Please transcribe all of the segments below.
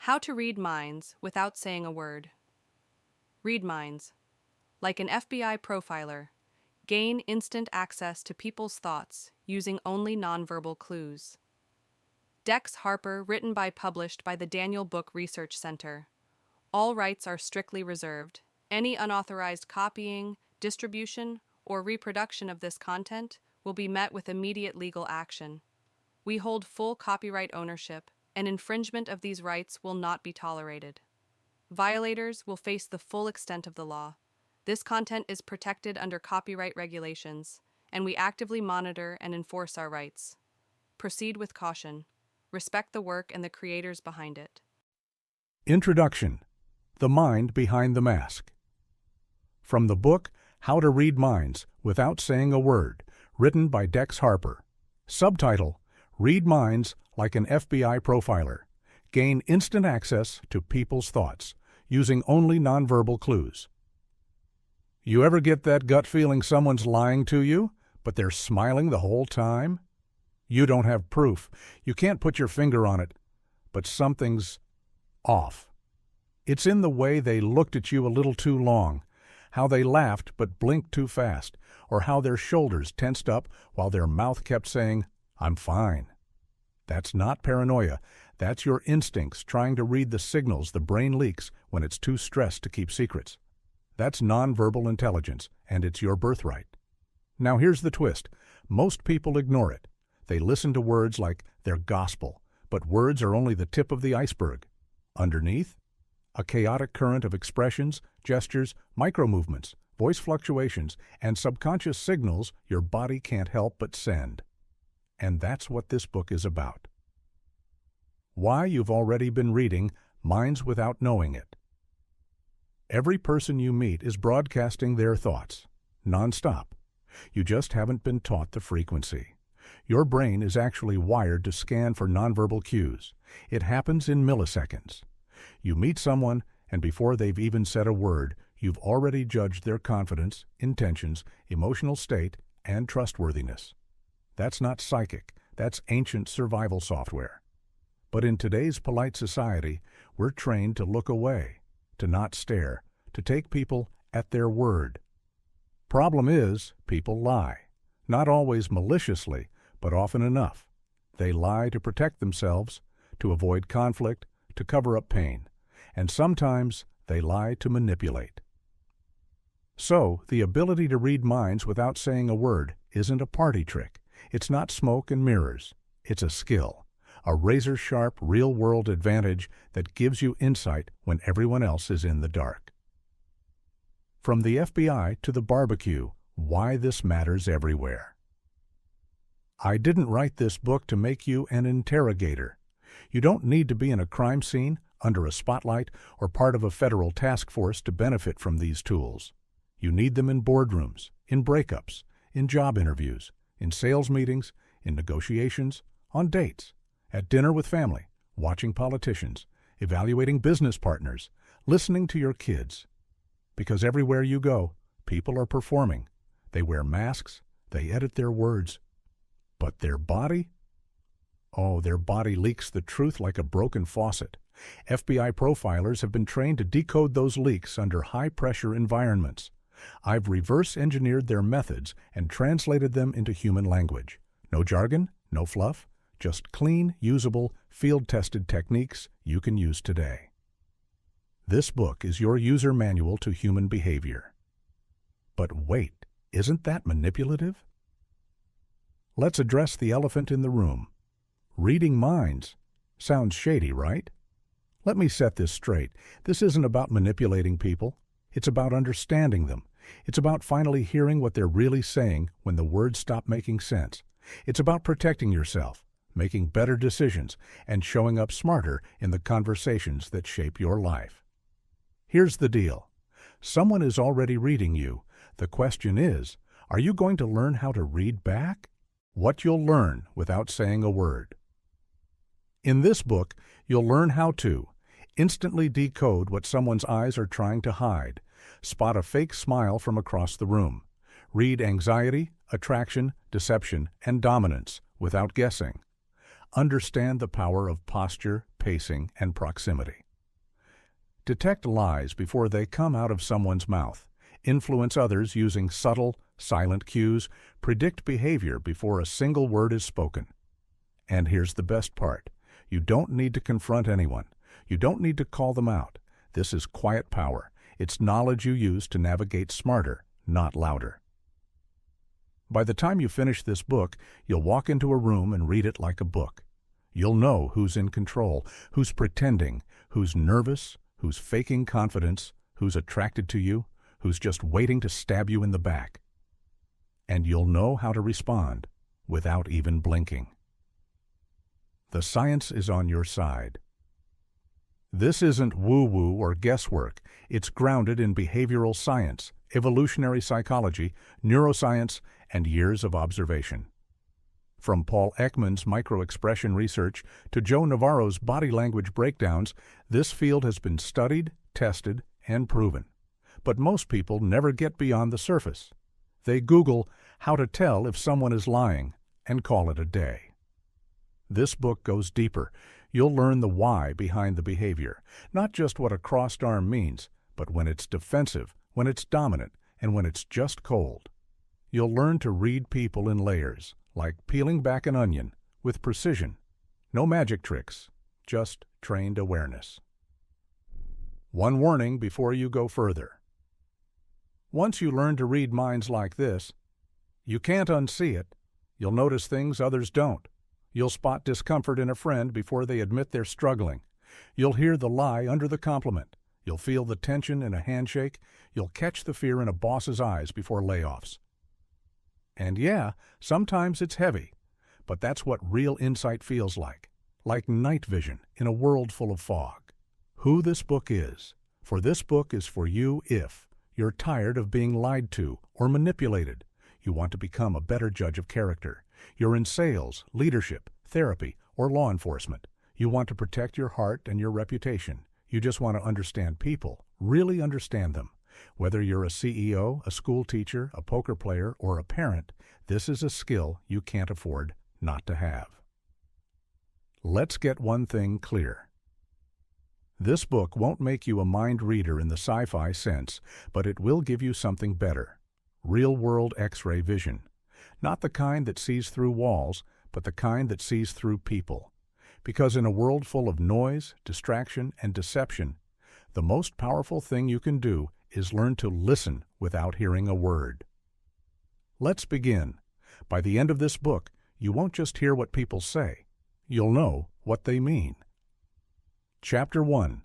How to read minds without saying a word. Read minds. Like an FBI profiler, gain instant access to people's thoughts using only nonverbal clues. Dex Harper, written by published by the Daniel Book Research Center. All rights are strictly reserved. Any unauthorized copying, distribution, or reproduction of this content will be met with immediate legal action. We hold full copyright ownership, and infringement of these rights will not be tolerated. Violators will face the full extent of the law. This content is protected under copyright regulations, and we actively monitor and enforce our rights. Proceed with caution. Respect the work and the creators behind it. Introduction: The Mind Behind the Mask. From the book How to Read Minds Without Saying a Word, written by Dex Harper. Subtitle: Read Minds Like an FBI Profiler. Gain instant access to people's thoughts, using only nonverbal clues. You ever get that gut feeling someone's lying to you, but they're smiling the whole time? You don't have proof. You can't put your finger on it, but something's off. It's in the way they looked at you a little too long, how they laughed but blinked too fast, or how their shoulders tensed up while their mouth kept saying, "I'm fine." That's not paranoia. That's your instincts trying to read the signals the brain leaks when it's too stressed to keep secrets. That's nonverbal intelligence, and it's your birthright. Now here's the twist. Most people ignore it. They listen to words like they're gospel, but words are only the tip of the iceberg. Underneath, a chaotic current of expressions, gestures, micro-movements, voice fluctuations, and subconscious signals your body can't help but send. And that's what this book is about. Why you've already been reading Minds Without Knowing It. Every person you meet is broadcasting their thoughts, nonstop. You just haven't been taught the frequency. Your brain is actually wired to scan for nonverbal cues. It happens in milliseconds. You meet someone, and before they've even said a word, you've already judged their confidence, intentions, emotional state, and trustworthiness. That's not psychic. That's ancient survival software. But in today's polite society, we're trained to look away, to not stare, to take people at their word. Problem is, people lie. Not always maliciously, but often enough. They lie to protect themselves, to avoid conflict, to cover up pain. And sometimes they lie to manipulate. So, the ability to read minds without saying a word isn't a party trick. It's not smoke and mirrors. It's a skill, a razor-sharp, real-world advantage that gives you insight when everyone else is in the dark. From the FBI to the barbecue, why this matters everywhere. I didn't write this book to make you an interrogator. You don't need to be in a crime scene, under a spotlight, or part of a federal task force to benefit from these tools. You need them in boardrooms, in breakups, in job interviews, in sales meetings, in negotiations, on dates, at dinner with family, watching politicians, evaluating business partners, listening to your kids. Because everywhere you go, people are performing. They wear masks, they edit their words. But their body? Oh, their body leaks the truth like a broken faucet. FBI profilers have been trained to decode those leaks under high-pressure environments. I've reverse-engineered their methods and translated them into human language. No jargon, no fluff, just clean, usable, field-tested techniques you can use today. This book is your user manual to human behavior. But wait, isn't that manipulative? Let's address the elephant in the room. Reading minds. Sounds shady, right? Let me set this straight. This isn't about manipulating people. It's about understanding them. It's about finally hearing what they're really saying when the words stop making sense. It's about protecting yourself, making better decisions, and showing up smarter in the conversations that shape your life. Here's the deal. Someone is already reading you. The question is, are you going to learn how to read back? What you'll learn without saying a word. In this book, you'll learn how to instantly decode what someone's eyes are trying to hide, spot a fake smile from across the room, read anxiety, attraction, deception, and dominance without guessing, understand the power of posture, pacing, and proximity. Detect lies before they come out of someone's mouth. Influence others using subtle, silent cues. Predict behavior before a single word is spoken. And here's the best part. You don't need to confront anyone. You don't need to call them out. This is quiet power. It's knowledge you use to navigate smarter, not louder. By the time you finish this book, you'll walk into a room and read it like a book. You'll know who's in control, who's pretending, who's nervous, who's faking confidence, who's attracted to you, who's just waiting to stab you in the back. And you'll know how to respond without even blinking. The science is on your side. This isn't woo-woo or guesswork. It's grounded in behavioral science, evolutionary psychology, neuroscience, and years of observation. From Paul Ekman's microexpression research to Joe Navarro's body language breakdowns, this field has been studied, tested, and proven. But most people never get beyond the surface. They Google how to tell if someone is lying and call it a day. This book goes deeper. You'll learn the why behind the behavior, not just what a crossed arm means, but when it's defensive, when it's dominant, and when it's just cold. You'll learn to read people in layers, like peeling back an onion, with precision. No magic tricks, just trained awareness. One warning before you go further. Once you learn to read minds like this, you can't unsee it. You'll notice things others don't. You'll spot discomfort in a friend before they admit they're struggling. You'll hear the lie under the compliment. You'll feel the tension in a handshake. You'll catch the fear in a boss's eyes before layoffs. And yeah, sometimes it's heavy, but that's what real insight feels like night vision in a world full of fog. Who this book is. For this book is for you if you're tired of being lied to or manipulated. You want to become a better judge of character. You're in sales, leadership, therapy, or law enforcement. You want to protect your heart and your reputation. You just want to understand people, really understand them. Whether you're a CEO, a school teacher, a poker player, or a parent, this is a skill you can't afford not to have. Let's get one thing clear. This book won't make you a mind reader in the sci-fi sense, but it will give you something better. Real-world X-ray vision. Not the kind that sees through walls, but the kind that sees through people. Because in a world full of noise, distraction, and deception, the most powerful thing you can do is learn to listen without hearing a word. Let's begin. By the end of this book, you won't just hear what people say. You'll know what they mean. Chapter 1.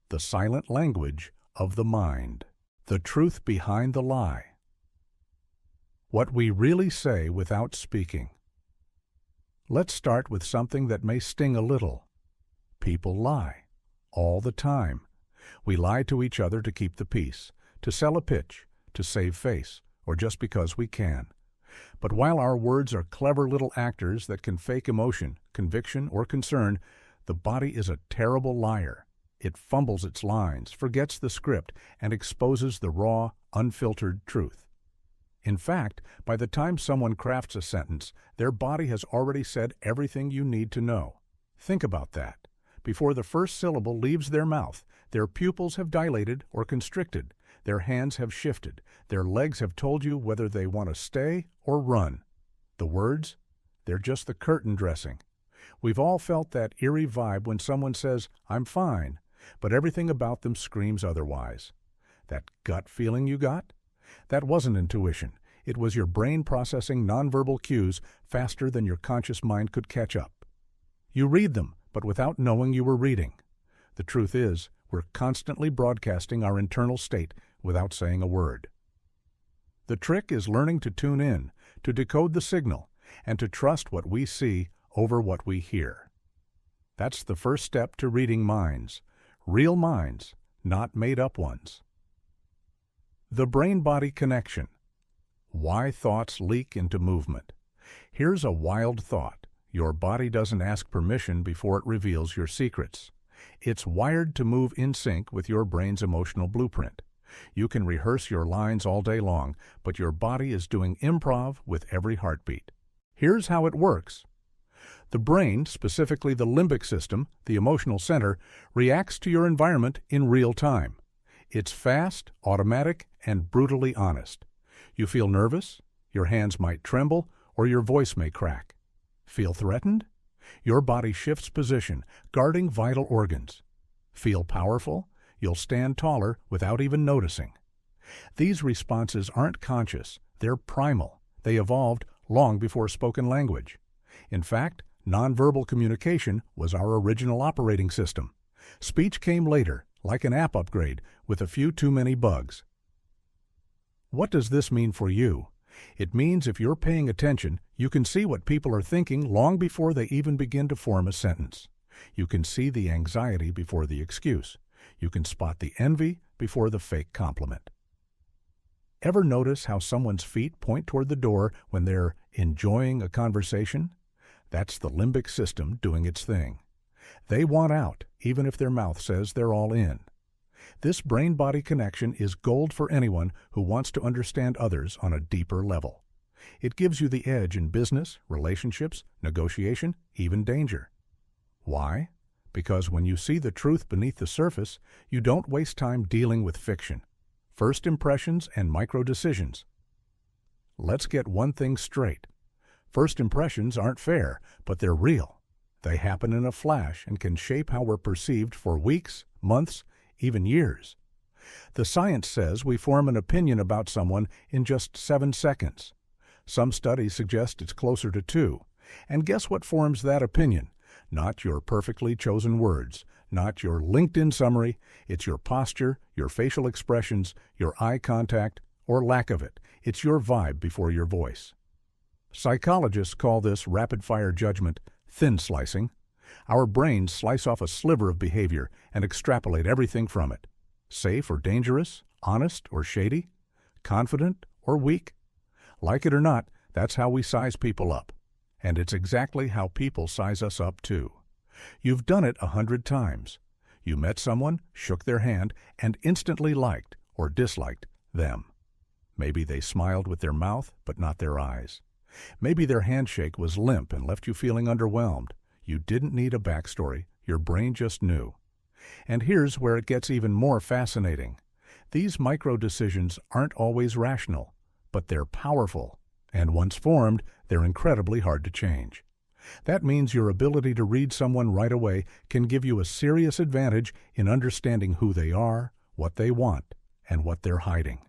The Silent Language of the Mind. The Truth Behind the Lie. What we really say without speaking. Let's start with something that may sting a little. People lie. All the time. We lie to each other to keep the peace, to sell a pitch, to save face, or just because we can. But while our words are clever little actors that can fake emotion, conviction, or concern, the body is a terrible liar. It fumbles its lines, forgets the script, and exposes the raw, unfiltered truth. In fact, by the time someone crafts a sentence, their body has already said everything you need to know. Think about that. Before the first syllable leaves their mouth, their pupils have dilated or constricted, their hands have shifted, their legs have told you whether they want to stay or run. The words? They're just the curtain dressing. We've all felt that eerie vibe when someone says, "I'm fine," but everything about them screams otherwise. That gut feeling you got? That wasn't intuition. It was your brain processing nonverbal cues faster than your conscious mind could catch up. You read them, but without knowing you were reading. The truth is, we're constantly broadcasting our internal state without saying a word. The trick is learning to tune in, to decode the signal, and to trust what we see over what we hear. That's the first step to reading minds. Real minds, not made-up ones. The brain-body connection. Why thoughts leak into movement. Here's a wild thought. Your body doesn't ask permission before it reveals your secrets. It's wired to move in sync with your brain's emotional blueprint. You can rehearse your lines all day long, but your body is doing improv with every heartbeat. Here's how it works. The brain, specifically the limbic system, the emotional center, reacts to your environment in real time. It's fast, automatic, and brutally honest. You feel nervous? Your hands might tremble, or your voice may crack. Feel threatened? Your body shifts position, guarding vital organs. Feel powerful? You'll stand taller without even noticing. These responses aren't conscious, they're primal. They evolved long before spoken language. In fact, nonverbal communication was our original operating system. Speech came later, like an app upgrade, with a few too many bugs. What does this mean for you? It means if you're paying attention, you can see what people are thinking long before they even begin to form a sentence. You can see the anxiety before the excuse. You can spot the envy before the fake compliment. Ever notice how someone's feet point toward the door when they're enjoying a conversation? That's the limbic system doing its thing. They want out, even if their mouth says they're all in. This brain-body connection is gold for anyone who wants to understand others on a deeper level. It gives you the edge in business, relationships, negotiation, even danger. Why? Because when you see the truth beneath the surface, you don't waste time dealing with fiction. First impressions and micro-decisions. Let's get one thing straight. First impressions aren't fair, but they're real. They happen in a flash and can shape how we're perceived for weeks, months, even years. The science says we form an opinion about someone in just 7 seconds. Some studies suggest it's closer to 2. And guess what forms that opinion? Not your perfectly chosen words, not your LinkedIn summary. It's your posture, your facial expressions, your eye contact, or lack of it. It's your vibe before your voice. Psychologists call this rapid-fire judgment thin slicing. Our brains slice off a sliver of behavior and extrapolate everything from it. Safe or dangerous, honest or shady, confident or weak. Like it or not, that's how we size people up. And it's exactly how people size us up too. You've done it 100 times. You met someone, shook their hand, and instantly liked or disliked them. Maybe they smiled with their mouth, but not their eyes. Maybe their handshake was limp and left you feeling underwhelmed. You didn't need a backstory. Your brain just knew. And here's where it gets even more fascinating. These micro-decisions aren't always rational, but they're powerful. And once formed, they're incredibly hard to change. That means your ability to read someone right away can give you a serious advantage in understanding who they are, what they want, and what they're hiding.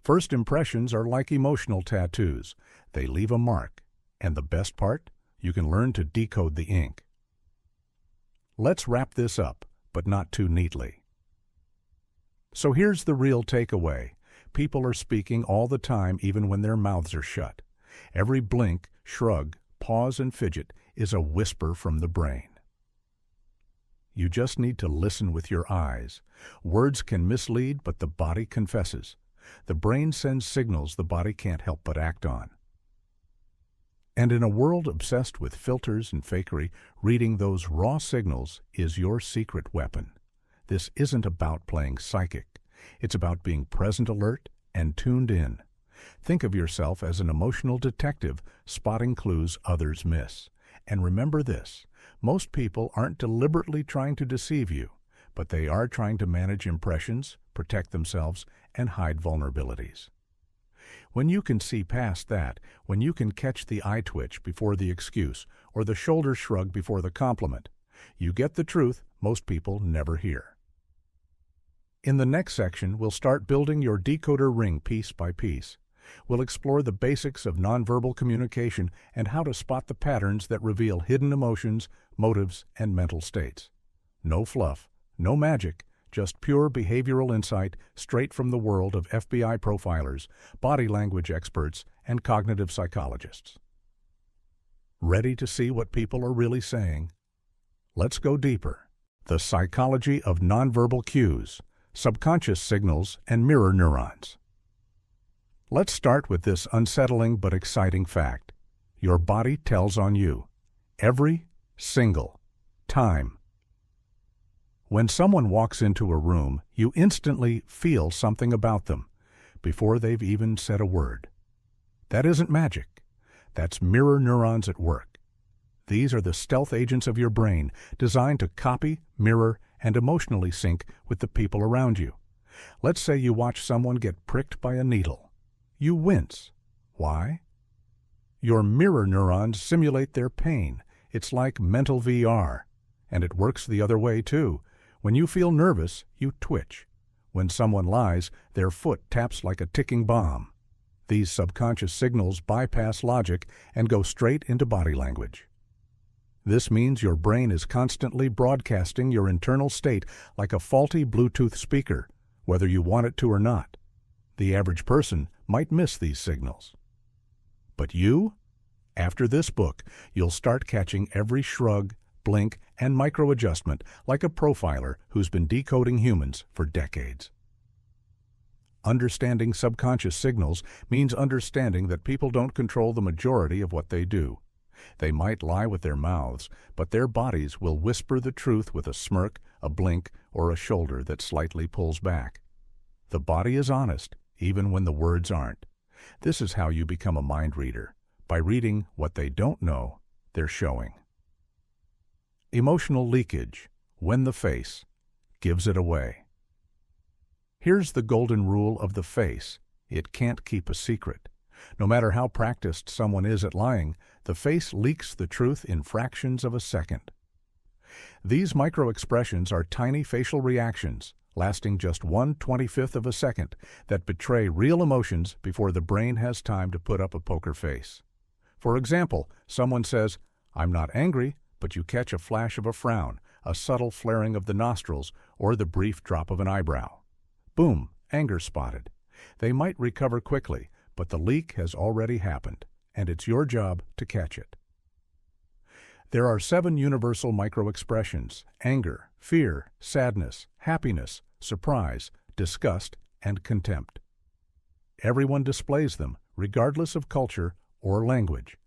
First impressions are like emotional tattoos. They leave a mark. And the best part? You can learn to decode the ink. Let's wrap this up, but not too neatly. So here's the real takeaway. People are speaking all the time even when their mouths are shut. Every blink, shrug, pause, and fidget is a whisper from the brain. You just need to listen with your eyes. Words can mislead, but the body confesses. The brain sends signals the body can't help but act on. And in a world obsessed with filters and fakery, reading those raw signals is your secret weapon. This isn't about playing psychic. It's about being present, alert, and tuned in. Think of yourself as an emotional detective spotting clues others miss. And remember this, most people aren't deliberately trying to deceive you, but they are trying to manage impressions, protect themselves, and hide vulnerabilities. When you can see past that, when you can catch the eye twitch before the excuse or the shoulder shrug before the compliment, you get the truth most people never hear. In the next section, we'll start building your decoder ring piece by piece. We'll explore the basics of nonverbal communication and how to spot the patterns that reveal hidden emotions, motives, and mental states. No fluff, no magic, just pure behavioral insight straight from the world of FBI profilers, body language experts, and cognitive psychologists. Ready to see what people are really saying? Let's go deeper. The psychology of nonverbal cues, subconscious signals, and mirror neurons. Let's start with this unsettling but exciting fact. Your body tells on you. Every single time. When someone walks into a room, you instantly feel something about them before they've even said a word. That isn't magic. That's mirror neurons at work. These are the stealth agents of your brain, designed to copy, mirror, and emotionally sync with the people around you. Let's say you watch someone get pricked by a needle. You wince. Why? Your mirror neurons simulate their pain. It's like mental VR. And it works the other way, too. When you feel nervous, you twitch. When someone lies, their foot taps like a ticking bomb. These subconscious signals bypass logic and go straight into body language. This means your brain is constantly broadcasting your internal state like a faulty Bluetooth speaker, whether you want it to or not. The average person might miss these signals. But you? After this book, you'll start catching every shrug, blink, and micro-adjustment like a profiler who's been decoding humans for decades. Understanding subconscious signals means understanding that people don't control the majority of what they do. They might lie with their mouths, but their bodies will whisper the truth with a smirk, a blink, or a shoulder that slightly pulls back. The body is honest, even when the words aren't. This is how you become a mind reader, by reading what they don't know they're showing. Emotional leakage, when the face, gives it away. Here's the golden rule of the face. It can't keep a secret. No matter how practiced someone is at lying, the face leaks the truth in fractions of a second. These micro-expressions are tiny facial reactions, lasting just 1/25th of a second, that betray real emotions before the brain has time to put up a poker face. For example, someone says, "I'm not angry," but you catch a flash of a frown, a subtle flaring of the nostrils, or the brief drop of an eyebrow. Boom, anger spotted. They might recover quickly, but the leak has already happened, and it's your job to catch it. There are 7 universal micro-expressions: anger, fear, sadness, happiness, surprise, disgust, and contempt. Everyone displays them, regardless of culture or language.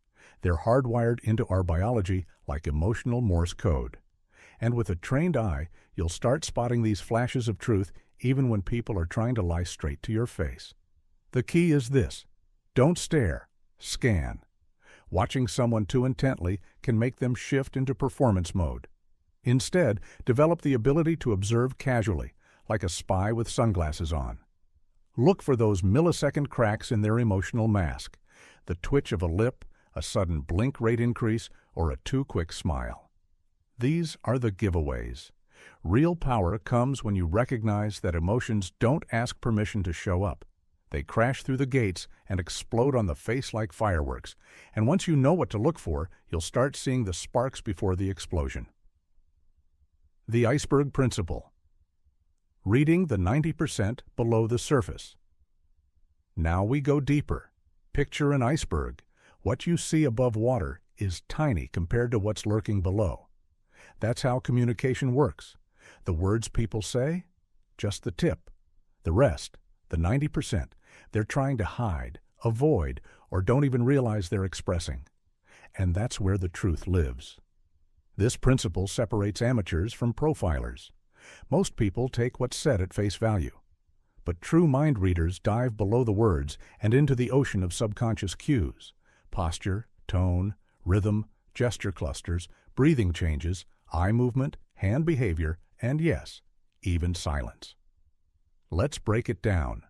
They're hardwired into our biology like emotional Morse code. And with a trained eye, you'll start spotting these flashes of truth even when people are trying to lie straight to your face. The key is this: don't stare, scan. Watching someone too intently can make them shift into performance mode. Instead, develop the ability to observe casually, like a spy with sunglasses on. Look for those millisecond cracks in their emotional mask, the twitch of a lip, a sudden blink rate increase, or a too quick smile. These are the giveaways. Real power comes when you recognize that emotions don't ask permission to show up. They crash through the gates and explode on the face like fireworks. And once you know what to look for, you'll start seeing the sparks before the explosion. The iceberg principle. Reading the 90% below the surface. Now we go deeper. Picture an iceberg. What you see above water is tiny compared to what's lurking below. That's how communication works. The words people say, just the tip. The rest, the 90%, they're trying to hide, avoid, or don't even realize they're expressing. And that's where the truth lives. This principle separates amateurs from profilers. Most people take what's said at face value. But true mind readers dive below the words and into the ocean of subconscious cues: posture, tone, rhythm, gesture clusters, breathing changes, eye movement, hand behavior, and yes, even silence. Let's break it down.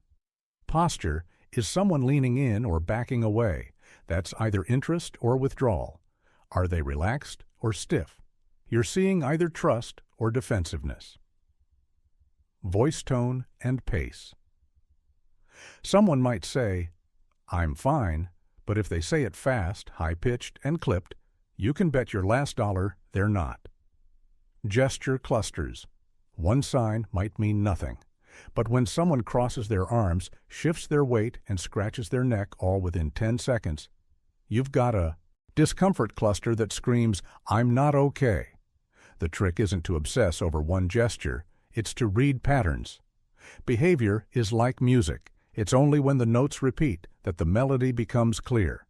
Posture is someone leaning in or backing away. That's either interest or withdrawal. Are they relaxed or stiff? You're seeing either trust or defensiveness. Voice tone and pace. Someone might say, "I'm fine," but if they say it fast, high-pitched, and clipped, you can bet your last dollar they're not. Gesture clusters. One sign might mean nothing, but when someone crosses their arms, shifts their weight, and scratches their neck all within 10 seconds, you've got a discomfort cluster that screams, "I'm not okay." The trick isn't to obsess over one gesture, it's to read patterns. Behavior is like music. It's only when the notes repeat that the melody becomes clear.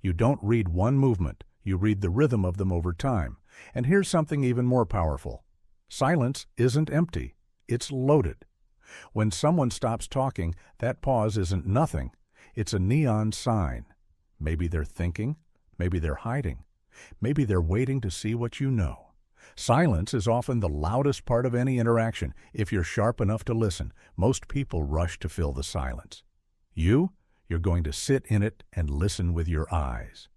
You don't read one movement, you read the rhythm of them over time. And here's something even more powerful. Silence isn't empty, it's loaded. When someone stops talking, that pause isn't nothing. It's a neon sign. Maybe they're thinking, maybe they're hiding, Maybe they're waiting to see what you know. Silence is often the loudest part of any interaction. If you're sharp enough to listen, most people rush to fill the silence. You're going to sit in it and listen with your eyes.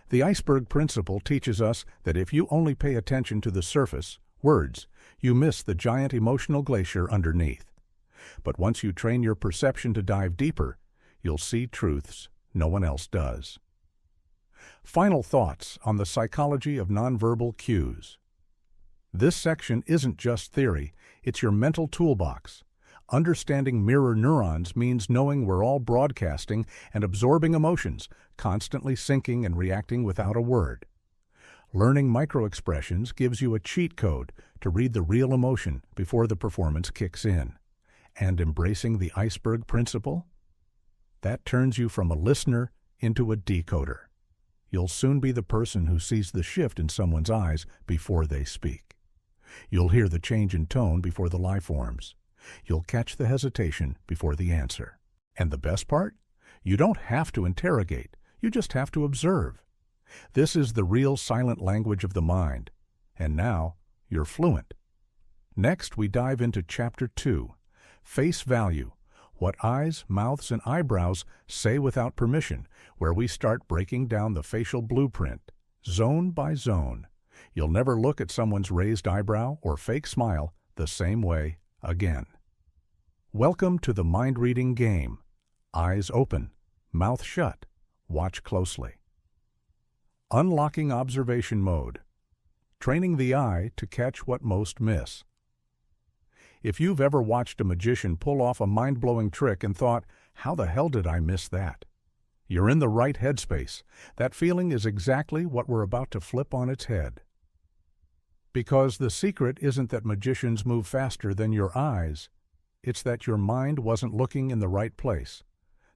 The iceberg principle teaches us that if you only pay attention to the surface, words, you miss the giant emotional glacier underneath. But once you train your perception to dive deeper, you'll see truths no one else does. Final thoughts on the psychology of nonverbal cues. This section isn't just theory, it's your mental toolbox. Understanding mirror neurons means knowing we're all broadcasting and absorbing emotions, constantly syncing and reacting without a word. Learning microexpressions gives you a cheat code to read the real emotion before the performance kicks in. And embracing the iceberg principle? That turns you from a listener into a decoder. You'll soon be the person who sees the shift in someone's eyes before they speak. You'll hear the change in tone before the lie forms. You'll catch the hesitation before the answer. And the best part? You don't have to interrogate. You just have to observe. This is the real silent language of the mind. And now, you're fluent. Next, we dive into Chapter 2, Face Value, what eyes, mouths, and eyebrows say without permission, where we start breaking down the facial blueprint, zone by zone. You'll never look at someone's raised eyebrow or fake smile the same way again. Welcome to the mind-reading game. Eyes open, mouth shut. Watch closely. Unlocking observation mode. Training the eye to catch what most miss. If you've ever watched a magician pull off a mind-blowing trick and thought, "How the hell did I miss that?" You're in the right headspace. That feeling is exactly what we're about to flip on its head. Because the secret isn't that magicians move faster than your eyes. It's that your mind wasn't looking in the right place.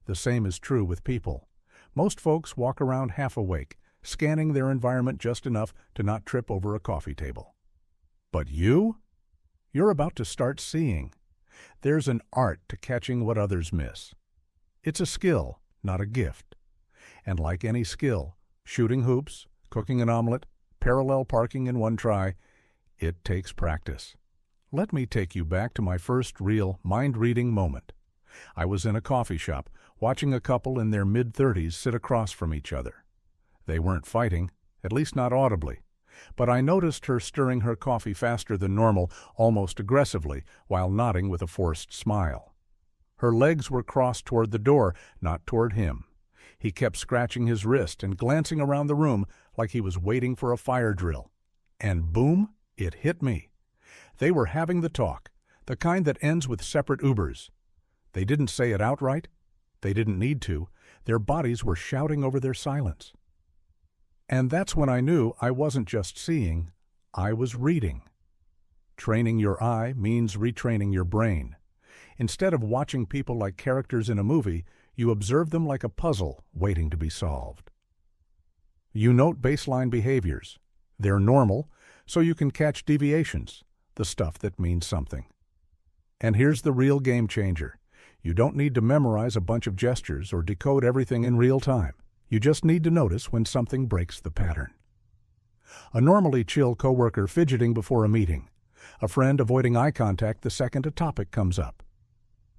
The same is true with people. Most folks walk around half awake, scanning their environment just enough to not trip over a coffee table. But you're about to start seeing. There's an art to catching what others miss. It's a skill, not a gift. And like any skill, shooting hoops, cooking an omelet, parallel parking in one try, it takes practice. Let me take you back to my first real mind-reading moment. I was in a coffee shop, watching a couple in their mid-30s sit across from each other. They weren't fighting, at least not audibly. But I noticed her stirring her coffee faster than normal, almost aggressively, while nodding with a forced smile. Her legs were crossed toward the door, not toward him. He kept scratching his wrist and glancing around the room like he was waiting for a fire drill. And boom, it hit me. They were having the talk, the kind that ends with separate Ubers. They didn't say it outright. They didn't need to. Their bodies were shouting over their silence. And that's when I knew I wasn't just seeing, I was reading. Training your eye means retraining your brain. Instead of watching people like characters in a movie, you observe them like a puzzle waiting to be solved. You note baseline behaviors. They're normal, so you can catch deviations, the stuff that means something. And here's the real game changer. You don't need to memorize a bunch of gestures or decode everything in real time. You just need to notice when something breaks the pattern. A normally chill coworker fidgeting before a meeting. A friend avoiding eye contact the second a topic comes up.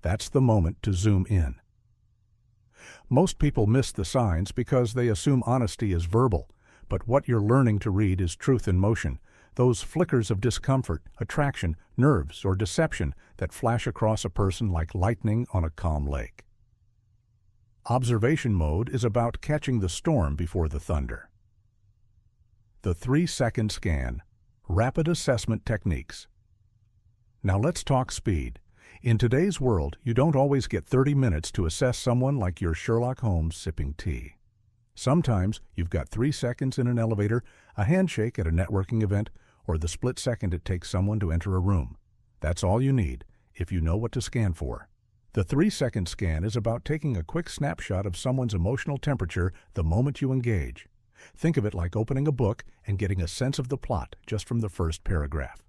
That's the moment to zoom in. Most people miss the signs because they assume honesty is verbal, but what you're learning to read is truth in motion, those flickers of discomfort, attraction, nerves, or deception that flash across a person like lightning on a calm lake. Observation mode is about catching the storm before the thunder. The 3-second scan, rapid assessment techniques. Now let's talk speed. In today's world, you don't always get 30 minutes to assess someone like you're Sherlock Holmes sipping tea. Sometimes you've got 3 seconds in an elevator, a handshake at a networking event, or the split second it takes someone to enter a room. That's all you need, if you know what to scan for. The 3-second scan is about taking a quick snapshot of someone's emotional temperature the moment you engage. Think of it like opening a book and getting a sense of the plot just from the first paragraph.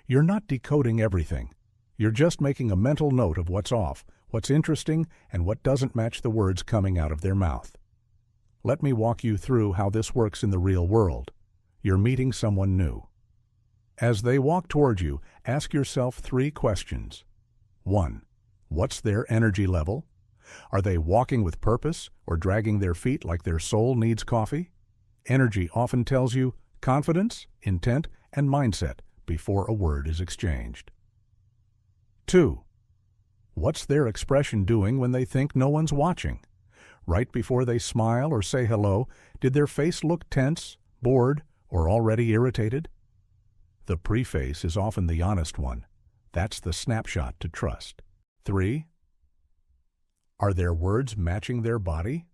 You're not decoding everything. You're just making a mental note of what's off, what's interesting, and what doesn't match the words coming out of their mouth. Let me walk you through how this works in the real world. You're meeting someone new. As they walk toward you, ask yourself 3 questions. 1. What's their energy level? Are they walking with purpose or dragging their feet like their soul needs coffee? Energy often tells you confidence, intent, and mindset before a word is exchanged. 2. What's their expression doing when they think no one's watching? Right before they smile or say hello, did their face look tense, bored, or already irritated? The preface is often the honest one. That's the snapshot to trust. 3. Are their words matching their body?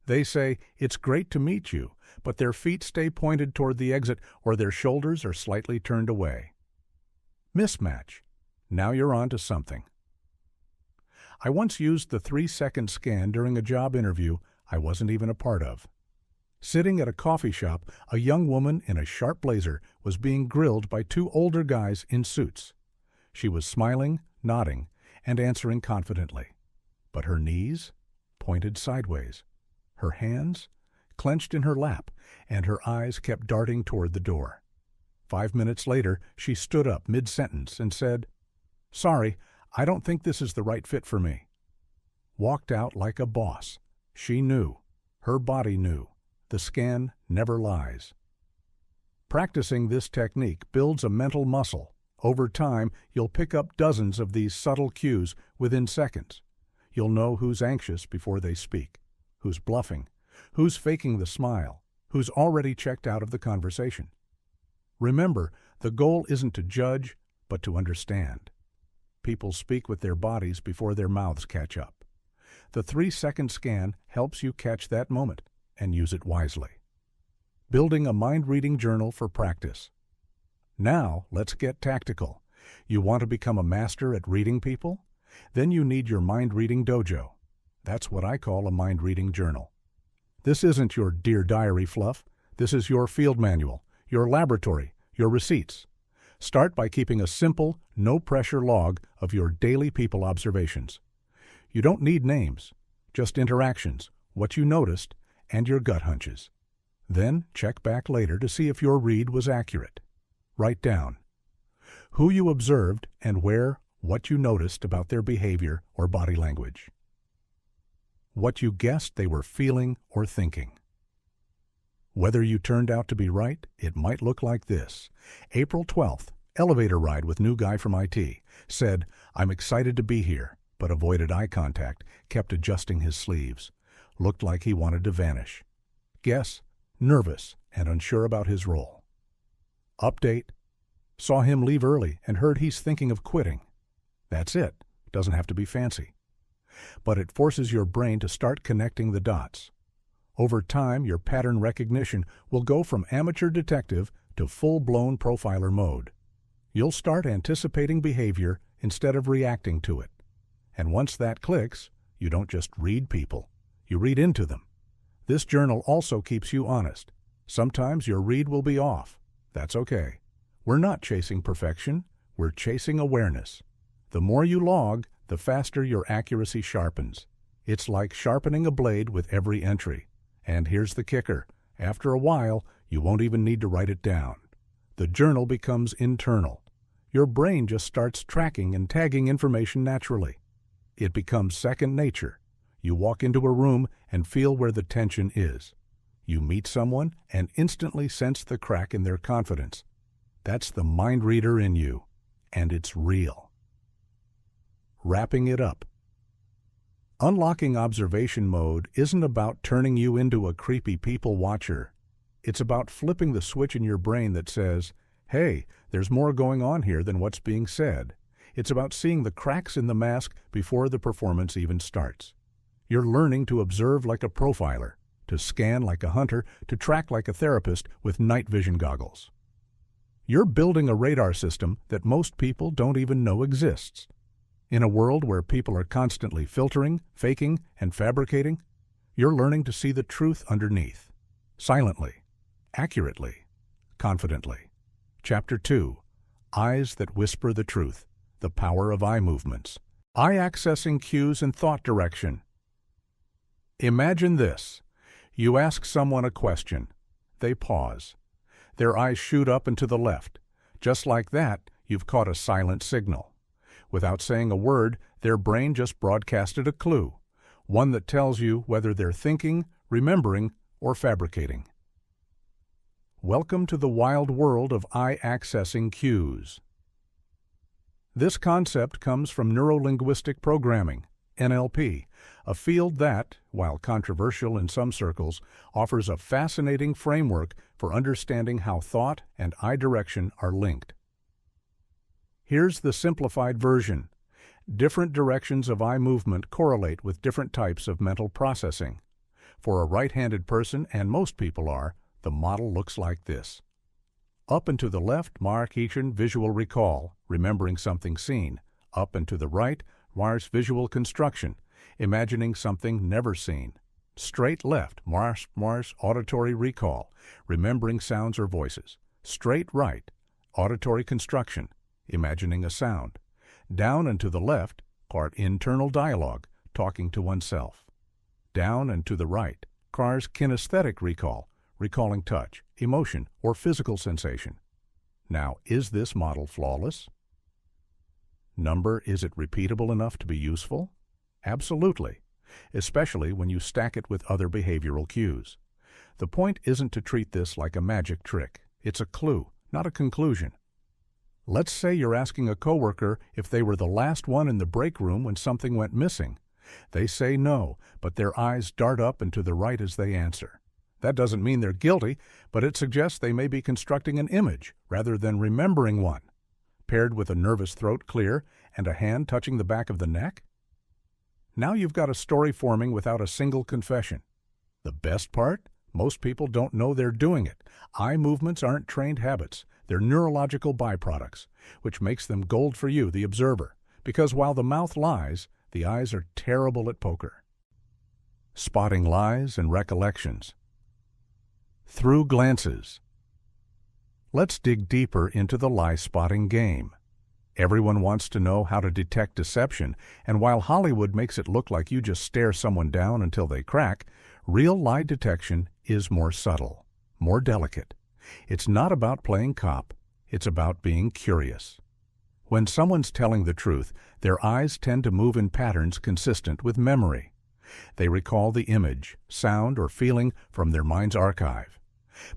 They say, "It's great to meet you," but their feet stay pointed toward the exit or their shoulders are slightly turned away. Mismatch. Now you're on to something. I once used the 3-second scan during a job interview I wasn't even a part of. Sitting at a coffee shop, a young woman in a sharp blazer was being grilled by 2 older guys in suits. She was smiling, nodding, and answering confidently. But her knees pointed sideways, her hands clenched in her lap, and her eyes kept darting toward the door. 5 minutes later, she stood up mid-sentence and said, "Sorry, I don't think this is the right fit for me." Walked out like a boss. She knew. Her body knew. The scan never lies. Practicing this technique builds a mental muscle. Over time, you'll pick up dozens of these subtle cues within seconds. You'll know who's anxious before they speak, who's bluffing, who's faking the smile, who's already checked out of the conversation. Remember, the goal isn't to judge, but to understand. People speak with their bodies before their mouths catch up. The 3-second scan helps you catch that moment and use it wisely. Building a mind-reading journal for practice. Now, let's get tactical. You want to become a master at reading people? Then you need your mind-reading dojo. That's what I call a mind-reading journal. This isn't your Dear Diary fluff. This is your field manual, your laboratory, your receipts. Start by keeping a simple, no-pressure log of your daily people observations. You don't need names, just interactions, what you noticed, and your gut hunches. Then check back later to see if your read was accurate. Write down who you observed and where, what you noticed about their behavior or body language. What you guessed they were feeling or thinking. Whether you turned out to be right, it might look like this. April 12th, elevator ride with new guy from IT. Said, "I'm excited to be here," but avoided eye contact, kept adjusting his sleeves. Looked like he wanted to vanish. Guess, nervous and unsure about his role. Update, saw him leave early and heard he's thinking of quitting. That's it. Doesn't have to be fancy. But it forces your brain to start connecting the dots. Over time, your pattern recognition will go from amateur detective to full-blown profiler mode. You'll start anticipating behavior instead of reacting to it. And once that clicks, you don't just read people, you read into them. This journal also keeps you honest. Sometimes your read will be off. That's okay. We're not chasing perfection, we're chasing awareness. The more you log, the faster your accuracy sharpens. It's like sharpening a blade with every entry. And here's the kicker. After a while, you won't even need to write it down. The journal becomes internal. Your brain just starts tracking and tagging information naturally. It becomes second nature. You walk into a room and feel where the tension is. You meet someone and instantly sense the crack in their confidence. That's the mind reader in you, and it's real. Wrapping it up. Unlocking observation mode isn't about turning you into a creepy people watcher. It's about flipping the switch in your brain that says, "Hey, there's more going on here than what's being said." It's about seeing the cracks in the mask before the performance even starts. You're learning to observe like a profiler, to scan like a hunter, to track like a therapist with night vision goggles. You're building a radar system that most people don't even know exists. In a world where people are constantly filtering, faking, and fabricating, you're learning to see the truth underneath. Silently, accurately, confidently. Chapter 2. Eyes that whisper the truth. The power of eye movements. Eye accessing cues and thought direction. Imagine this. You ask someone a question. They pause. Their eyes shoot up and to the left. Just like that, you've caught a silent signal. Without saying a word, their brain just broadcasted a clue, one that tells you whether they're thinking, remembering, or fabricating. Welcome to the wild world of eye-accessing cues. This concept comes from neuro-linguistic programming, NLP, a field that, while controversial in some circles, offers a fascinating framework for understanding how thought and eye direction are linked. Here's the simplified version. Different directions of eye movement correlate with different types of mental processing. For a right-handed person, and most people are, the model looks like this. Up and to the left, mark-ation visual recall, remembering something seen. Up and to the right, Mars visual construction, imagining something never seen. Straight left, Mars auditory recall, remembering sounds or voices. Straight right, auditory construction, imagining a sound. Down and to the left, part internal dialogue, talking to oneself. Down and to the right, Carr's kinesthetic recall, recalling touch, emotion, or physical sensation. Now, is this model flawless? Number, is it repeatable enough to be useful? Absolutely, especially when you stack it with other behavioral cues. The point isn't to treat this like a magic trick. It's a clue, not a conclusion. Let's say you're asking a coworker if they were the last one in the break room when something went missing. They say no, but their eyes dart up and to the right as they answer. That doesn't mean they're guilty, but it suggests they may be constructing an image rather than remembering one. Paired with a nervous throat clear and a hand touching the back of the neck? Now you've got a story forming without a single confession. The best part? Most people don't know they're doing it. Eye movements aren't trained habits. They're neurological byproducts, which makes them gold for you, the observer, because while the mouth lies, the eyes are terrible at poker. Spotting lies and recollections. Through glances. Let's dig deeper into the lie-spotting game. Everyone wants to know how to detect deception, and while Hollywood makes it look like you just stare someone down until they crack, real lie detection is more subtle, more delicate. It's not about playing cop, it's about being curious. When someone's telling the truth, their eyes tend to move in patterns consistent with memory. They recall the image, sound, or feeling from their mind's archive.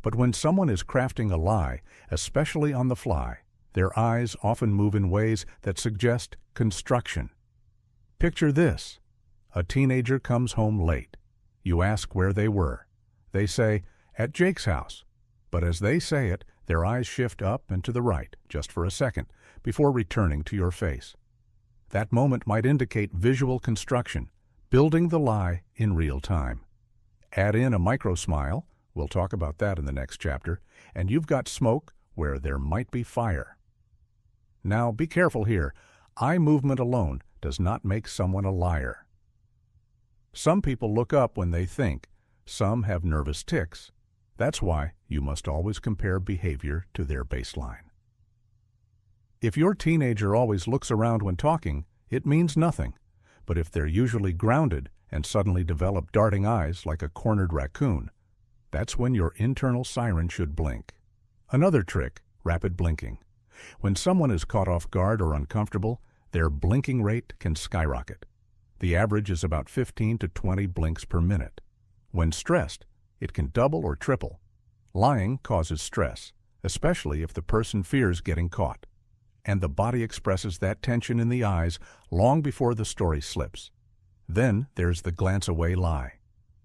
But when someone is crafting a lie, especially on the fly, their eyes often move in ways that suggest construction. Picture this. A teenager comes home late. You ask where they were. They say, "At Jake's house." But as they say it, their eyes shift up and to the right, just for a second, before returning to your face. That moment might indicate visual construction, building the lie in real time. Add in a micro-smile, we'll talk about that in the next chapter, and you've got smoke where there might be fire. Now, be careful here. Eye movement alone does not make someone a liar. Some people look up when they think. Some have nervous tics. That's why you must always compare behavior to their baseline. If your teenager always looks around when talking, it means nothing. But if they're usually grounded and suddenly develop darting eyes like a cornered raccoon, that's when your internal siren should blink. Another trick, rapid blinking. When someone is caught off guard or uncomfortable, their blinking rate can skyrocket. The average is about 15 to 20 blinks per minute. When stressed, it can double or triple. Lying causes stress, especially if the person fears getting caught. And the body expresses that tension in the eyes long before the story slips. Then there's the glance-away lie.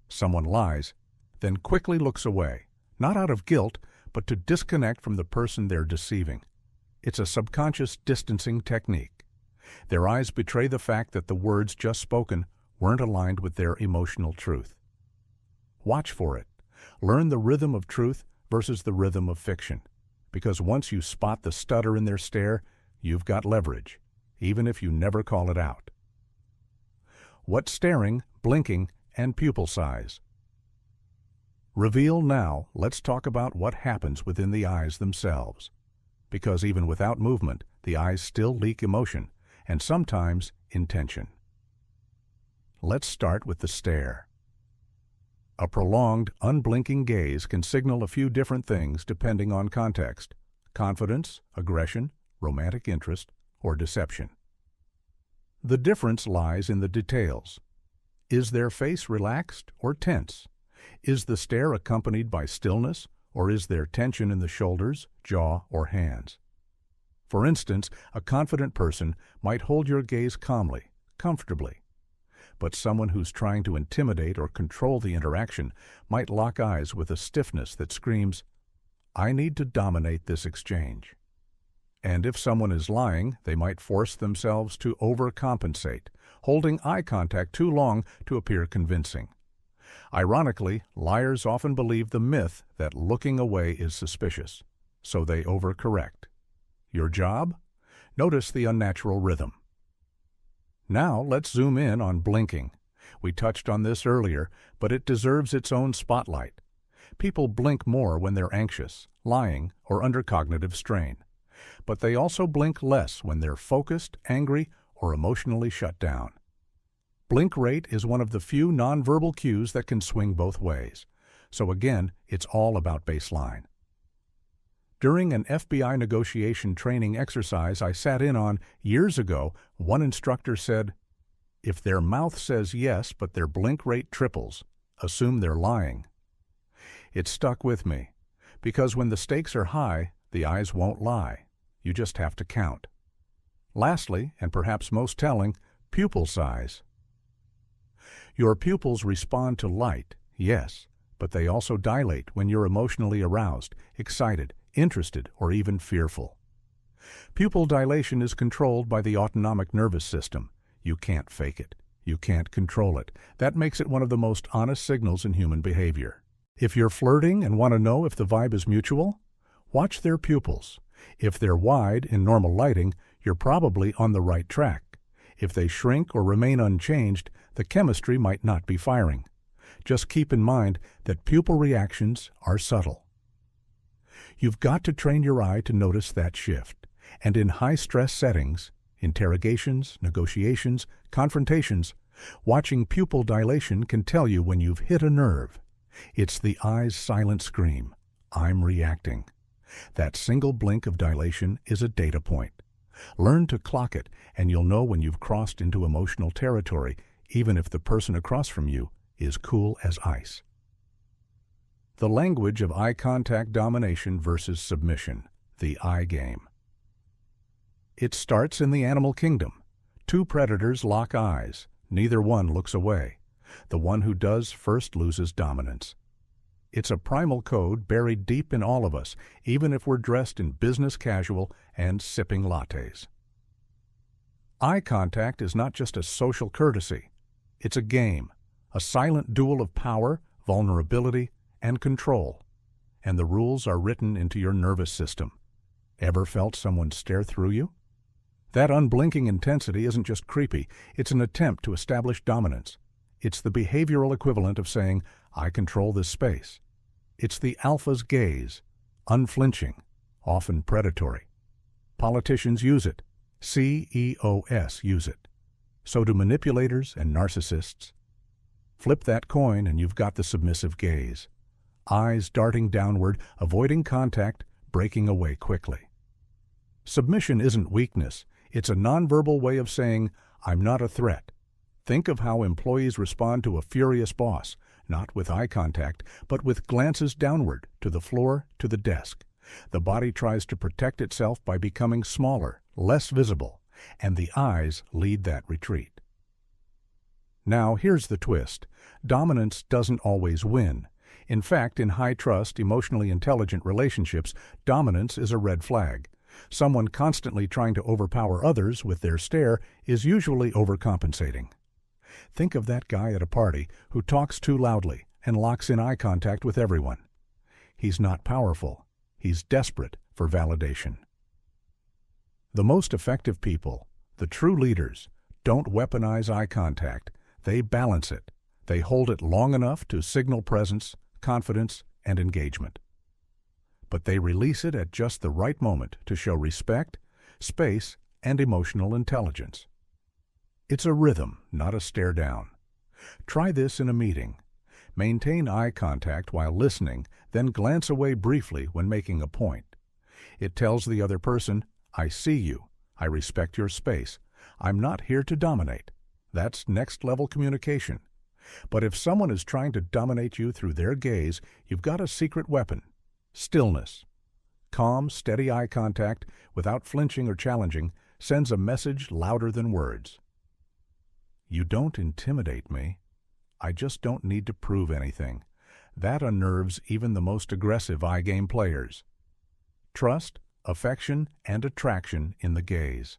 Someone lies, then quickly looks away, not out of guilt, but to disconnect from the person they're deceiving. It's a subconscious distancing technique. Their eyes betray the fact that the words just spoken weren't aligned with their emotional truth. Watch for it. Learn the rhythm of truth versus the rhythm of fiction. Because once you spot the stutter in their stare, you've got leverage, even if you never call it out. What's staring, blinking, and pupil size? Reveal now, let's talk about what happens within the eyes themselves. Because even without movement, the eyes still leak emotion, and sometimes intention. Let's start with the stare. A prolonged, unblinking gaze can signal a few different things depending on context: confidence, aggression, romantic interest, or deception. The difference lies in the details. Is their face relaxed or tense? Is the stare accompanied by stillness, or is there tension in the shoulders, jaw, or hands? For instance, a confident person might hold your gaze calmly, comfortably. But someone who's trying to intimidate or control the interaction might lock eyes with a stiffness that screams, "I need to dominate this exchange." And if someone is lying, they might force themselves to overcompensate, holding eye contact too long to appear convincing. Ironically, liars often believe the myth that looking away is suspicious, so they overcorrect. Your job? Notice the unnatural rhythm. Now let's zoom in on blinking. We touched on this earlier, but it deserves its own spotlight. People blink more when they're anxious, lying, or under cognitive strain. But they also blink less when they're focused, angry, or emotionally shut down. Blink rate is one of the few nonverbal cues that can swing both ways. So again, it's all about baseline. During an FBI negotiation training exercise I sat in on years ago, one instructor said, "If their mouth says yes but their blink rate triples, assume they're lying." It stuck with me, because when the stakes are high, the eyes won't lie. You just have to count. Lastly, and perhaps most telling, pupil size. Your pupils respond to light, yes, but they also dilate when you're emotionally aroused, excited, interested, or even fearful. Pupil dilation is controlled by the autonomic nervous system. You can't fake it. You can't control it. That makes it one of the most honest signals in human behavior. If you're flirting and want to know if the vibe is mutual, watch their pupils. If they're wide in normal lighting, you're probably on the right track. If they shrink or remain unchanged, the chemistry might not be firing. Just keep in mind that pupil reactions are subtle. You've got to train your eye to notice that shift. And in high-stress settings, interrogations, negotiations, confrontations, watching pupil dilation can tell you when you've hit a nerve. It's the eye's silent scream, "I'm reacting." That single blink of dilation is a data point. Learn to clock it, and you'll know when you've crossed into emotional territory, even if the person across from you is cool as ice. The language of eye contact domination versus submission, the eye game. It starts in the animal kingdom. Two predators lock eyes. Neither one looks away. The one who does first loses dominance. It's a primal code buried deep in all of us, even if we're dressed in business casual and sipping lattes. Eye contact is not just a social courtesy. It's a game, a silent duel of power, vulnerability, and control. And the rules are written into your nervous system. Ever felt someone stare through you? That unblinking intensity isn't just creepy, it's an attempt to establish dominance. It's the behavioral equivalent of saying, "I control this space." It's the alpha's gaze, unflinching, often predatory. Politicians use it. CEOs use it. So do manipulators and narcissists. Flip that coin and you've got the submissive gaze. Eyes darting downward, avoiding contact, breaking away quickly. Submission isn't weakness. It's a nonverbal way of saying, "I'm not a threat." Think of how employees respond to a furious boss, not with eye contact, but with glances downward, to the floor, to the desk. The body tries to protect itself by becoming smaller, less visible, and the eyes lead that retreat. Now here's the twist. Dominance doesn't always win. In fact, in high-trust, emotionally intelligent relationships, dominance is a red flag. Someone constantly trying to overpower others with their stare is usually overcompensating. Think of that guy at a party who talks too loudly and locks in eye contact with everyone. He's not powerful. He's desperate for validation. The most effective people, the true leaders, don't weaponize eye contact. They balance it. They hold it long enough to signal presence, confidence, and engagement. But they release it at just the right moment to show respect, space, and emotional intelligence. It's a rhythm, not a stare down. Try this in a meeting. Maintain eye contact while listening, then glance away briefly when making a point. It tells the other person, "I see you. I respect your space. I'm not here to dominate." That's next-level communication. But if someone is trying to dominate you through their gaze, you've got a secret weapon: stillness. Calm, steady eye contact, without flinching or challenging, sends a message louder than words. You don't intimidate me. I just don't need to prove anything. That unnerves even the most aggressive eye game players. Trust, affection, and attraction in the gaze.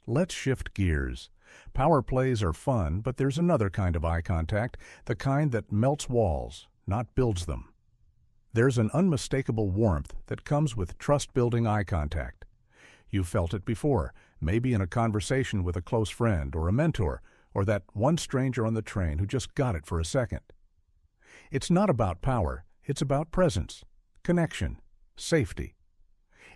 Let's shift gears. Power plays are fun, but there's another kind of eye contact, the kind that melts walls, not builds them. There's an unmistakable warmth that comes with trust-building eye contact. You've felt it before, maybe in a conversation with a close friend or a mentor, or that one stranger on the train who just got it for a second. It's not about power, it's about presence, connection, safety.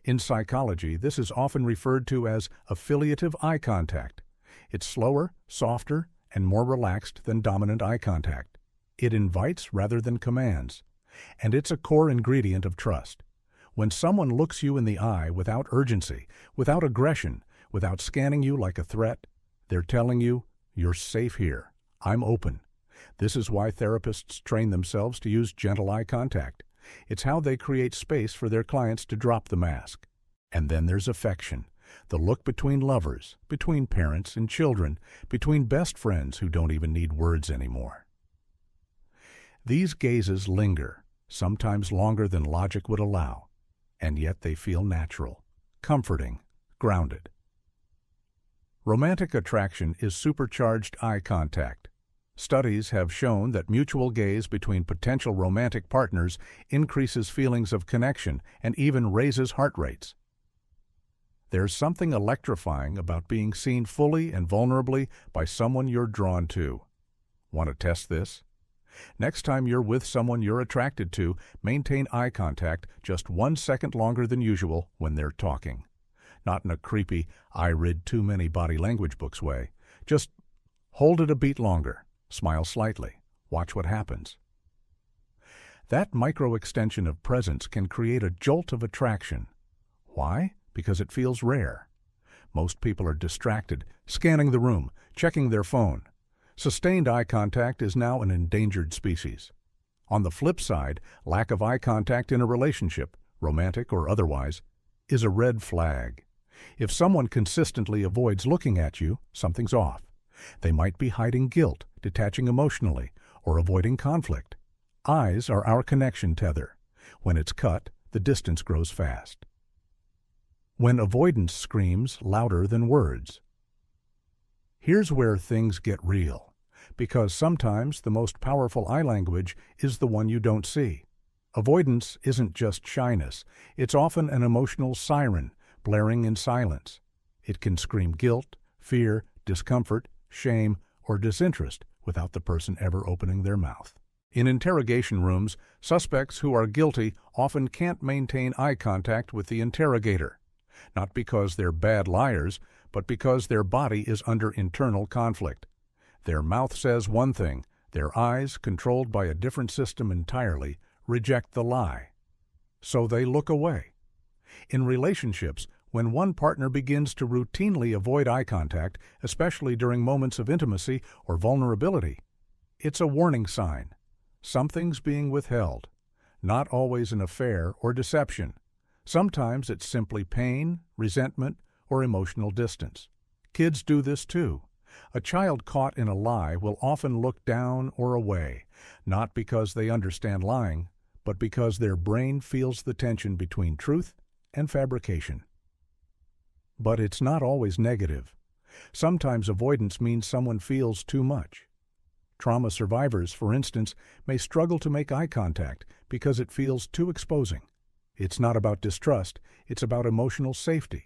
In psychology, this is often referred to as affiliative eye contact. It's slower, softer, and more relaxed than dominant eye contact. It invites rather than commands. And it's a core ingredient of trust. When someone looks you in the eye without urgency, without aggression, without scanning you like a threat, they're telling you, "You're safe here. I'm open." This is why therapists train themselves to use gentle eye contact. It's how they create space for their clients to drop the mask. And then there's affection, the look between lovers, between parents and children, between best friends who don't even need words anymore. These gazes linger, sometimes longer than logic would allow, and yet they feel natural, comforting, grounded. Romantic attraction is supercharged eye contact. Studies have shown that mutual gaze between potential romantic partners increases feelings of connection and even raises heart rates. There's something electrifying about being seen fully and vulnerably by someone you're drawn to. Want to test this? Next time you're with someone you're attracted to, maintain eye contact just 1 second longer than usual when they're talking. Not in a creepy, "I read too many body language books" way. Just hold it a beat longer. Smile slightly. Watch what happens. That micro-extension of presence can create a jolt of attraction. Why? Because it feels rare. Most people are distracted, scanning the room, checking their phone. Sustained eye contact is now an endangered species. On the flip side, lack of eye contact in a relationship, romantic or otherwise, is a red flag. If someone consistently avoids looking at you, something's off. They might be hiding guilt, detaching emotionally, or avoiding conflict. Eyes are our connection tether. When it's cut, the distance grows fast. When avoidance screams louder than words. Here's where things get real, because sometimes the most powerful eye language is the one you don't see. Avoidance isn't just shyness. It's often an emotional siren, blaring in silence. It can scream guilt, fear, discomfort, shame, or disinterest without the person ever opening their mouth. In interrogation rooms, suspects who are guilty often can't maintain eye contact with the interrogator, not because they're bad liars, but because their body is under internal conflict. Their mouth says one thing, their eyes, controlled by a different system entirely, reject the lie. So they look away. In relationships, when one partner begins to routinely avoid eye contact, especially during moments of intimacy or vulnerability, it's a warning sign. Something's being withheld. Not always an affair or deception. Sometimes it's simply pain, resentment, or emotional distance. Kids do this too. A child caught in a lie will often look down or away, not because they understand lying, but because their brain feels the tension between truth and fabrication. But it's not always negative. Sometimes avoidance means someone feels too much. Trauma survivors, for instance, may struggle to make eye contact because it feels too exposing. It's not about distrust, it's about emotional safety.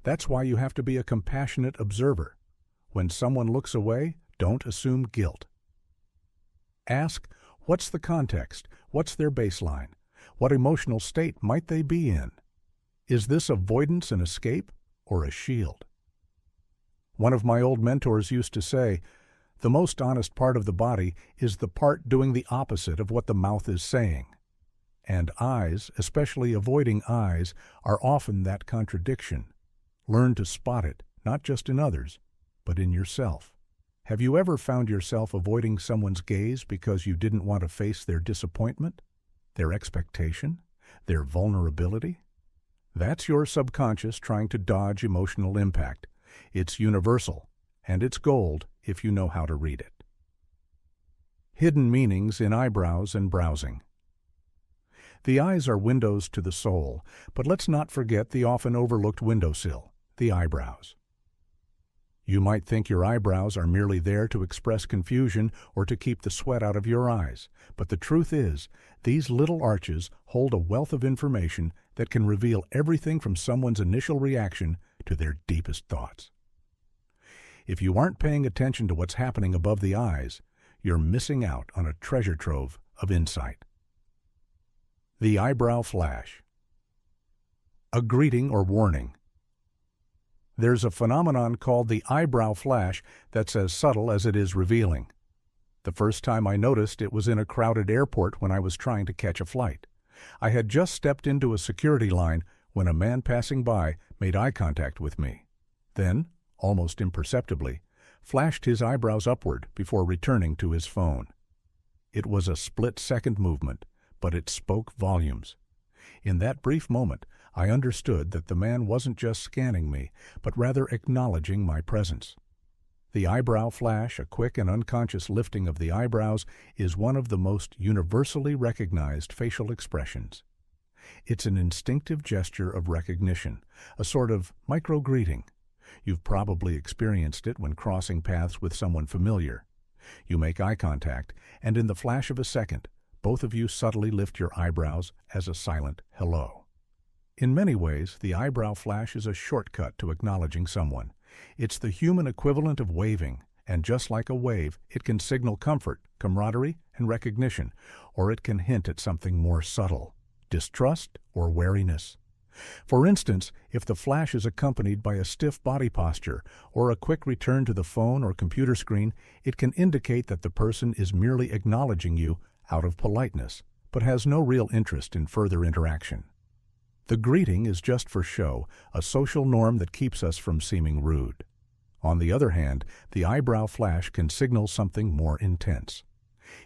That's why you have to be a compassionate observer. When someone looks away, don't assume guilt. Ask, what's the context? What's their baseline? What emotional state might they be in? Is this avoidance an escape or a shield? One of my old mentors used to say, The most honest part of the body is the part doing the opposite of what the mouth is saying. And eyes, especially avoiding eyes, are often that contradiction. Learn to spot it, not just in others, but in yourself. Have you ever found yourself avoiding someone's gaze because you didn't want to face their disappointment, their expectation, their vulnerability? That's your subconscious trying to dodge emotional impact. It's universal, and it's gold if you know how to read it. Hidden meanings in eyebrows and browsing. The eyes are windows to the soul, but let's not forget the often overlooked windowsill, the eyebrows. You might think your eyebrows are merely there to express confusion or to keep the sweat out of your eyes, but the truth is, these little arches hold a wealth of information that can reveal everything from someone's initial reaction to their deepest thoughts. If you aren't paying attention to what's happening above the eyes, you're missing out on a treasure trove of insight. The eyebrow flash. A greeting or warning. There's a phenomenon called the eyebrow flash that's as subtle as it is revealing. The first time I noticed it was in a crowded airport when I was trying to catch a flight. I had just stepped into a security line when a man passing by made eye contact with me. Then, almost imperceptibly, flashed his eyebrows upward before returning to his phone. It was a split-second movement, but it spoke volumes. In that brief moment, I understood that the man wasn't just scanning me, but rather acknowledging my presence. The eyebrow flash, a quick and unconscious lifting of the eyebrows, is one of the most universally recognized facial expressions. It's an instinctive gesture of recognition, a sort of micro-greeting. You've probably experienced it when crossing paths with someone familiar. You make eye contact, and in the flash of a second, both of you subtly lift your eyebrows as a silent hello. In many ways, the eyebrow flash is a shortcut to acknowledging someone. It's the human equivalent of waving, and just like a wave, it can signal comfort, camaraderie, and recognition, or it can hint at something more subtle, distrust or wariness. For instance, if the flash is accompanied by a stiff body posture or a quick return to the phone or computer screen, it can indicate that the person is merely acknowledging you out of politeness, but has no real interest in further interaction. The greeting is just for show, a social norm that keeps us from seeming rude. On the other hand, the eyebrow flash can signal something more intense.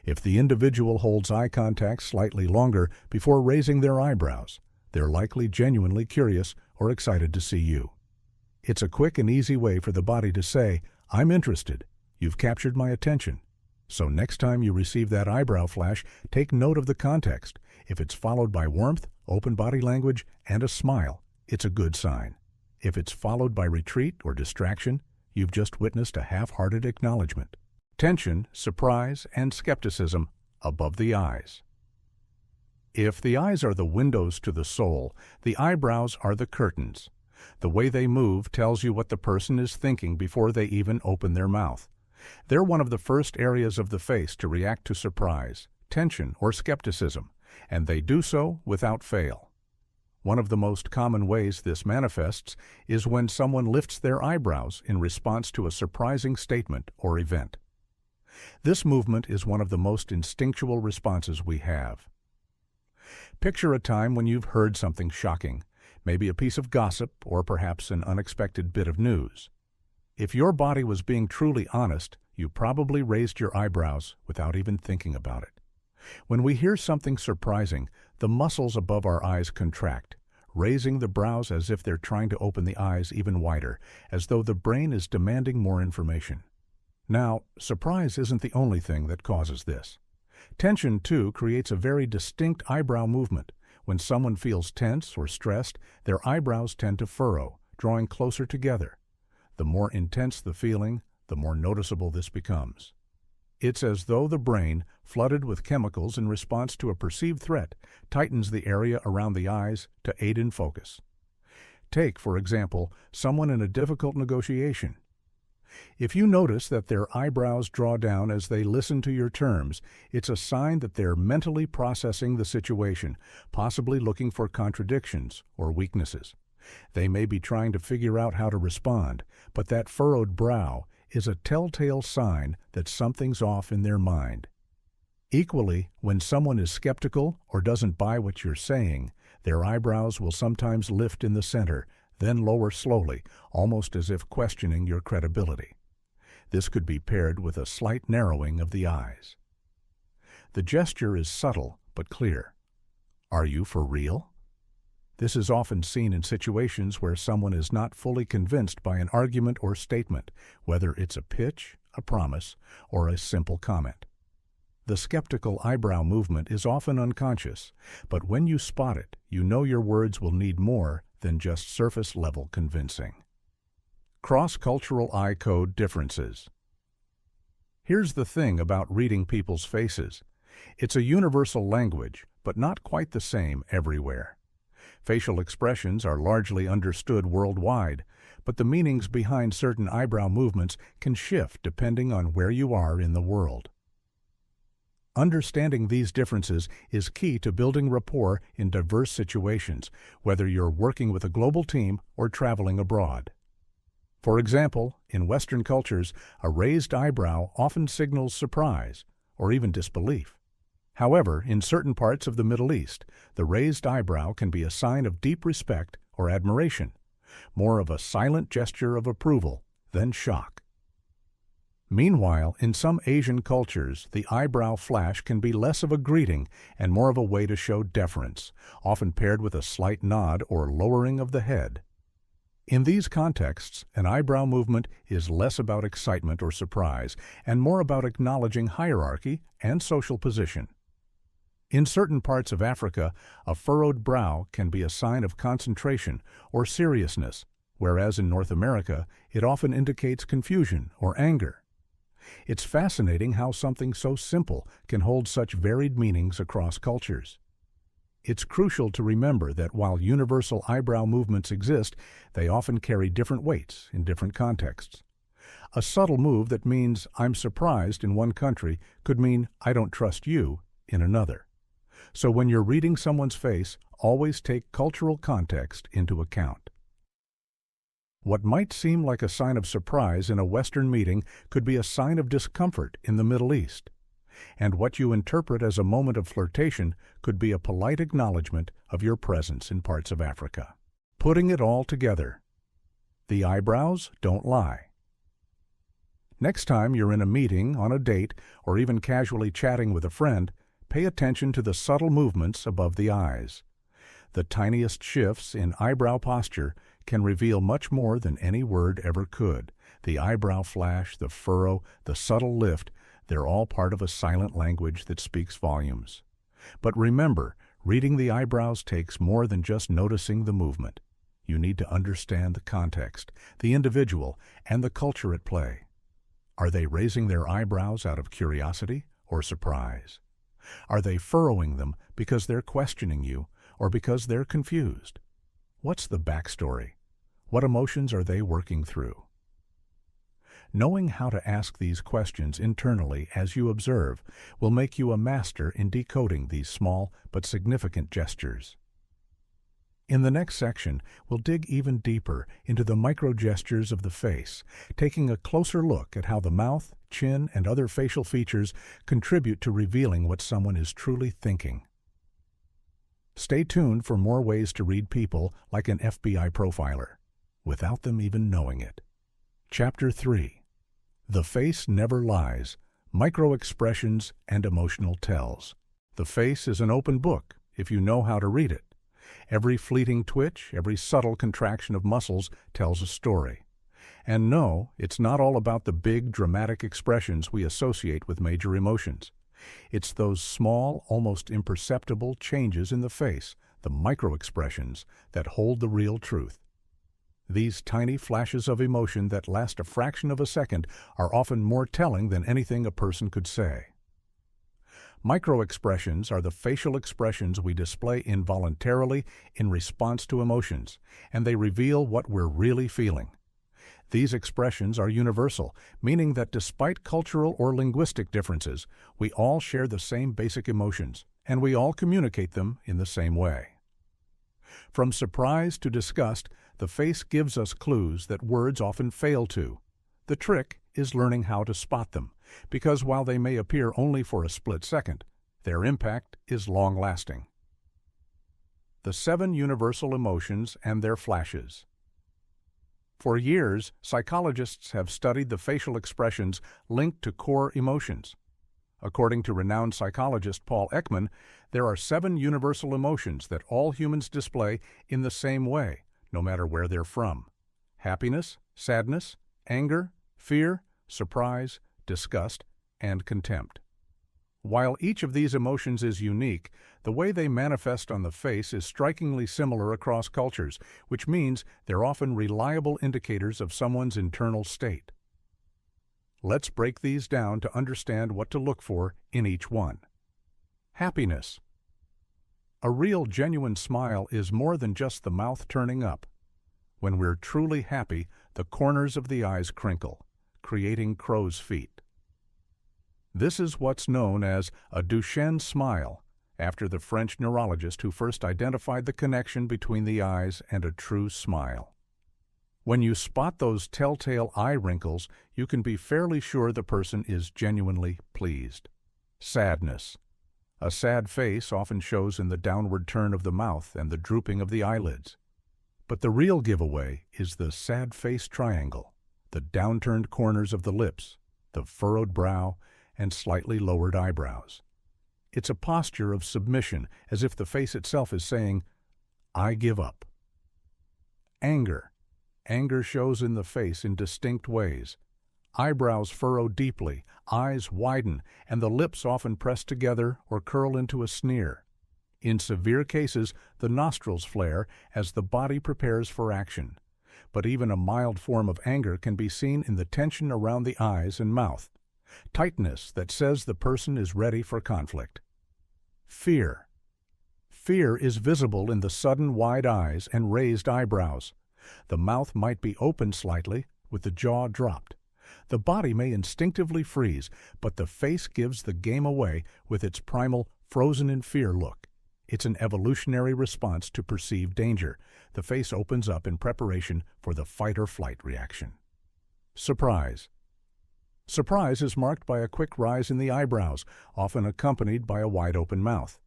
If the individual holds eye contact slightly longer before raising their eyebrows, they're likely genuinely curious or excited to see you. It's a quick and easy way for the body to say, "I'm interested. You've captured my attention." So next time you receive that eyebrow flash, take note of the context. If it's followed by warmth, open body language, and a smile, it's a good sign. If it's followed by retreat or distraction, you've just witnessed a half-hearted acknowledgement. Tension, surprise, and skepticism above the eyes. If the eyes are the windows to the soul, the eyebrows are the curtains. The way they move tells you what the person is thinking before they even open their mouth. They're one of the first areas of the face to react to surprise, tension, or skepticism, and they do so without fail. One of the most common ways this manifests is when someone lifts their eyebrows in response to a surprising statement or event. This movement is one of the most instinctual responses we have. Picture a time when you've heard something shocking, maybe a piece of gossip or perhaps an unexpected bit of news. If your body was being truly honest, you probably raised your eyebrows without even thinking about it. When we hear something surprising, the muscles above our eyes contract, raising the brows as if they're trying to open the eyes even wider, as though the brain is demanding more information. Now, surprise isn't the only thing that causes this. Tension, too, creates a very distinct eyebrow movement. When someone feels tense or stressed, their eyebrows tend to furrow, drawing closer together. The more intense the feeling, the more noticeable this becomes. It's as though the brain, flooded with chemicals in response to a perceived threat, tightens the area around the eyes to aid in focus. Take, for example, someone in a difficult negotiation. If you notice that their eyebrows draw down as they listen to your terms, it's a sign that they're mentally processing the situation, possibly looking for contradictions or weaknesses. They may be trying to figure out how to respond, but that furrowed brow is a telltale sign that something's off in their mind. Equally, when someone is skeptical or doesn't buy what you're saying, their eyebrows will sometimes lift in the center, then lower slowly, almost as if questioning your credibility. This could be paired with a slight narrowing of the eyes. The gesture is subtle but clear. Are you for real? This is often seen in situations where someone is not fully convinced by an argument or statement, whether it's a pitch, a promise, or a simple comment. The skeptical eyebrow movement is often unconscious, but when you spot it, you know your words will need more than just surface-level convincing. Cross-cultural eye code differences. Here's the thing about reading people's faces. It's a universal language, but not quite the same everywhere. Facial expressions are largely understood worldwide, but the meanings behind certain eyebrow movements can shift depending on where you are in the world. Understanding these differences is key to building rapport in diverse situations, whether you're working with a global team or traveling abroad. For example, in Western cultures, a raised eyebrow often signals surprise or even disbelief. However, in certain parts of the Middle East, the raised eyebrow can be a sign of deep respect or admiration, more of a silent gesture of approval than shock. Meanwhile, in some Asian cultures, the eyebrow flash can be less of a greeting and more of a way to show deference, often paired with a slight nod or lowering of the head. In these contexts, an eyebrow movement is less about excitement or surprise and more about acknowledging hierarchy and social position. In certain parts of Africa, a furrowed brow can be a sign of concentration or seriousness, whereas in North America, it often indicates confusion or anger. It's fascinating how something so simple can hold such varied meanings across cultures. It's crucial to remember that while universal eyebrow movements exist, they often carry different weights in different contexts. A subtle move that means "I'm surprised" in one country could mean "I don't trust you" in another. So when you're reading someone's face, always take cultural context into account. What might seem like a sign of surprise in a Western meeting could be a sign of discomfort in the Middle East. And what you interpret as a moment of flirtation could be a polite acknowledgement of your presence in parts of Africa. Putting it all together. The eyebrows don't lie. Next time you're in a meeting, on a date, or even casually chatting with a friend, pay attention to the subtle movements above the eyes. The tiniest shifts in eyebrow posture can reveal much more than any word ever could. The eyebrow flash, the furrow, the subtle lift, they're all part of a silent language that speaks volumes. But remember, reading the eyebrows takes more than just noticing the movement. You need to understand the context, the individual, and the culture at play. Are they raising their eyebrows out of curiosity or surprise? Are they furrowing them because they're questioning you or because they're confused? What's the backstory? What emotions are they working through? Knowing how to ask these questions internally as you observe will make you a master in decoding these small but significant gestures. In the next section, we'll dig even deeper into the micro-gestures of the face, taking a closer look at how the mouth, chin, and other facial features contribute to revealing what someone is truly thinking. Stay tuned for more ways to read people like an FBI profiler, without them even knowing it. Chapter 3. The Face Never Lies, Micro-Expressions and Emotional Tells. The face is an open book if you know how to read it. Every fleeting twitch, every subtle contraction of muscles tells a story. And no, it's not all about the big, dramatic expressions we associate with major emotions. It's those small, almost imperceptible changes in the face, the micro-expressions, that hold the real truth. These tiny flashes of emotion that last a fraction of a second are often more telling than anything a person could say. Micro-expressions are the facial expressions we display involuntarily in response to emotions, and they reveal what we're really feeling. These expressions are universal, meaning that despite cultural or linguistic differences, we all share the same basic emotions, and we all communicate them in the same way. From surprise to disgust, the face gives us clues that words often fail to. The trick is learning how to spot them, because while they may appear only for a split second, their impact is long-lasting. The 7 universal emotions and their flashes. For years, psychologists have studied the facial expressions linked to core emotions. According to renowned psychologist Paul Ekman, there are 7 universal emotions that all humans display in the same way, no matter where they're from: happiness, sadness, anger, fear, surprise, disgust, and contempt. While each of these emotions is unique, the way they manifest on the face is strikingly similar across cultures, which means they're often reliable indicators of someone's internal state. Let's break these down to understand what to look for in each one. Happiness. A real, genuine smile is more than just the mouth turning up. When we're truly happy, the corners of the eyes crinkle, creating crow's feet. This is what's known as a Duchenne smile, after the French neurologist who first identified the connection between the eyes and a true smile. When you spot those telltale eye wrinkles, you can be fairly sure the person is genuinely pleased. Sadness. A sad face often shows in the downward turn of the mouth and the drooping of the eyelids. But the real giveaway is the sad face triangle, the downturned corners of the lips, the furrowed brow, and slightly lowered eyebrows. It's a posture of submission, as if the face itself is saying, "I give up." Anger. Anger shows in the face in distinct ways. Eyebrows furrow deeply, eyes widen, and the lips often press together or curl into a sneer. In severe cases, the nostrils flare as the body prepares for action. But even a mild form of anger can be seen in the tension around the eyes and mouth. Tightness that says the person is ready for conflict. Fear. Fear is visible in the sudden wide eyes and raised eyebrows. The mouth might be open slightly, with the jaw dropped. The body may instinctively freeze, but the face gives the game away with its primal, frozen-in-fear look. It's an evolutionary response to perceived danger. The face opens up in preparation for the fight-or-flight reaction. Surprise. Surprise is marked by a quick rise in the eyebrows, often accompanied by a wide-open mouth.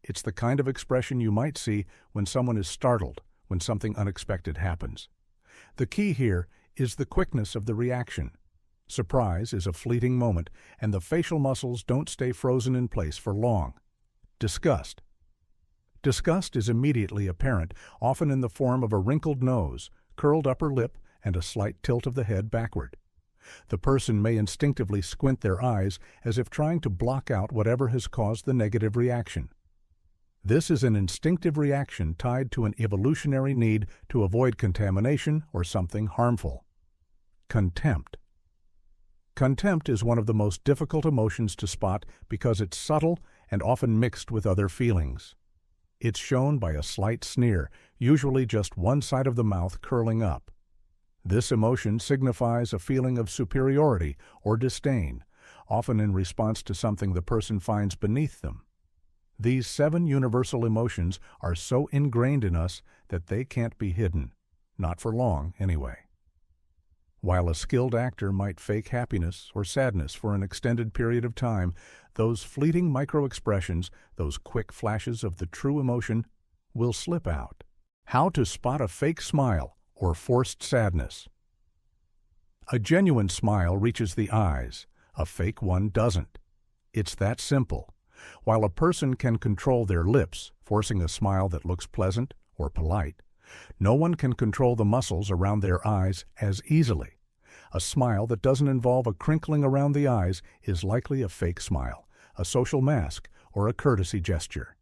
It's the kind of expression you might see when someone is startled, when something unexpected happens. The key here is the quickness of the reaction. Surprise is a fleeting moment, and the facial muscles don't stay frozen in place for long. Disgust. Disgust is immediately apparent, often in the form of a wrinkled nose, curled upper lip, and a slight tilt of the head backward. The person may instinctively squint their eyes as if trying to block out whatever has caused the negative reaction. This is an instinctive reaction tied to an evolutionary need to avoid contamination or something harmful. Contempt. Contempt is one of the most difficult emotions to spot because it's subtle and often mixed with other feelings. It's shown by a slight sneer, usually just one side of the mouth curling up. This emotion signifies a feeling of superiority or disdain, often in response to something the person finds beneath them. These 7 universal emotions are so ingrained in us that they can't be hidden, not for long anyway. While a skilled actor might fake happiness or sadness for an extended period of time, those fleeting micro-expressions, those quick flashes of the true emotion, will slip out. How to spot a fake smile or forced sadness. A genuine smile reaches the eyes. A fake one doesn't. It's that simple. While a person can control their lips, forcing a smile that looks pleasant or polite, no one can control the muscles around their eyes as easily. A smile that doesn't involve a crinkling around the eyes is likely a fake smile, a social mask, or a courtesy gesture.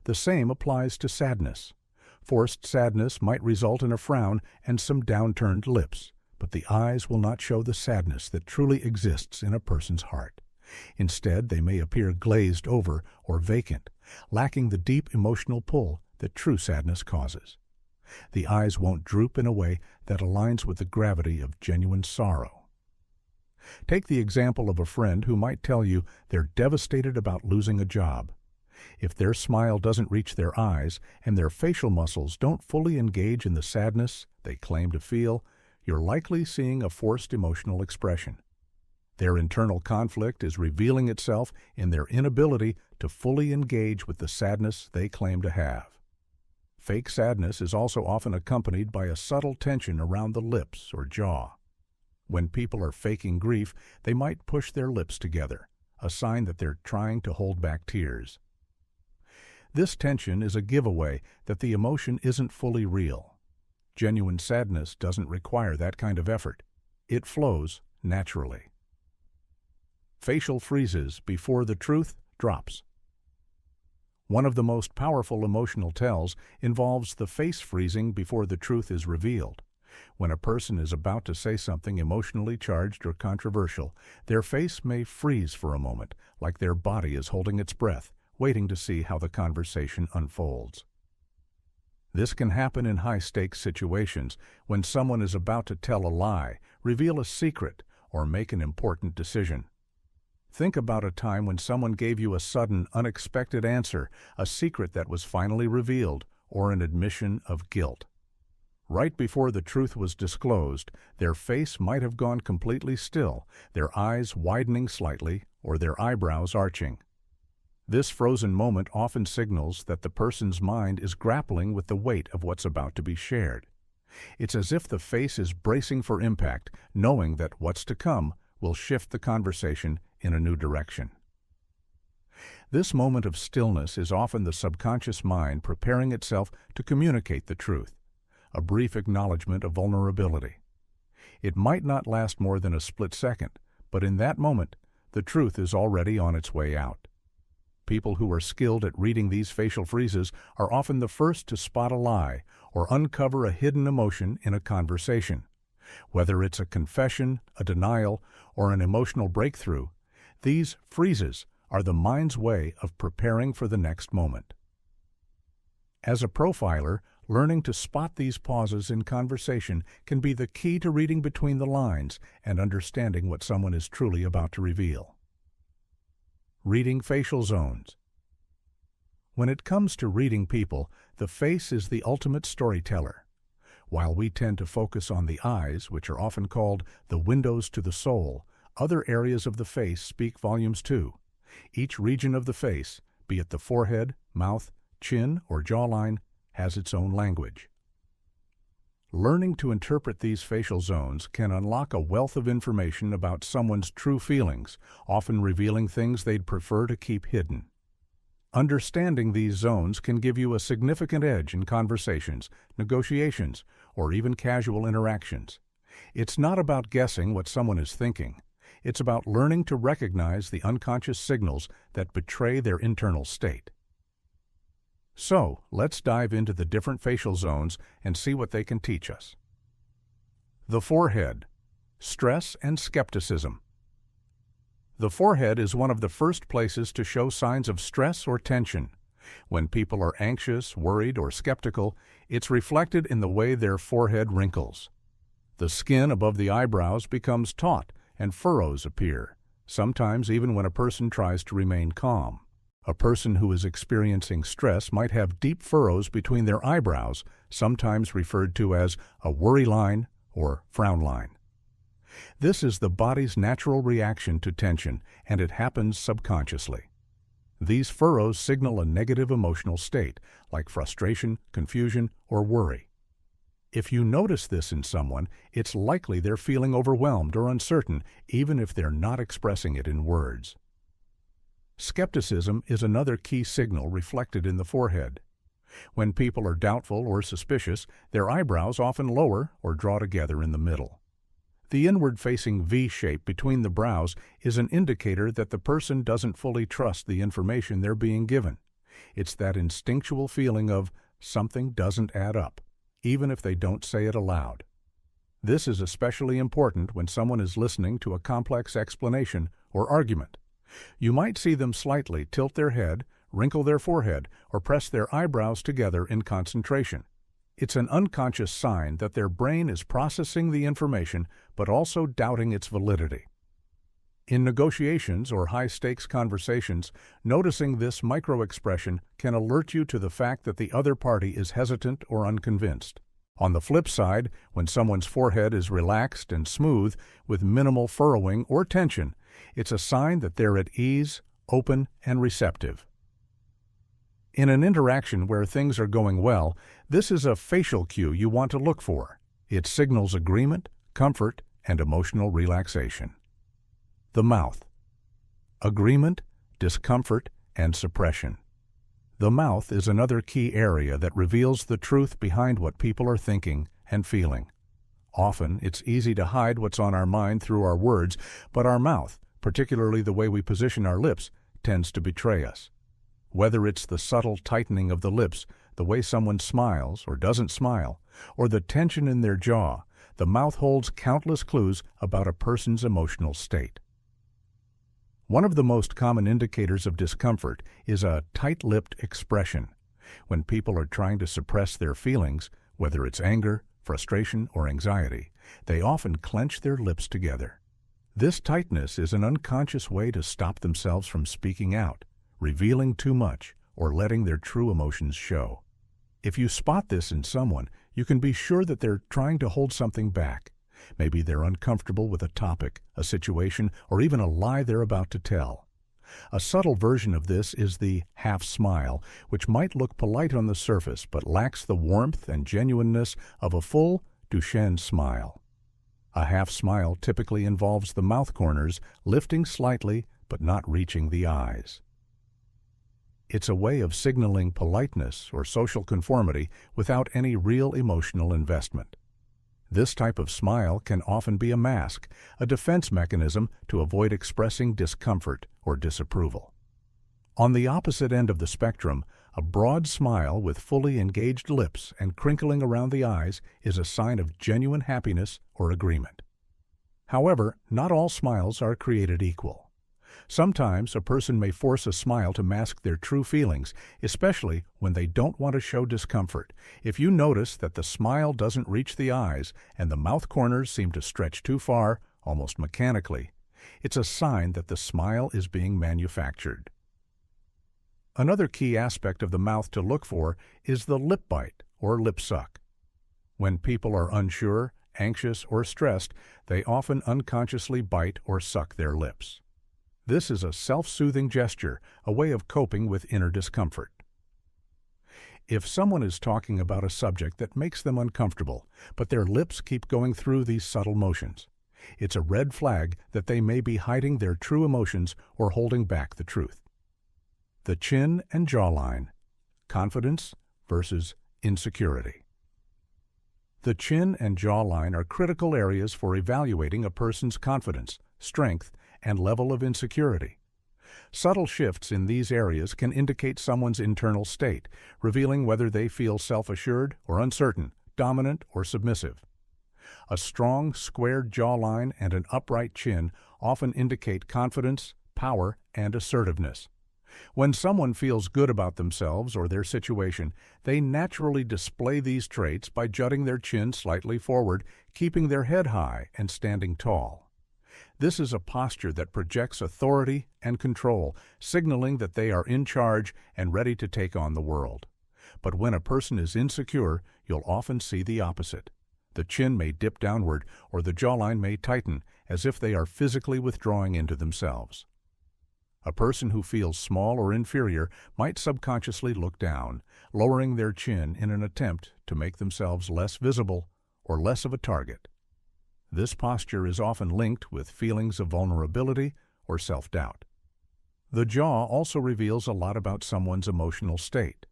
The same applies to sadness. Forced sadness might result in a frown and some downturned lips, but the eyes will not show the sadness that truly exists in a person's heart. Instead, they may appear glazed over or vacant, lacking the deep emotional pull that true sadness causes. The eyes won't droop in a way that aligns with the gravity of genuine sorrow. Take the example of a friend who might tell you they're devastated about losing a job. If their smile doesn't reach their eyes and their facial muscles don't fully engage in the sadness they claim to feel, you're likely seeing a forced emotional expression. Their internal conflict is revealing itself in their inability to fully engage with the sadness they claim to have. Fake sadness is also often accompanied by a subtle tension around the lips or jaw. When people are faking grief, they might push their lips together, a sign that they're trying to hold back tears. This tension is a giveaway that the emotion isn't fully real. Genuine sadness doesn't require that kind of effort. It flows naturally. Facial freezes before the truth drops. One of the most powerful emotional tells involves the face freezing before the truth is revealed. When a person is about to say something emotionally charged or controversial, their face may freeze for a moment, like their body is holding its breath, waiting to see how the conversation unfolds. This can happen in high-stakes situations when someone is about to tell a lie, reveal a secret, or make an important decision. Think about a time when someone gave you a sudden, unexpected answer, a secret that was finally revealed, or an admission of guilt. Right before the truth was disclosed, their face might have gone completely still, their eyes widening slightly, or their eyebrows arching. This frozen moment often signals that the person's mind is grappling with the weight of what's about to be shared. It's as if the face is bracing for impact, knowing that what's to come will shift the conversation in a new direction. This moment of stillness is often the subconscious mind preparing itself to communicate the truth, a brief acknowledgement of vulnerability. It might not last more than a split second, but in that moment, the truth is already on its way out. People who are skilled at reading these facial freezes are often the first to spot a lie or uncover a hidden emotion in a conversation. Whether it's a confession, a denial, or an emotional breakthrough, these freezes are the mind's way of preparing for the next moment. As a profiler, learning to spot these pauses in conversation can be the key to reading between the lines and understanding what someone is truly about to reveal. Reading facial zones. When it comes to reading people, the face is the ultimate storyteller. While we tend to focus on the eyes, which are often called the windows to the soul, other areas of the face speak volumes too. Each region of the face, be it the forehead, mouth, chin, or jawline, has its own language. Learning to interpret these facial zones can unlock a wealth of information about someone's true feelings, often revealing things they'd prefer to keep hidden. Understanding these zones can give you a significant edge in conversations, negotiations, or even casual interactions. It's not about guessing what someone is thinking. It's about learning to recognize the unconscious signals that betray their internal state. So, let's dive into the different facial zones and see what they can teach us. The forehead. Stress and skepticism. The forehead is one of the first places to show signs of stress or tension. When people are anxious, worried, or skeptical, it's reflected in the way their forehead wrinkles. The skin above the eyebrows becomes taut and furrows appear, sometimes even when a person tries to remain calm. A person who is experiencing stress might have deep furrows between their eyebrows, sometimes referred to as a worry line or frown line. This is the body's natural reaction to tension, and it happens subconsciously. These furrows signal a negative emotional state, like frustration, confusion, or worry. If you notice this in someone, it's likely they're feeling overwhelmed or uncertain, even if they're not expressing it in words. Skepticism is another key signal reflected in the forehead. When people are doubtful or suspicious, their eyebrows often lower or draw together in the middle. The inward-facing V shape between the brows is an indicator that the person doesn't fully trust the information they're being given. It's that instinctual feeling of something doesn't add up, even if they don't say it aloud. This is especially important when someone is listening to a complex explanation or argument. You might see them slightly tilt their head, wrinkle their forehead, or press their eyebrows together in concentration. It's an unconscious sign that their brain is processing the information but also doubting its validity. In negotiations or high-stakes conversations, noticing this micro-expression can alert you to the fact that the other party is hesitant or unconvinced. On the flip side, when someone's forehead is relaxed and smooth with minimal furrowing or tension, it's a sign that they're at ease, open, and receptive. In an interaction where things are going well, this is a facial cue you want to look for. It signals agreement, comfort, and emotional relaxation. The mouth. Agreement, discomfort, and suppression. The mouth is another key area that reveals the truth behind what people are thinking and feeling. Often, it's easy to hide what's on our mind through our words, but our mouth, particularly the way we position our lips, tends to betray us. Whether it's the subtle tightening of the lips, the way someone smiles or doesn't smile, or the tension in their jaw, the mouth holds countless clues about a person's emotional state. One of the most common indicators of discomfort is a tight-lipped expression. When people are trying to suppress their feelings, whether it's anger, frustration, or anxiety, they often clench their lips together. This tightness is an unconscious way to stop themselves from speaking out, revealing too much, or letting their true emotions show. If you spot this in someone, you can be sure that they're trying to hold something back. Maybe they're uncomfortable with a topic, a situation, or even a lie they're about to tell. A subtle version of this is the half smile, which might look polite on the surface but lacks the warmth and genuineness of a full Duchenne smile. A half smile typically involves the mouth corners lifting slightly but not reaching the eyes. It's a way of signaling politeness or social conformity without any real emotional investment. This type of smile can often be a mask, a defense mechanism to avoid expressing discomfort or disapproval. On the opposite end of the spectrum, a broad smile with fully engaged lips and crinkling around the eyes is a sign of genuine happiness or agreement. However, not all smiles are created equal. Sometimes a person may force a smile to mask their true feelings, especially when they don't want to show discomfort. If you notice that the smile doesn't reach the eyes and the mouth corners seem to stretch too far, almost mechanically, it's a sign that the smile is being manufactured. Another key aspect of the mouth to look for is the lip bite or lip suck. When people are unsure, anxious, or stressed, they often unconsciously bite or suck their lips. This is a self-soothing gesture, a way of coping with inner discomfort. If someone is talking about a subject that makes them uncomfortable, but their lips keep going through these subtle motions, it's a red flag that they may be hiding their true emotions or holding back the truth. The chin and jawline. Confidence versus insecurity. The chin and jawline are critical areas for evaluating a person's confidence, strength, and level of insecurity. Subtle shifts in these areas can indicate someone's internal state, revealing whether they feel self-assured or uncertain, dominant or submissive. A strong, squared jawline and an upright chin often indicate confidence, power, and assertiveness. When someone feels good about themselves or their situation, they naturally display these traits by jutting their chin slightly forward, keeping their head high, and standing tall. This is a posture that projects authority and control, signaling that they are in charge and ready to take on the world. But when a person is insecure, you'll often see the opposite. The chin may dip downward or the jawline may tighten, as if they are physically withdrawing into themselves. A person who feels small or inferior might subconsciously look down, lowering their chin in an attempt to make themselves less visible or less of a target. This posture is often linked with feelings of vulnerability or self-doubt. The jaw also reveals a lot about someone's emotional state.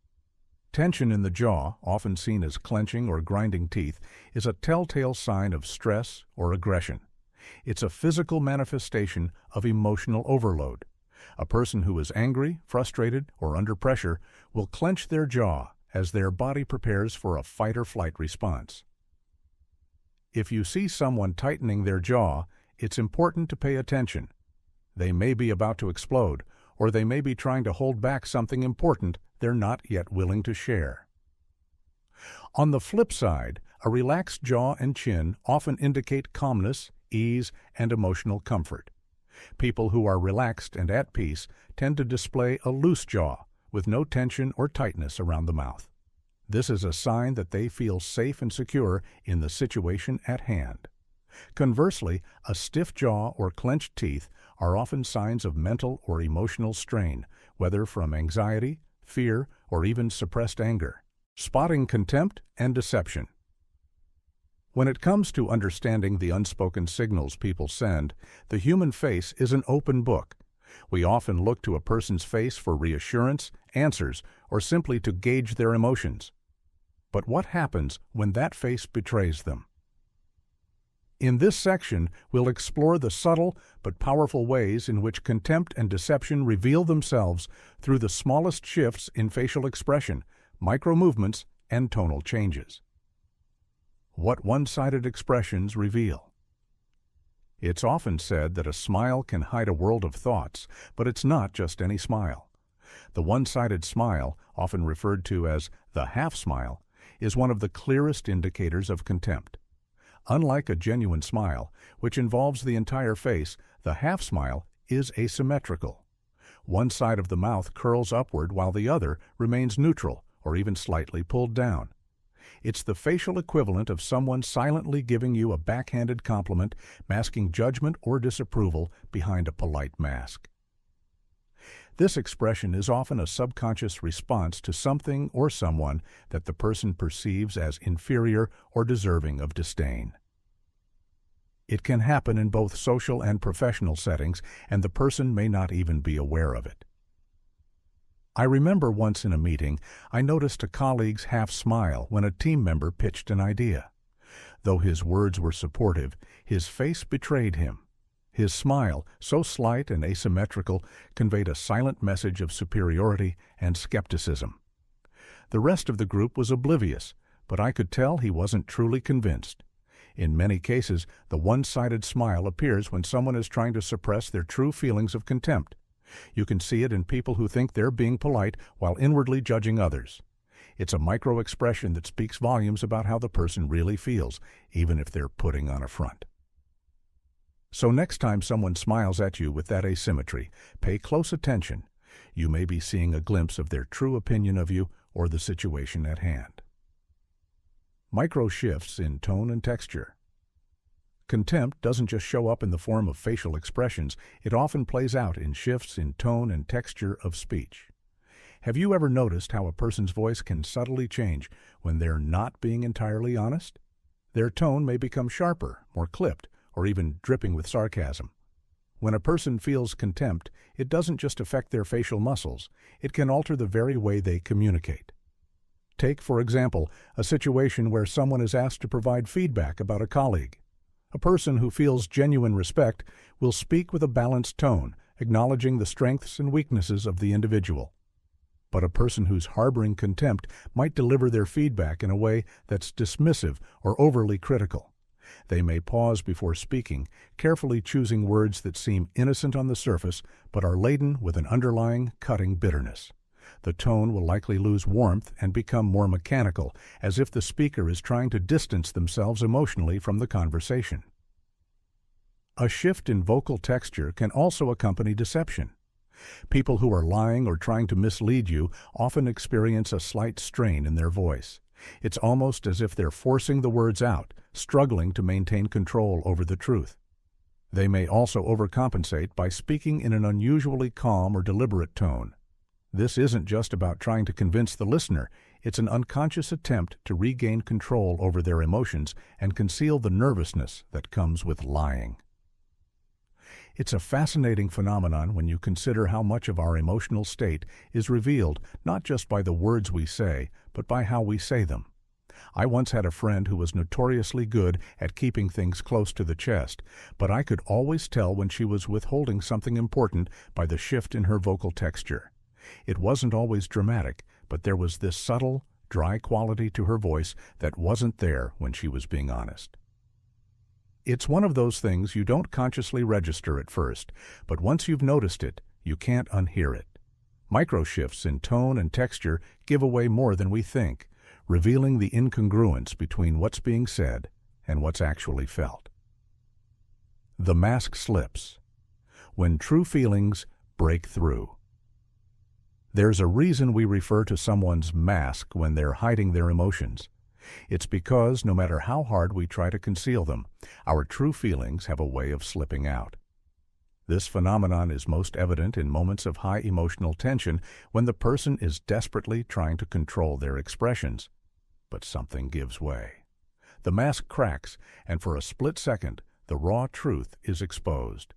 Tension in the jaw, often seen as clenching or grinding teeth, is a telltale sign of stress or aggression. It's a physical manifestation of emotional overload. A person who is angry, frustrated, or under pressure will clench their jaw as their body prepares for a fight-or-flight response. If you see someone tightening their jaw, it's important to pay attention. They may be about to explode, or they may be trying to hold back something important they're not yet willing to share. On the flip side, a relaxed jaw and chin often indicate calmness, ease, and emotional comfort. People who are relaxed and at peace tend to display a loose jaw with no tension or tightness around the mouth. This is a sign that they feel safe and secure in the situation at hand. Conversely, a stiff jaw or clenched teeth are often signs of mental or emotional strain, whether from anxiety, fear, or even suppressed anger. Spotting contempt and deception. When it comes to understanding the unspoken signals people send, the human face is an open book. We often look to a person's face for reassurance, answers, or simply to gauge their emotions. But what happens when that face betrays them? In this section, we'll explore the subtle but powerful ways in which contempt and deception reveal themselves through the smallest shifts in facial expression, micro-movements, and tonal changes. What one-sided expressions reveal. It's often said that a smile can hide a world of thoughts, but it's not just any smile. The one-sided smile, often referred to as the half-smile, is one of the clearest indicators of contempt. Unlike a genuine smile, which involves the entire face, the half-smile is asymmetrical. One side of the mouth curls upward while the other remains neutral or even slightly pulled down. It's the facial equivalent of someone silently giving you a backhanded compliment, masking judgment or disapproval behind a polite mask. This expression is often a subconscious response to something or someone that the person perceives as inferior or deserving of disdain. It can happen in both social and professional settings, and the person may not even be aware of it. I remember once in a meeting, I noticed a colleague's half-smile when a team member pitched an idea. Though his words were supportive, his face betrayed him. His smile, so slight and asymmetrical, conveyed a silent message of superiority and skepticism. The rest of the group was oblivious, but I could tell he wasn't truly convinced. In many cases, the one-sided smile appears when someone is trying to suppress their true feelings of contempt. You can see it in people who think they're being polite while inwardly judging others. It's a micro-expression that speaks volumes about how the person really feels, even if they're putting on a front. So next time someone smiles at you with that asymmetry, pay close attention. You may be seeing a glimpse of their true opinion of you or the situation at hand. Micro shifts in tone and texture. Contempt doesn't just show up in the form of facial expressions, it often plays out in shifts in tone and texture of speech. Have you ever noticed how a person's voice can subtly change when they're not being entirely honest? Their tone may become sharper, more clipped, or even dripping with sarcasm. When a person feels contempt, it doesn't just affect their facial muscles, it can alter the very way they communicate. Take, for example, a situation where someone is asked to provide feedback about a colleague. A person who feels genuine respect will speak with a balanced tone, acknowledging the strengths and weaknesses of the individual. But a person who's harboring contempt might deliver their feedback in a way that's dismissive or overly critical. They may pause before speaking, carefully choosing words that seem innocent on the surface but are laden with an underlying, cutting bitterness. The tone will likely lose warmth and become more mechanical, as if the speaker is trying to distance themselves emotionally from the conversation. A shift in vocal texture can also accompany deception. People who are lying or trying to mislead you often experience a slight strain in their voice. It's almost as if they're forcing the words out, struggling to maintain control over the truth. They may also overcompensate by speaking in an unusually calm or deliberate tone. This isn't just about trying to convince the listener, it's an unconscious attempt to regain control over their emotions and conceal the nervousness that comes with lying. It's a fascinating phenomenon when you consider how much of our emotional state is revealed not just by the words we say, but by how we say them. I once had a friend who was notoriously good at keeping things close to the chest, but I could always tell when she was withholding something important by the shift in her vocal texture. It wasn't always dramatic, but there was this subtle, dry quality to her voice that wasn't there when she was being honest. It's one of those things you don't consciously register at first, but once you've noticed it, you can't unhear it. Microshifts in tone and texture give away more than we think, revealing the incongruence between what's being said and what's actually felt. The mask slips. When true feelings break through. There's a reason we refer to someone's mask when they're hiding their emotions. It's because no matter how hard we try to conceal them, our true feelings have a way of slipping out. This phenomenon is most evident in moments of high emotional tension when the person is desperately trying to control their expressions. But something gives way. The mask cracks, and for a split second, the raw truth is exposed.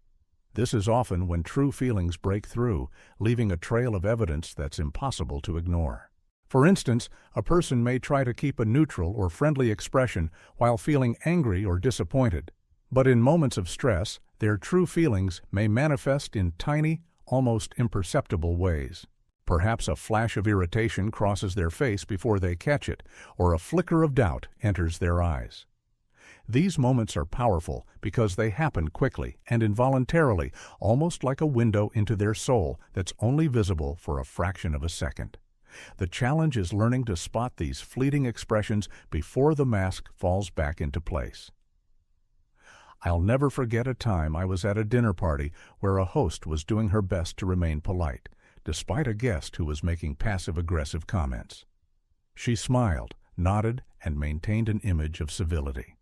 This is often when true feelings break through, leaving a trail of evidence that's impossible to ignore. For instance, a person may try to keep a neutral or friendly expression while feeling angry or disappointed. But in moments of stress, their true feelings may manifest in tiny, almost imperceptible ways. Perhaps a flash of irritation crosses their face before they catch it, or a flicker of doubt enters their eyes. These moments are powerful because they happen quickly and involuntarily, almost like a window into their soul that's only visible for a fraction of a second. The challenge is learning to spot these fleeting expressions before the mask falls back into place. I'll never forget a time I was at a dinner party where a host was doing her best to remain polite, despite a guest who was making passive-aggressive comments. She smiled, nodded, and maintained an image of civility.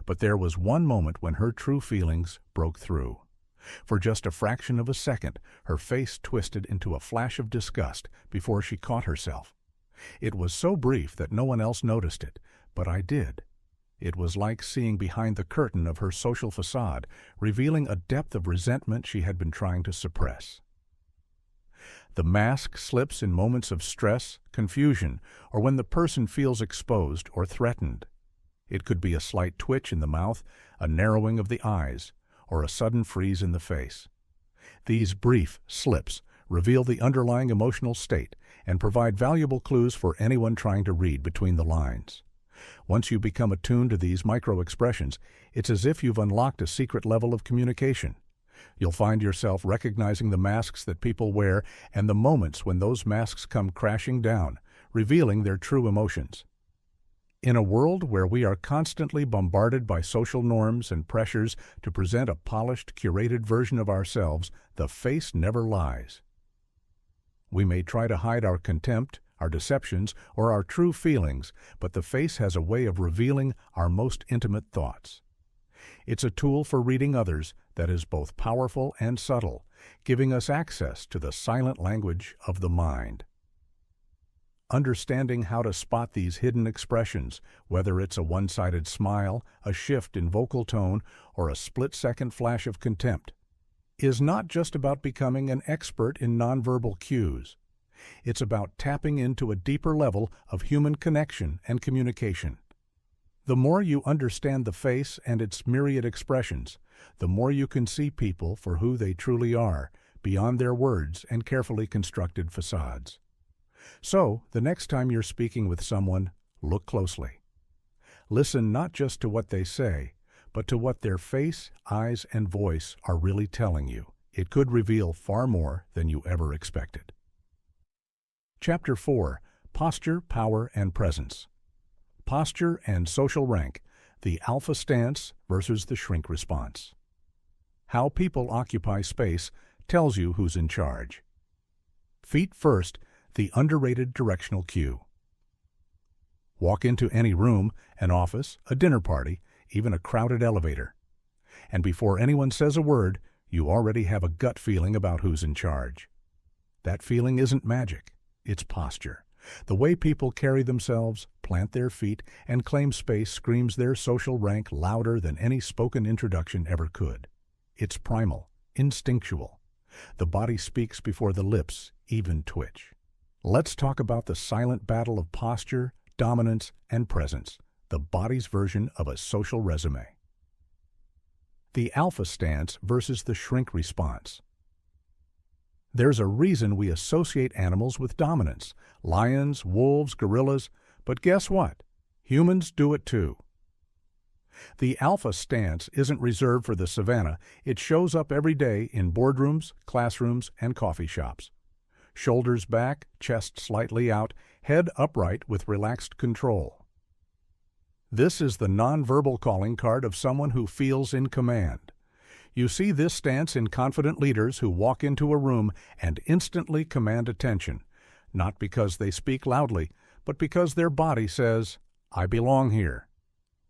But there was one moment when her true feelings broke through. For just a fraction of a second, her face twisted into a flash of disgust before she caught herself. It was so brief that no one else noticed it, but I did. It was like seeing behind the curtain of her social facade, revealing a depth of resentment she had been trying to suppress. The mask slips in moments of stress, confusion, or when the person feels exposed or threatened. It could be a slight twitch in the mouth, a narrowing of the eyes, or a sudden freeze in the face. These brief slips reveal the underlying emotional state and provide valuable clues for anyone trying to read between the lines. Once you become attuned to these micro-expressions, it's as if you've unlocked a secret level of communication. You'll find yourself recognizing the masks that people wear and the moments when those masks come crashing down, revealing their true emotions. In a world where we are constantly bombarded by social norms and pressures to present a polished, curated version of ourselves, the face never lies. We may try to hide our contempt, our deceptions, or our true feelings, but the face has a way of revealing our most intimate thoughts. It's a tool for reading others that is both powerful and subtle, giving us access to the silent language of the mind. Understanding how to spot these hidden expressions, whether it's a one-sided smile, a shift in vocal tone, or a split-second flash of contempt, is not just about becoming an expert in nonverbal cues. It's about tapping into a deeper level of human connection and communication. The more you understand the face and its myriad expressions, the more you can see people for who they truly are, beyond their words and carefully constructed facades. So, the next time you're speaking with someone, look closely. Listen not just to what they say, but to what their face, eyes, and voice are really telling you. It could reveal far more than you ever expected. Chapter 4. Posture, Power, and Presence. Posture and Social Rank, the alpha stance versus the shrink response. How people occupy space tells you who's in charge. Feet first, the underrated directional cue. Walk into any room, an office, a dinner party, even a crowded elevator. And before anyone says a word, you already have a gut feeling about who's in charge. That feeling isn't magic, it's posture. The way people carry themselves, plant their feet, and claim space screams their social rank louder than any spoken introduction ever could. It's primal, instinctual. The body speaks before the lips even twitch. Let's talk about the silent battle of posture, dominance, and presence, the body's version of a social resume. The alpha stance versus the shrink response. There's a reason we associate animals with dominance, lions, wolves, gorillas, but guess what? Humans do it too. The alpha stance isn't reserved for the savannah. It shows up every day in boardrooms, classrooms, and coffee shops. Shoulders back, chest slightly out, head upright with relaxed control. This is the nonverbal calling card of someone who feels in command. You see this stance in confident leaders who walk into a room and instantly command attention, not because they speak loudly, but because their body says, "I belong here."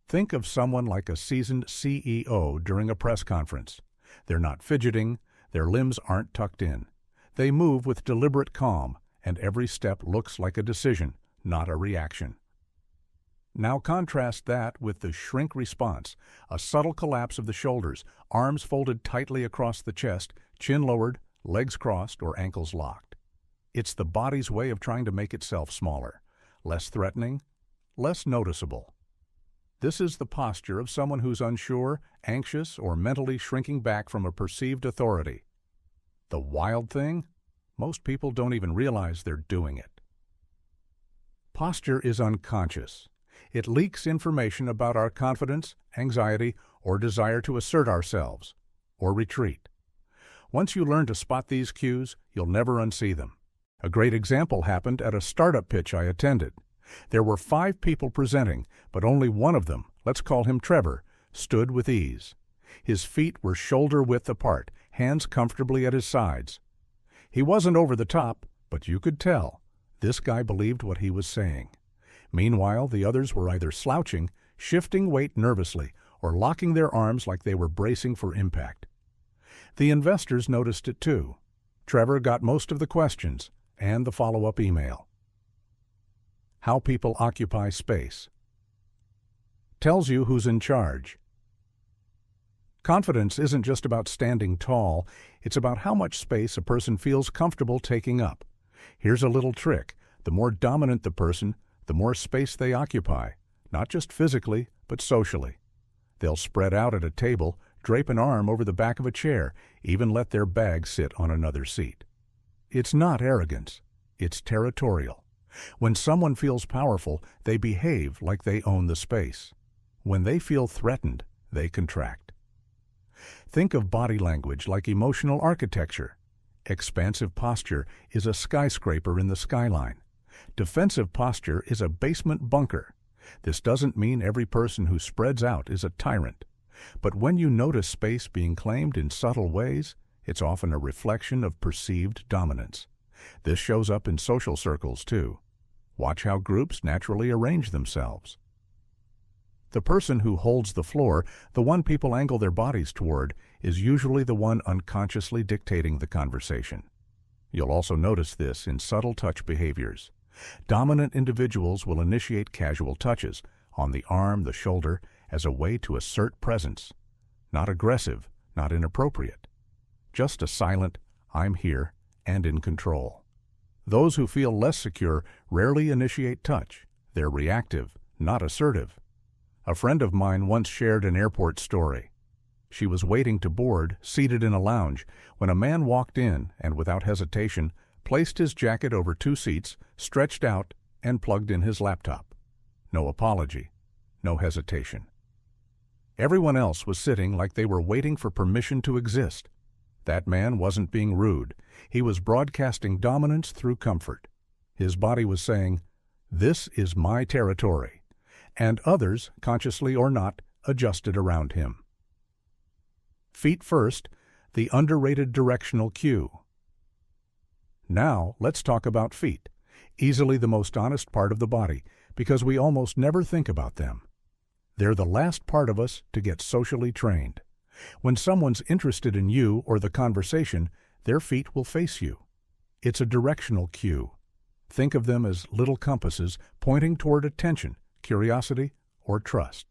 Think of someone like a seasoned CEO during a press conference. They're not fidgeting, their limbs aren't tucked in. They move with deliberate calm, and every step looks like a decision, not a reaction. Now contrast that with the shrink response, a subtle collapse of the shoulders, arms folded tightly across the chest, chin lowered, legs crossed or ankles locked. It's the body's way of trying to make itself smaller, less threatening, less noticeable. This is the posture of someone who's unsure, anxious, or mentally shrinking back from a perceived authority. The wild thing? Most people don't even realize they're doing it. Posture is unconscious. It leaks information about our confidence, anxiety, or desire to assert ourselves, or retreat. Once you learn to spot these cues, you'll never unsee them. A great example happened at a startup pitch I attended. There were 5 people presenting, but only one of them, let's call him Trevor, stood with ease. His feet were shoulder-width apart, hands comfortably at his sides. He wasn't over the top, but you could tell. This guy believed what he was saying. Meanwhile, the others were either slouching, shifting weight nervously, or locking their arms like they were bracing for impact. The investors noticed it too. Trevor got most of the questions and the follow-up email. How people occupy space. Tells you who's in charge. Confidence isn't just about standing tall, it's about how much space a person feels comfortable taking up. Here's a little trick. The more dominant the person, the more space they occupy, not just physically, but socially. They'll spread out at a table, drape an arm over the back of a chair, even let their bag sit on another seat. It's not arrogance, it's territorial. When someone feels powerful, they behave like they own the space. When they feel threatened, they contract. Think of body language like emotional architecture. Expansive posture is a skyscraper in the skyline. Defensive posture is a basement bunker. This doesn't mean every person who spreads out is a tyrant. But when you notice space being claimed in subtle ways, it's often a reflection of perceived dominance. This shows up in social circles too. Watch how groups naturally arrange themselves. The person who holds the floor, the one people angle their bodies toward, is usually the one unconsciously dictating the conversation. You'll also notice this in subtle touch behaviors. Dominant individuals will initiate casual touches on the arm, the shoulder, as a way to assert presence. Not aggressive, not inappropriate. Just a silent, "I'm here and in control." Those who feel less secure rarely initiate touch. They're reactive, not assertive. A friend of mine once shared an airport story. She was waiting to board, seated in a lounge, when a man walked in and, without hesitation, placed his jacket over 2 seats, stretched out, and plugged in his laptop. No apology, no hesitation. Everyone else was sitting like they were waiting for permission to exist. That man wasn't being rude. He was broadcasting dominance through comfort. His body was saying, "This is my territory," and others, consciously or not, adjusted around him. Feet first, the underrated directional cue. Now, let's talk about feet, easily the most honest part of the body, because we almost never think about them. They're the last part of us to get socially trained. When someone's interested in you or the conversation, their feet will face you. It's a directional cue. Think of them as little compasses pointing toward attention, curiosity, or trust.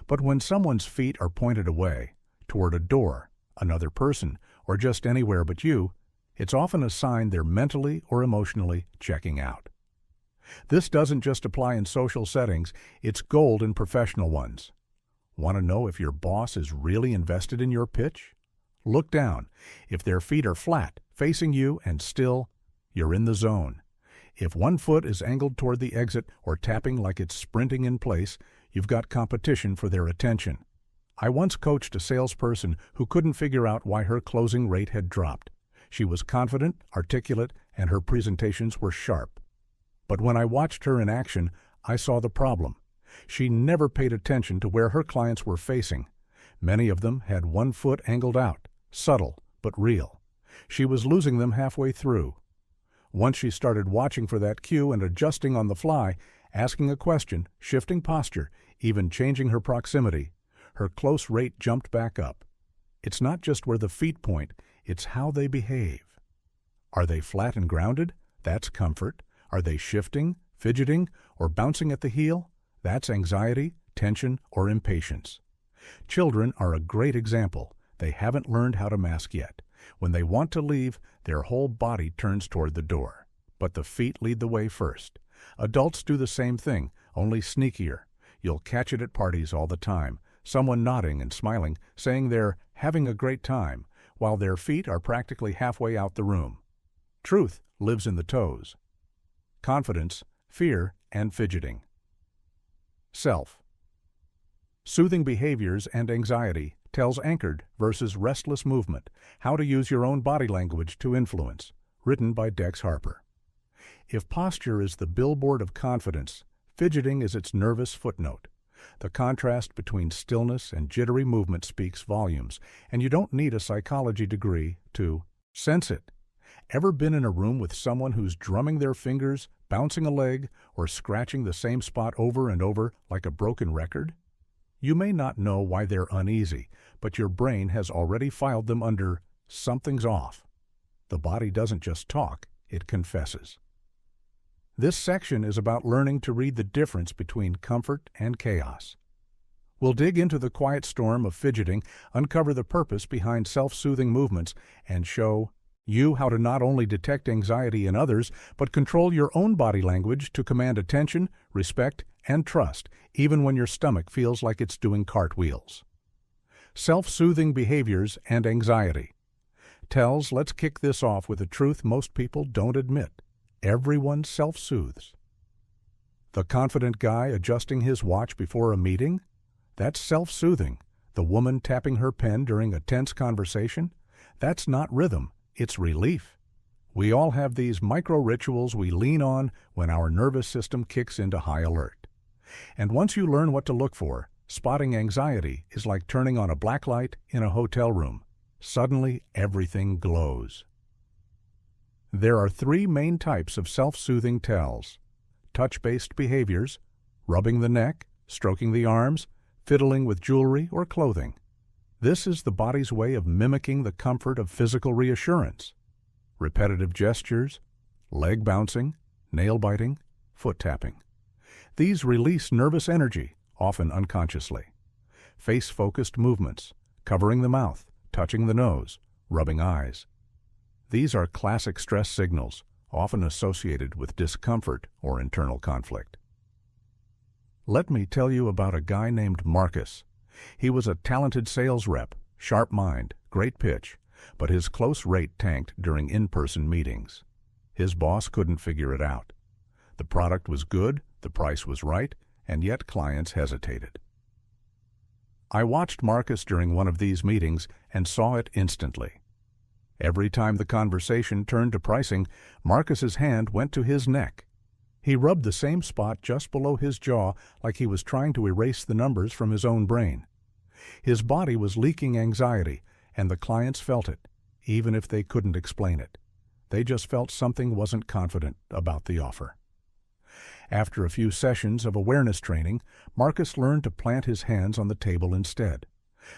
But when someone's feet are pointed away, toward a door, another person, or just anywhere but you, it's often a sign they're mentally or emotionally checking out. This doesn't just apply in social settings, it's gold in professional ones. Want to know if your boss is really invested in your pitch? Look down. If their feet are flat, facing you and still, you're in the zone. If one foot is angled toward the exit or tapping like it's sprinting in place, you've got competition for their attention. I once coached a salesperson who couldn't figure out why her closing rate had dropped. She was confident, articulate, and her presentations were sharp. But when I watched her in action, I saw the problem. She never paid attention to where her clients were facing. Many of them had one foot angled out, subtle but real. She was losing them halfway through. Once she started watching for that cue and adjusting on the fly, asking a question, shifting posture, even changing her proximity, her close rate jumped back up. It's not just where the feet point, it's how they behave. Are they flat and grounded? That's comfort. Are they shifting, fidgeting, or bouncing at the heel? That's anxiety, tension, or impatience. Children are a great example. They haven't learned how to mask yet. When they want to leave, their whole body turns toward the door. But the feet lead the way first. Adults do the same thing, only sneakier. You'll catch it at parties all the time. Someone nodding and smiling, saying they're having a great time, while their feet are practically halfway out the room. Truth lives in the toes. Confidence, fear, and fidgeting. Self. Soothing behaviors and anxiety tells anchored versus restless movement, how to use your own body language to influence. Written by Dex Harper. If posture is the billboard of confidence, fidgeting is its nervous footnote. The contrast between stillness and jittery movement speaks volumes, and you don't need a psychology degree to sense it. Ever been in a room with someone who's drumming their fingers, bouncing a leg, or scratching the same spot over and over like a broken record? You may not know why they're uneasy, but your brain has already filed them under something's off. The body doesn't just talk, it confesses. This section is about learning to read the difference between comfort and chaos. We'll dig into the quiet storm of fidgeting, uncover the purpose behind self-soothing movements, and show you how to not only detect anxiety in others, but control your own body language to command attention, respect, and trust, even when your stomach feels like it's doing cartwheels. Self-soothing behaviors and anxiety. Let's kick this off with a truth most people don't admit. Everyone self-soothes. The confident guy adjusting his watch before a meeting? That's self-soothing. The woman tapping her pen during a tense conversation? That's not rhythm, it's relief. We all have these micro-rituals we lean on when our nervous system kicks into high alert. And once you learn what to look for, spotting anxiety is like turning on a black light in a hotel room. Suddenly, everything glows. There are three main types of self-soothing tells: touch-based behaviors, rubbing the neck, stroking the arms, fiddling with jewelry or clothing. This is the body's way of mimicking the comfort of physical reassurance. Repetitive gestures, leg bouncing, nail biting, foot tapping. These release nervous energy, often unconsciously. Face-focused movements, covering the mouth, touching the nose, rubbing eyes. These are classic stress signals, often associated with discomfort or internal conflict. Let me tell you about a guy named Marcus. He was a talented sales rep, sharp mind, great pitch, but his close rate tanked during in-person meetings. His boss couldn't figure it out. The product was good, the price was right, and yet clients hesitated. I watched Marcus during one of these meetings and saw it instantly. Every time the conversation turned to pricing, Marcus's hand went to his neck. He rubbed the same spot just below his jaw like he was trying to erase the numbers from his own brain. His body was leaking anxiety, and the clients felt it, even if they couldn't explain it. They just felt something wasn't confident about the offer. After a few sessions of awareness training, Marcus learned to plant his hands on the table instead.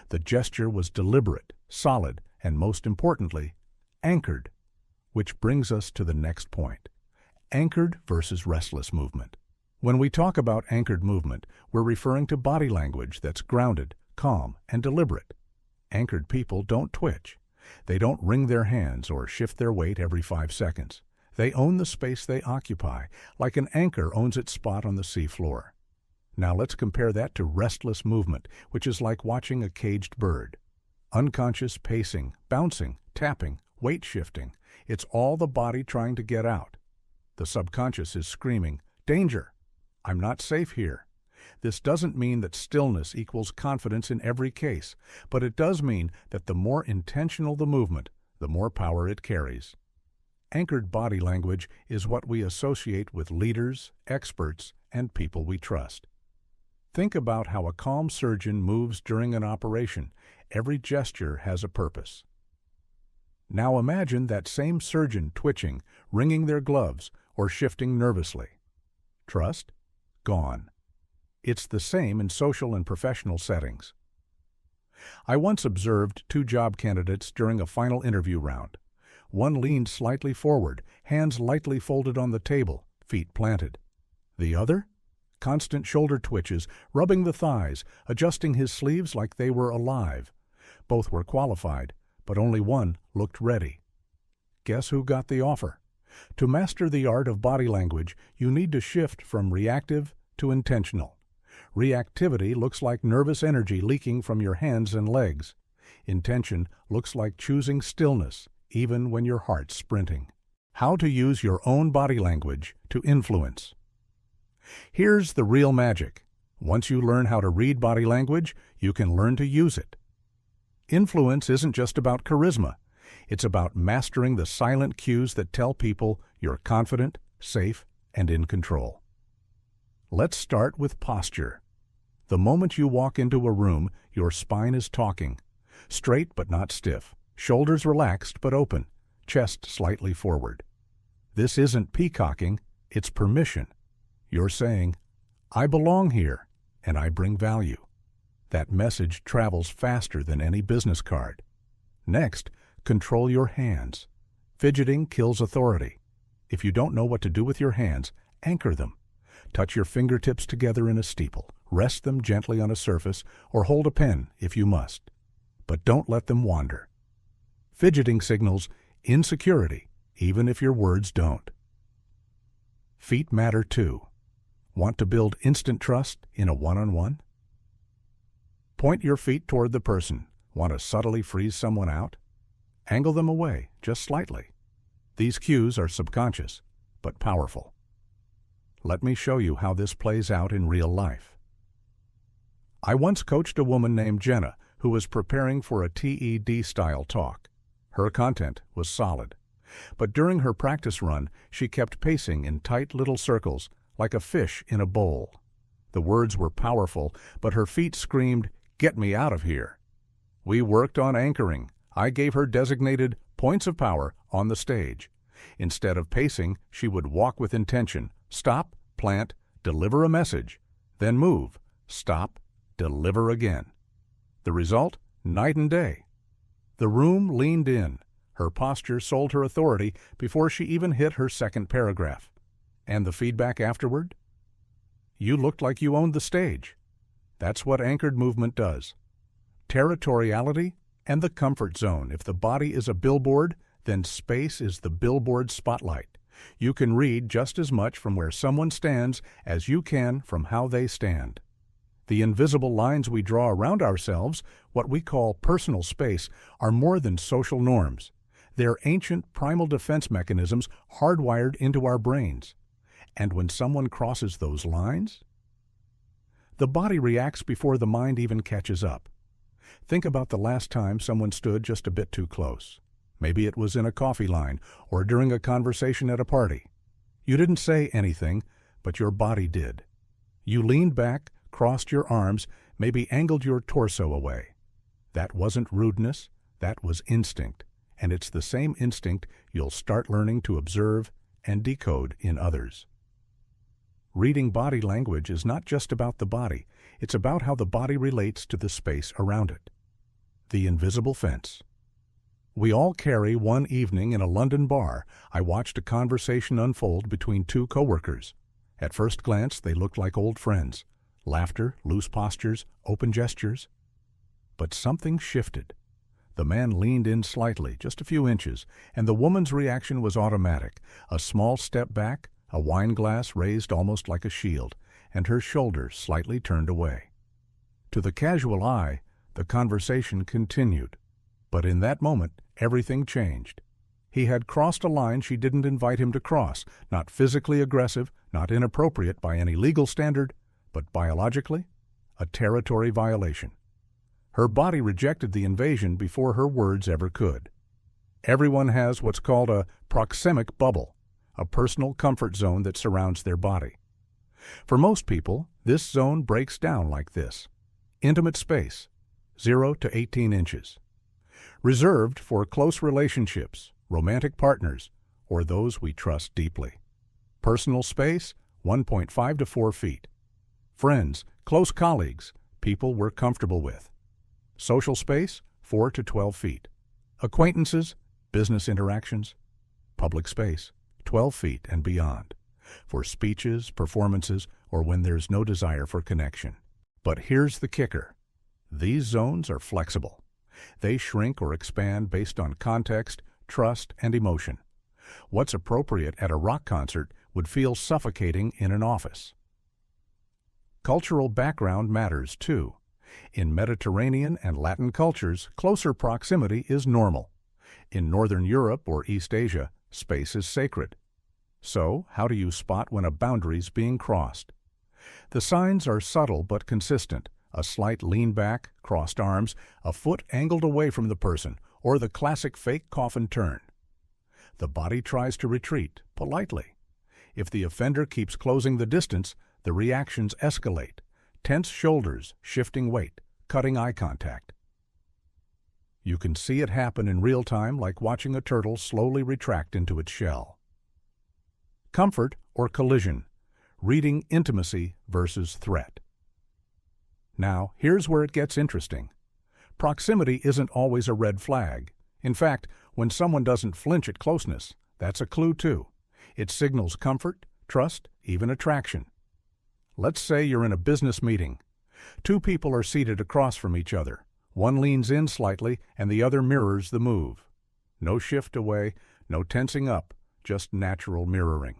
The gesture was deliberate, solid, and most importantly, anchored, which brings us to the next point. Anchored versus restless movement. When we talk about anchored movement, we're referring to body language that's grounded, calm, and deliberate. Anchored people don't twitch. They don't wring their hands or shift their weight every 5 seconds. They own the space they occupy, like an anchor owns its spot on the sea floor. Now let's compare that to restless movement, which is like watching a caged bird. Unconscious pacing, bouncing, tapping, weight shifting. It's all the body trying to get out. The subconscious is screaming, "Danger! I'm not safe here." This doesn't mean that stillness equals confidence in every case, but it does mean that the more intentional the movement, the more power it carries. Anchored body language is what we associate with leaders, experts, and people we trust. Think about how a calm surgeon moves during an operation. Every gesture has a purpose. Now imagine that same surgeon twitching, wringing their gloves, or shifting nervously. Trust? Gone. It's the same in social and professional settings. I once observed two job candidates during a final interview round. One leaned slightly forward, hands lightly folded on the table, feet planted. The other? Constant shoulder twitches, rubbing the thighs, adjusting his sleeves like they were alive. Both were qualified, but only one looked ready. Guess who got the offer? To master the art of body language, you need to shift from reactive to intentional. Reactivity looks like nervous energy leaking from your hands and legs. Intention looks like choosing stillness, even when your heart's sprinting. How to use your own body language to influence. Here's the real magic. Once you learn how to read body language, you can learn to use it. Influence isn't just about charisma. It's about mastering the silent cues that tell people you're confident, safe, and in control. Let's start with posture. The moment you walk into a room, your spine is talking. Straight but not stiff, shoulders relaxed but open, chest slightly forward. This isn't peacocking, it's permission. You're saying, I belong here, and I bring value. That message travels faster than any business card. Next, control your hands. Fidgeting kills authority. If you don't know what to do with your hands, anchor them. Touch your fingertips together in a steeple, rest them gently on a surface, or hold a pen if you must. But don't let them wander. Fidgeting signals insecurity, even if your words don't. Feet matter too. Want to build instant trust in a one-on-one? Point your feet toward the person. Want to subtly freeze someone out? Angle them away, just slightly. These cues are subconscious, but powerful. Let me show you how this plays out in real life. I once coached a woman named Jenna who was preparing for a TED-style talk. Her content was solid, but during her practice run, she kept pacing in tight little circles, like a fish in a bowl. The words were powerful, but her feet screamed, "Get me out of here." We worked on anchoring. I gave her designated points of power on the stage. Instead of pacing, she would walk with intention, stop, plant, deliver a message, then move, stop, deliver again. The result? Night and day. The room leaned in. Her posture sold her authority before she even hit her second paragraph. And the feedback afterward? You looked like you owned the stage. That's what anchored movement does. Territoriality and the comfort zone. If the body is a billboard, then space is the billboard spotlight. You can read just as much from where someone stands as you can from how they stand. The invisible lines we draw around ourselves, what we call personal space, are more than social norms. They're ancient primal defense mechanisms hardwired into our brains. And when someone crosses those lines, the body reacts before the mind even catches up. Think about the last time someone stood just a bit too close. Maybe it was in a coffee line or during a conversation at a party. You didn't say anything, but your body did. You leaned back, crossed your arms, maybe angled your torso away. That wasn't rudeness, that was instinct, and it's the same instinct you'll start learning to observe and decode in others. Reading body language is not just about the body, it's about how the body relates to the space around it. The invisible fence. We all carry one evening in a London bar. I watched a conversation unfold between two coworkers. At first glance, they looked like old friends. Laughter, loose postures, open gestures. But something shifted. The man leaned in slightly, just a few inches, and the woman's reaction was automatic. A small step back, a wine glass raised almost like a shield, and her shoulders slightly turned away. To the casual eye, the conversation continued. But in that moment, everything changed. He had crossed a line she didn't invite him to cross, not physically aggressive, not inappropriate by any legal standard, but biologically, a territory violation. Her body rejected the invasion before her words ever could. Everyone has what's called a proxemic bubble, a personal comfort zone that surrounds their body. For most people, this zone breaks down like this. Intimate space, 0 to 18 inches. Reserved for close relationships, romantic partners, or those we trust deeply. Personal space, 1.5 to 4 feet. Friends, close colleagues, people we're comfortable with. Social space, 4 to 12 feet. Acquaintances, business interactions. Public space, 12 feet and beyond, for speeches, performances, or when there's no desire for connection. But here's the kicker. These zones are flexible. They shrink or expand based on context, trust, and emotion. What's appropriate at a rock concert would feel suffocating in an office. Cultural background matters too. In Mediterranean and Latin cultures, closer proximity is normal. In Northern Europe or East Asia, space is sacred. So, how do you spot when a boundary's being crossed? The signs are subtle but consistent. A slight lean back, crossed arms, a foot angled away from the person, or the classic fake coffin turn. The body tries to retreat, politely. If the offender keeps closing the distance, the reactions escalate. Tense shoulders, shifting weight, cutting eye contact. You can see it happen in real time, like watching a turtle slowly retract into its shell. Comfort or collision. Reading intimacy versus threat. Now, here's where it gets interesting. Proximity isn't always a red flag. In fact, when someone doesn't flinch at closeness, that's a clue too. It signals comfort, trust, even attraction. Let's say you're in a business meeting. Two people are seated across from each other. One leans in slightly and the other mirrors the move. No shift away, no tensing up, just natural mirroring.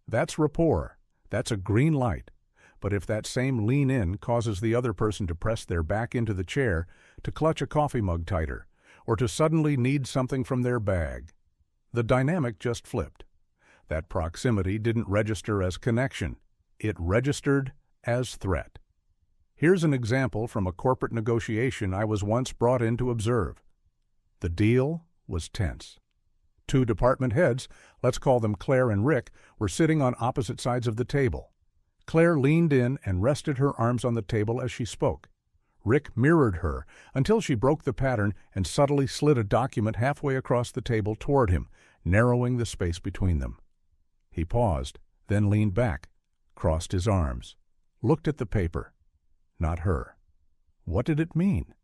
That's rapport. That's a green light. But if that same lean in causes the other person to press their back into the chair, to clutch a coffee mug tighter, or to suddenly need something from their bag, the dynamic just flipped. That proximity didn't register as connection. It registered as threat. Here's an example from a corporate negotiation I was once brought in to observe. The deal was tense. Two department heads, let's call them Claire and Rick, were sitting on opposite sides of the table. Claire leaned in and rested her arms on the table as she spoke. Rick mirrored her until she broke the pattern and subtly slid a document halfway across the table toward him, narrowing the space between them. He paused, then leaned back, crossed his arms, looked at the paper. Not her. What did it mean?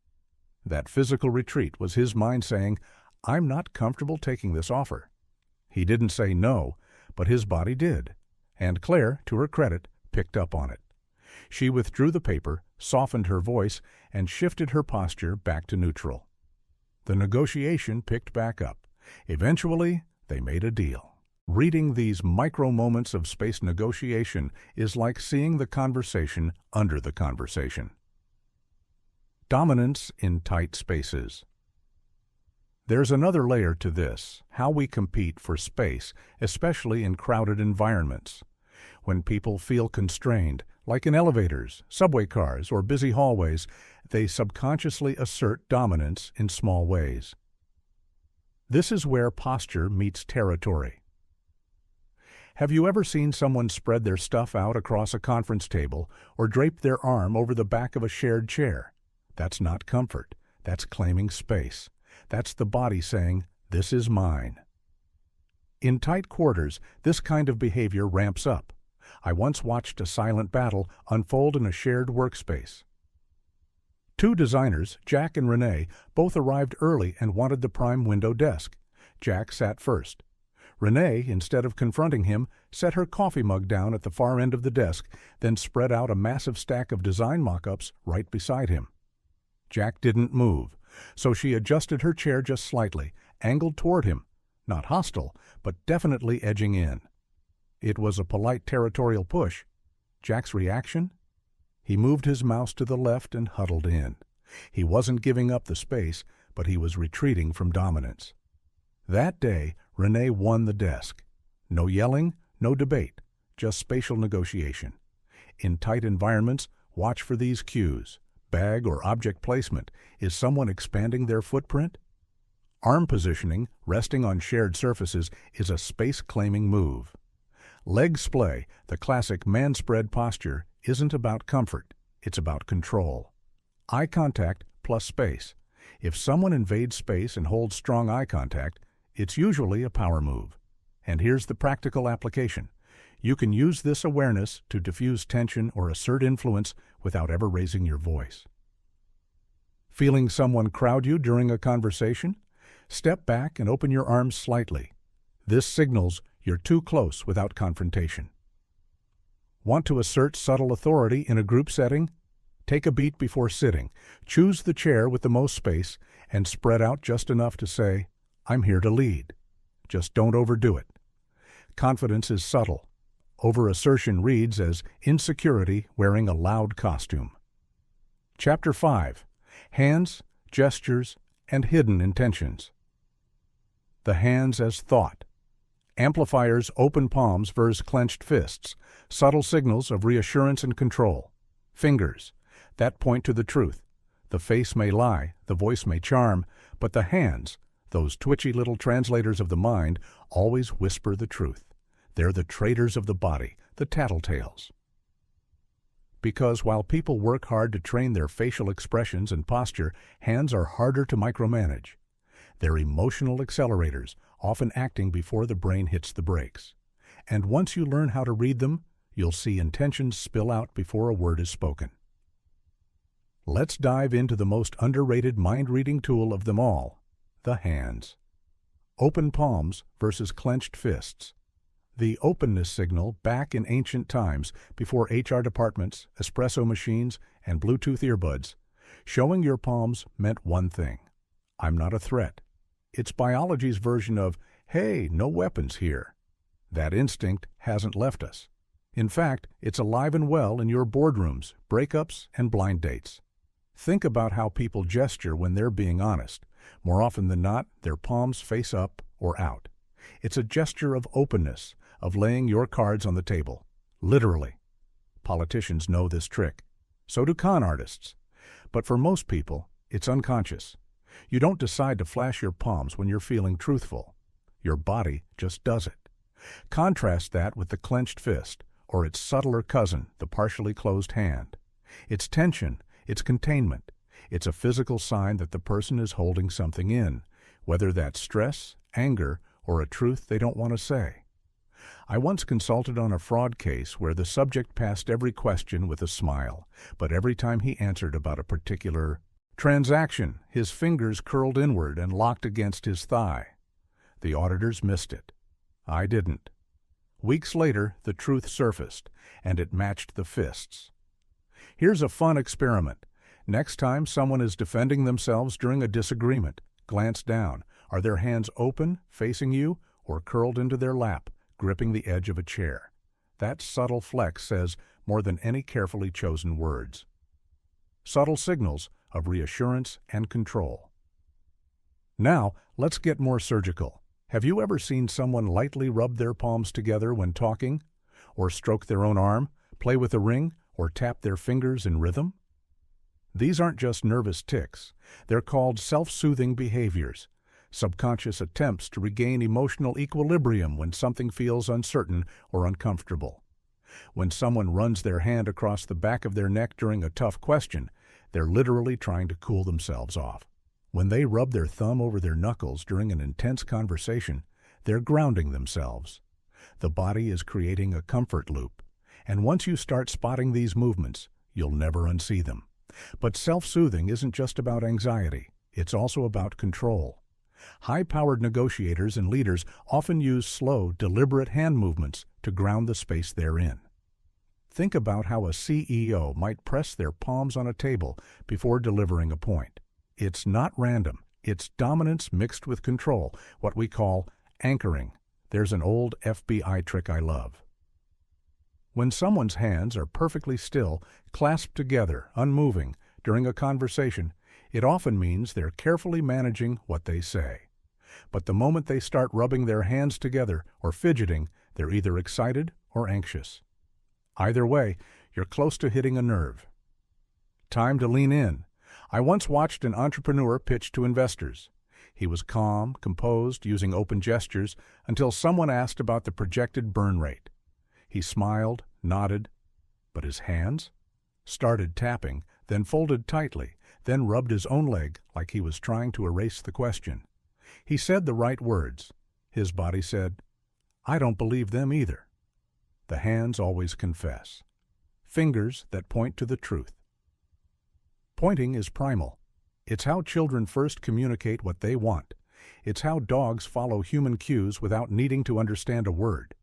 That physical retreat was his mind saying, I'm not comfortable taking this offer. He didn't say no, but his body did. And Claire, to her credit, picked up on it. She withdrew the paper, softened her voice, and shifted her posture back to neutral. The negotiation picked back up. Eventually, they made a deal. Reading these micro moments of space negotiation is like seeing the conversation under the conversation. Dominance in tight spaces. There's another layer to this, how we compete for space, especially in crowded environments. When people feel constrained, like in elevators, subway cars, or busy hallways, they subconsciously assert dominance in small ways. This is where posture meets territory. Have you ever seen someone spread their stuff out across a conference table or drape their arm over the back of a shared chair? That's not comfort. That's claiming space. That's the body saying, "This is mine." In tight quarters, this kind of behavior ramps up. I once watched a silent battle unfold in a shared workspace. Two designers, Jack and Renee, both arrived early and wanted the prime window desk. Jack sat first. Renee, instead of confronting him, set her coffee mug down at the far end of the desk, then spread out a massive stack of design mock-ups right beside him. Jack didn't move, so she adjusted her chair just slightly, angled toward him, not hostile, but definitely edging in. It was a polite territorial push. Jack's reaction? He moved his mouse to the left and huddled in. He wasn't giving up the space, but he was retreating from dominance. That day, Renee won the desk. No yelling, no debate, just spatial negotiation. In tight environments, watch for these cues. Bag or object placement. Is someone expanding their footprint? Arm positioning, resting on shared surfaces, is a space-claiming move. Leg splay, the classic man-spread posture, isn't about comfort. It's about control. Eye contact plus space. If someone invades space and holds strong eye contact, it's usually a power move. And here's the practical application. You can use this awareness to diffuse tension or assert influence without ever raising your voice. Feeling someone crowd you during a conversation? Step back and open your arms slightly. This signals you're too close without confrontation. Want to assert subtle authority in a group setting? Take a beat before sitting. Choose the chair with the most space and spread out just enough to say, "I'm here to lead." Just don't overdo it. Confidence is subtle. Over-assertion reads as insecurity wearing a loud costume. Chapter 5. Hands, Gestures, and Hidden Intentions. The hands as thought. Amplifiers open palms versus clenched fists, subtle signals of reassurance and control. Fingers, that point to the truth. The face may lie, the voice may charm, but the hands, those twitchy little translators of the mind, always whisper the truth. They're the traders of the body, the tattletales. Because while people work hard to train their facial expressions and posture, hands are harder to micromanage. They're emotional accelerators, often acting before the brain hits the brakes. And once you learn how to read them, you'll see intentions spill out before a word is spoken. Let's dive into the most underrated mind-reading tool of them all, the hands. Open palms versus clenched fists. The openness signal back in ancient times, before HR departments, espresso machines, and Bluetooth earbuds, showing your palms meant one thing: I'm not a threat. It's biology's version of, hey, no weapons here. That instinct hasn't left us. In fact, it's alive and well in your boardrooms, breakups, and blind dates. Think about how people gesture when they're being honest. More often than not, their palms face up or out. It's a gesture of openness, of laying your cards on the table. Literally. Politicians know this trick. So do con artists. But for most people, it's unconscious. You don't decide to flash your palms when you're feeling truthful. Your body just does it. Contrast that with the clenched fist, or its subtler cousin, the partially closed hand. It's tension, it's containment. It's a physical sign that the person is holding something in, whether that's stress, anger, or a truth they don't want to say. I once consulted on a fraud case where the subject passed every question with a smile, but every time he answered about a particular transaction, his fingers curled inward and locked against his thigh. The auditors missed it. I didn't. Weeks later, the truth surfaced, and it matched the fists. Here's a fun experiment. Next time someone is defending themselves during a disagreement, glance down. Are their hands open, facing you, or curled into their lap, gripping the edge of a chair? That subtle flex says more than any carefully chosen words. Subtle signals of reassurance and control. Now, let's get more surgical. Have you ever seen someone lightly rub their palms together when talking? Or stroke their own arm, play with a ring, or tap their fingers in rhythm? These aren't just nervous tics. They're called self-soothing behaviors, subconscious attempts to regain emotional equilibrium when something feels uncertain or uncomfortable. When someone runs their hand across the back of their neck during a tough question, they're literally trying to cool themselves off. When they rub their thumb over their knuckles during an intense conversation, they're grounding themselves. The body is creating a comfort loop, and once you start spotting these movements, you'll never unsee them. But self-soothing isn't just about anxiety. It's also about control. High-powered negotiators and leaders often use slow, deliberate hand movements to ground the space they're in. Think about how a CEO might press their palms on a table before delivering a point. It's not random. It's dominance mixed with control, what we call anchoring. There's an old FBI trick I love. When someone's hands are perfectly still, clasped together, unmoving, during a conversation, it often means they're carefully managing what they say. But the moment they start rubbing their hands together or fidgeting, they're either excited or anxious. Either way, you're close to hitting a nerve. Time to lean in. I once watched an entrepreneur pitch to investors. He was calm, composed, using open gestures, until someone asked about the projected burn rate. He smiled, nodded, but his hands started tapping, then folded tightly. then rubbed his own leg like he was trying to erase the question. He said the right words. His body said, "I don't believe them either." The hands always confess. Fingers that point to the truth. Pointing is primal. It's how children first communicate what they want. It's how dogs follow human cues without needing to understand a word.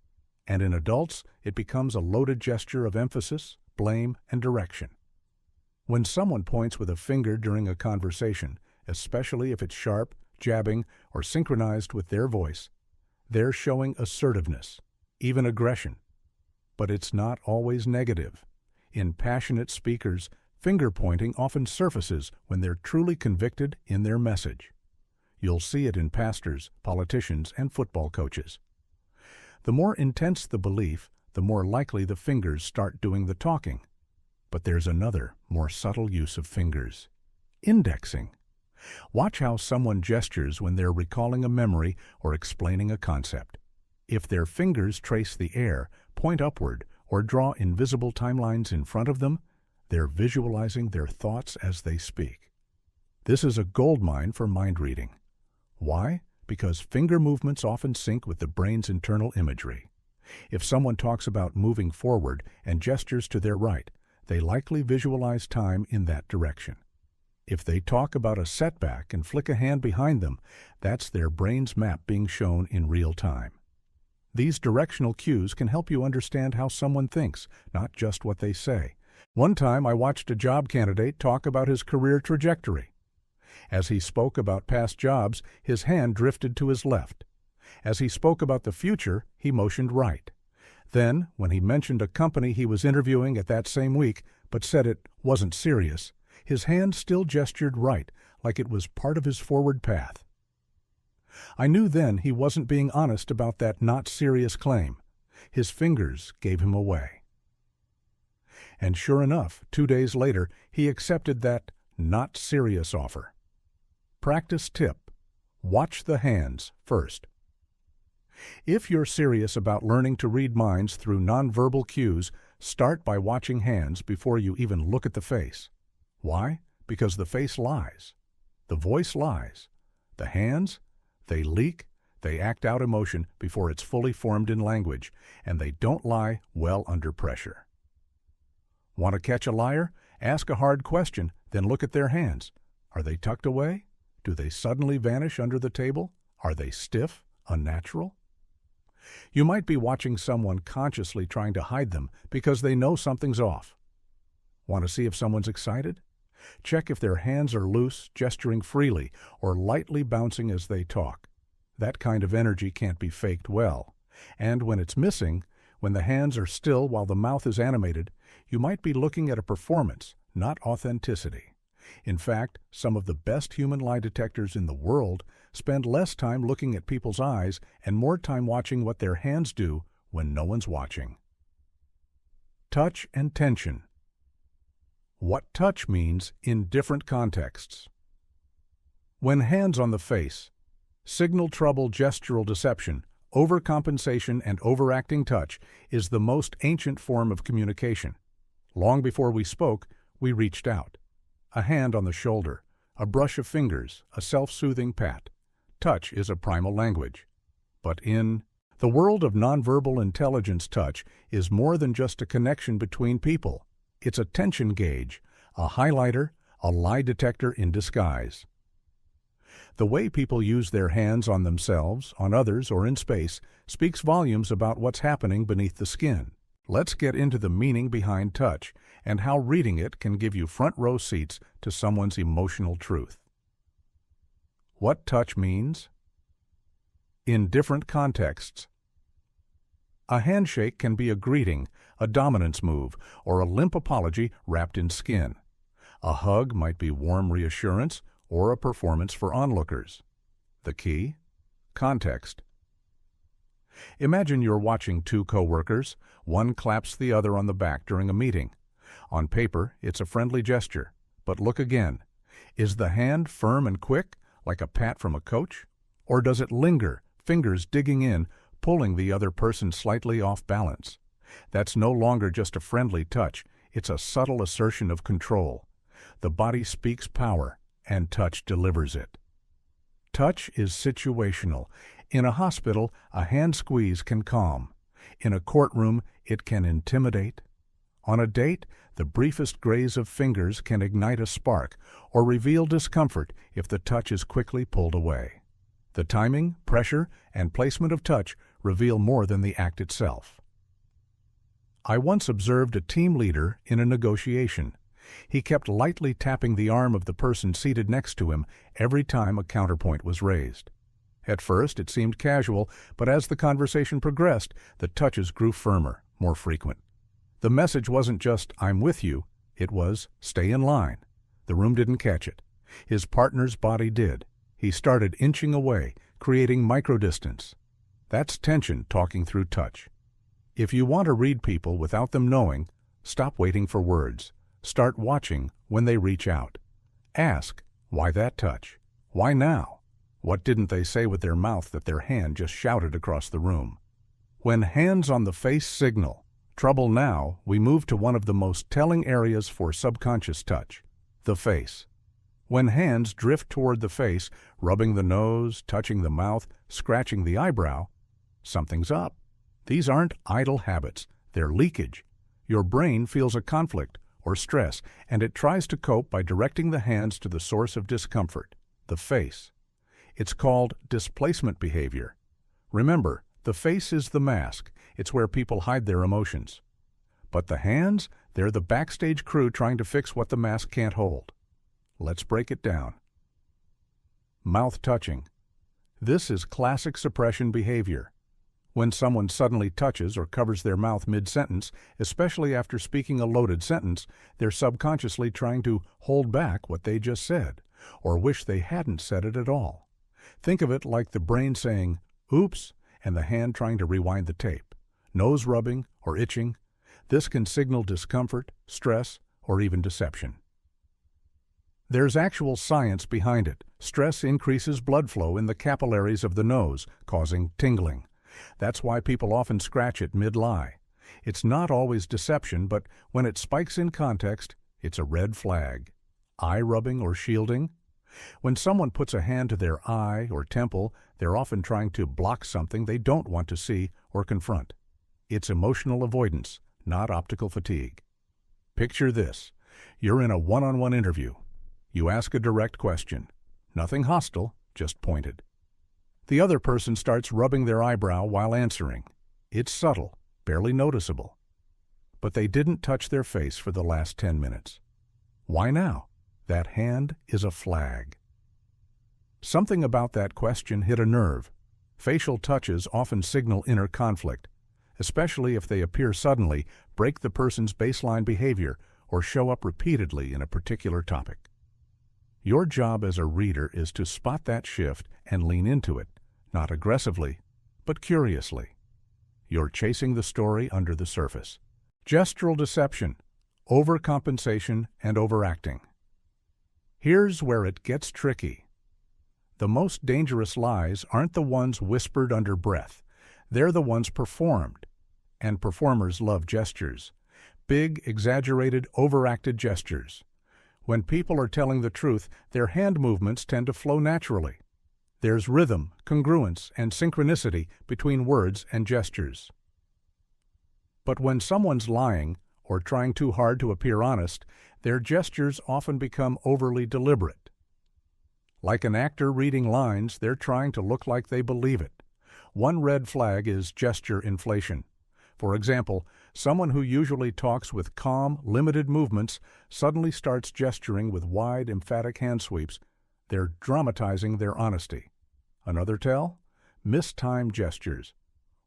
And in adults, it becomes a loaded gesture of emphasis, blame, and direction. When someone points with a finger during a conversation, especially if it's sharp, jabbing, or synchronized with their voice, they're showing assertiveness, even aggression. But it's not always negative. In passionate speakers, finger pointing often surfaces when they're truly convicted in their message. You'll see it in pastors, politicians, and football coaches. The more intense the belief, the more likely the fingers start doing the talking. But there's another, more subtle use of fingers. Indexing. Watch how someone gestures when they're recalling a memory or explaining a concept. If their fingers trace the air, point upward, or draw invisible timelines in front of them, they're visualizing their thoughts as they speak. This is a goldmine for mind reading. Why? Because finger movements often sync with the brain's internal imagery. If someone talks about moving forward and gestures to their right, they likely visualize time in that direction. If they talk about a setback and flick a hand behind them, that's their brain's map being shown in real time. These directional cues can help you understand how someone thinks, not just what they say. One time I watched a job candidate talk about his career trajectory. As he spoke about past jobs, his hand drifted to his left. As he spoke about the future, he motioned right. Then, when he mentioned a company he was interviewing at that same week, but said it wasn't serious, his hand still gestured right, like it was part of his forward path. I knew then he wasn't being honest about that not serious claim. His fingers gave him away. And sure enough, 2 days later, he accepted that not serious offer. Practice tip: watch the hands first. If you're serious about learning to read minds through nonverbal cues, start by watching hands before you even look at the face. Why? Because the face lies. The voice lies. The hands? They leak, they act out emotion before it's fully formed in language, and they don't lie well under pressure. Want to catch a liar? Ask a hard question, then look at their hands. Are they tucked away? Do they suddenly vanish under the table? Are they stiff, unnatural? You might be watching someone consciously trying to hide them because they know something's off. Want to see if someone's excited? Check if their hands are loose, gesturing freely, or lightly bouncing as they talk. That kind of energy can't be faked well. And when it's missing, when the hands are still while the mouth is animated, you might be looking at a performance, not authenticity. In fact, some of the best human lie detectors in the world spend less time looking at people's eyes and more time watching what their hands do when no one's watching. Touch and tension. What touch means in different contexts. When hands on the face, signal trouble gestural deception, overcompensation and overacting touch is the most ancient form of communication. Long before we spoke, we reached out. A hand on the shoulder, a brush of fingers, a self-soothing pat. Touch is a primal language. But in the world of nonverbal intelligence, touch is more than just a connection between people. It's a tension gauge, a highlighter, a lie detector in disguise. The way people use their hands on themselves, on others, or in space speaks volumes about what's happening beneath the skin. Let's get into the meaning behind touch and how reading it can give you front row seats to someone's emotional truth. What touch means? In different contexts. A handshake can be a greeting, a dominance move, or a limp apology wrapped in skin. A hug might be warm reassurance or a performance for onlookers. The key? Context. Imagine you're watching two coworkers. One claps the other on the back during a meeting. On paper, it's a friendly gesture. But look again. Is the hand firm and quick, like a pat from a coach? Or does it linger, fingers digging in, pulling the other person slightly off balance? That's no longer just a friendly touch. It's a subtle assertion of control. The body speaks power, and touch delivers it. Touch is situational. In a hospital, a hand squeeze can calm. In a courtroom, it can intimidate. On a date, the briefest graze of fingers can ignite a spark or reveal discomfort if the touch is quickly pulled away. The timing, pressure, and placement of touch reveal more than the act itself. I once observed a team leader in a negotiation. He kept lightly tapping the arm of the person seated next to him every time a counterpoint was raised. At first, it seemed casual, but as the conversation progressed, the touches grew firmer, more frequent. The message wasn't just, "I'm with you," it was, "Stay in line." The room didn't catch it. His partner's body did. He started inching away, creating microdistance. That's tension talking through touch. If you want to read people without them knowing, stop waiting for words. Start watching when they reach out. Ask, why that touch? Why now? What didn't they say with their mouth that their hand just shouted across the room? When hands on the face signal, trouble now, we move to one of the most telling areas for subconscious touch, the face. When hands drift toward the face, rubbing the nose, touching the mouth, scratching the eyebrow, something's up. These aren't idle habits, they're leakage. Your brain feels a conflict or stress, and it tries to cope by directing the hands to the source of discomfort, the face. It's called displacement behavior. Remember, the face is the mask. It's where people hide their emotions. But the hands, they're the backstage crew trying to fix what the mask can't hold. Let's break it down. Mouth touching. This is classic suppression behavior. When someone suddenly touches or covers their mouth mid-sentence, especially after speaking a loaded sentence, they're subconsciously trying to hold back what they just said, or wish they hadn't said it at all. Think of it like the brain saying, "Oops," and the hand trying to rewind the tape. Nose rubbing or itching. This can signal discomfort, stress, or even deception. There's actual science behind it. Stress increases blood flow in the capillaries of the nose, causing tingling. That's why people often scratch it mid-lie. It's not always deception, but when it spikes in context, it's a red flag. Eye rubbing or shielding. When someone puts a hand to their eye or temple, they're often trying to block something they don't want to see or confront. It's emotional avoidance, not optical fatigue. Picture this. You're in a one-on-one interview. You ask a direct question. Nothing hostile, just pointed. The other person starts rubbing their eyebrow while answering. It's subtle, barely noticeable. But they didn't touch their face for the last 10 minutes. Why now? That hand is a flag. Something about that question hit a nerve. Facial touches often signal inner conflict, especially if they appear suddenly, break the person's baseline behavior, or show up repeatedly in a particular topic. Your job as a reader is to spot that shift and lean into it, not aggressively, but curiously. You're chasing the story under the surface. Gestural deception, overcompensation, and overacting. Here's where it gets tricky. The most dangerous lies aren't the ones whispered under breath. They're the ones performed. And performers love gestures. Big, exaggerated, overacted gestures. When people are telling the truth, their hand movements tend to flow naturally. There's rhythm, congruence, and synchronicity between words and gestures. But when someone's lying, or trying too hard to appear honest, their gestures often become overly deliberate. Like an actor reading lines, they're trying to look like they believe it. One red flag is gesture inflation. For example, someone who usually talks with calm, limited movements suddenly starts gesturing with wide, emphatic hand sweeps. They're dramatizing their honesty. Another tell? Mistimed gestures.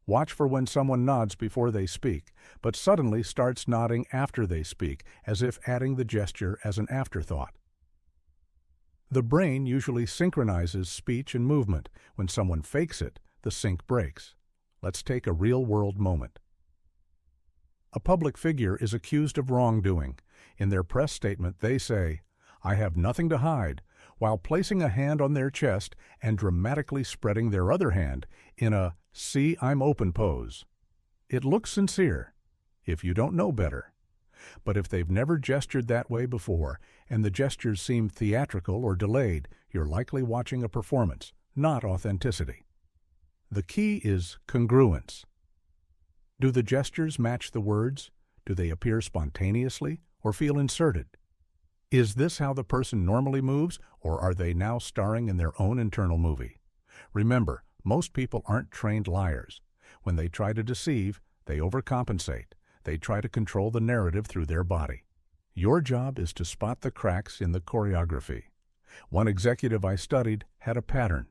Watch for when someone nods before they speak, but suddenly starts nodding after they speak, as if adding the gesture as an afterthought. The brain usually synchronizes speech and movement. When someone fakes it, the sync breaks. Let's take a real-world moment. A public figure is accused of wrongdoing. In their press statement, they say, "I have nothing to hide," while placing a hand on their chest and dramatically spreading their other hand in a "see, I'm open" pose. It looks sincere, if you don't know better. But if they've never gestured that way before, and the gestures seem theatrical or delayed, you're likely watching a performance, not authenticity. The key is congruence. Do the gestures match the words? Do they appear spontaneously or feel inserted? Is this how the person normally moves, or are they now starring in their own internal movie? Remember, most people aren't trained liars. When they try to deceive, they overcompensate. They try to control the narrative through their body. Your job is to spot the cracks in the choreography. One executive I studied had a pattern.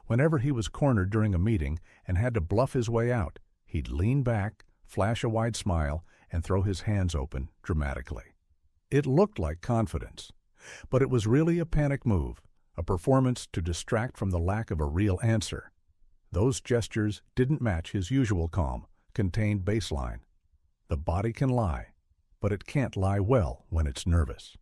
Whenever he was cornered during a meeting and had to bluff his way out, he'd lean back, flash a wide smile, and throw his hands open dramatically. It looked like confidence, but it was really a panic move, a performance to distract from the lack of a real answer. Those gestures didn't match his usual calm, contained baseline. The body can lie, but it can't lie well when it's nervous.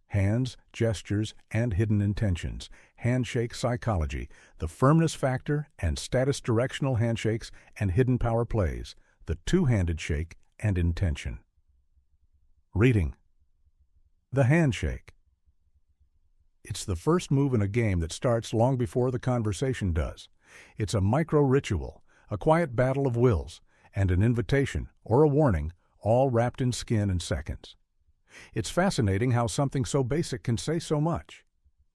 Hands, gestures, and hidden intentions, handshake psychology, the firmness factor and status directional handshakes and hidden power plays, the two-handed shake and intention. Reading. The handshake. It's the first move in a game that starts long before the conversation does. It's a micro-ritual, a quiet battle of wills, and an invitation, or a warning, all wrapped in skin and seconds. It's fascinating how something so basic can say so much.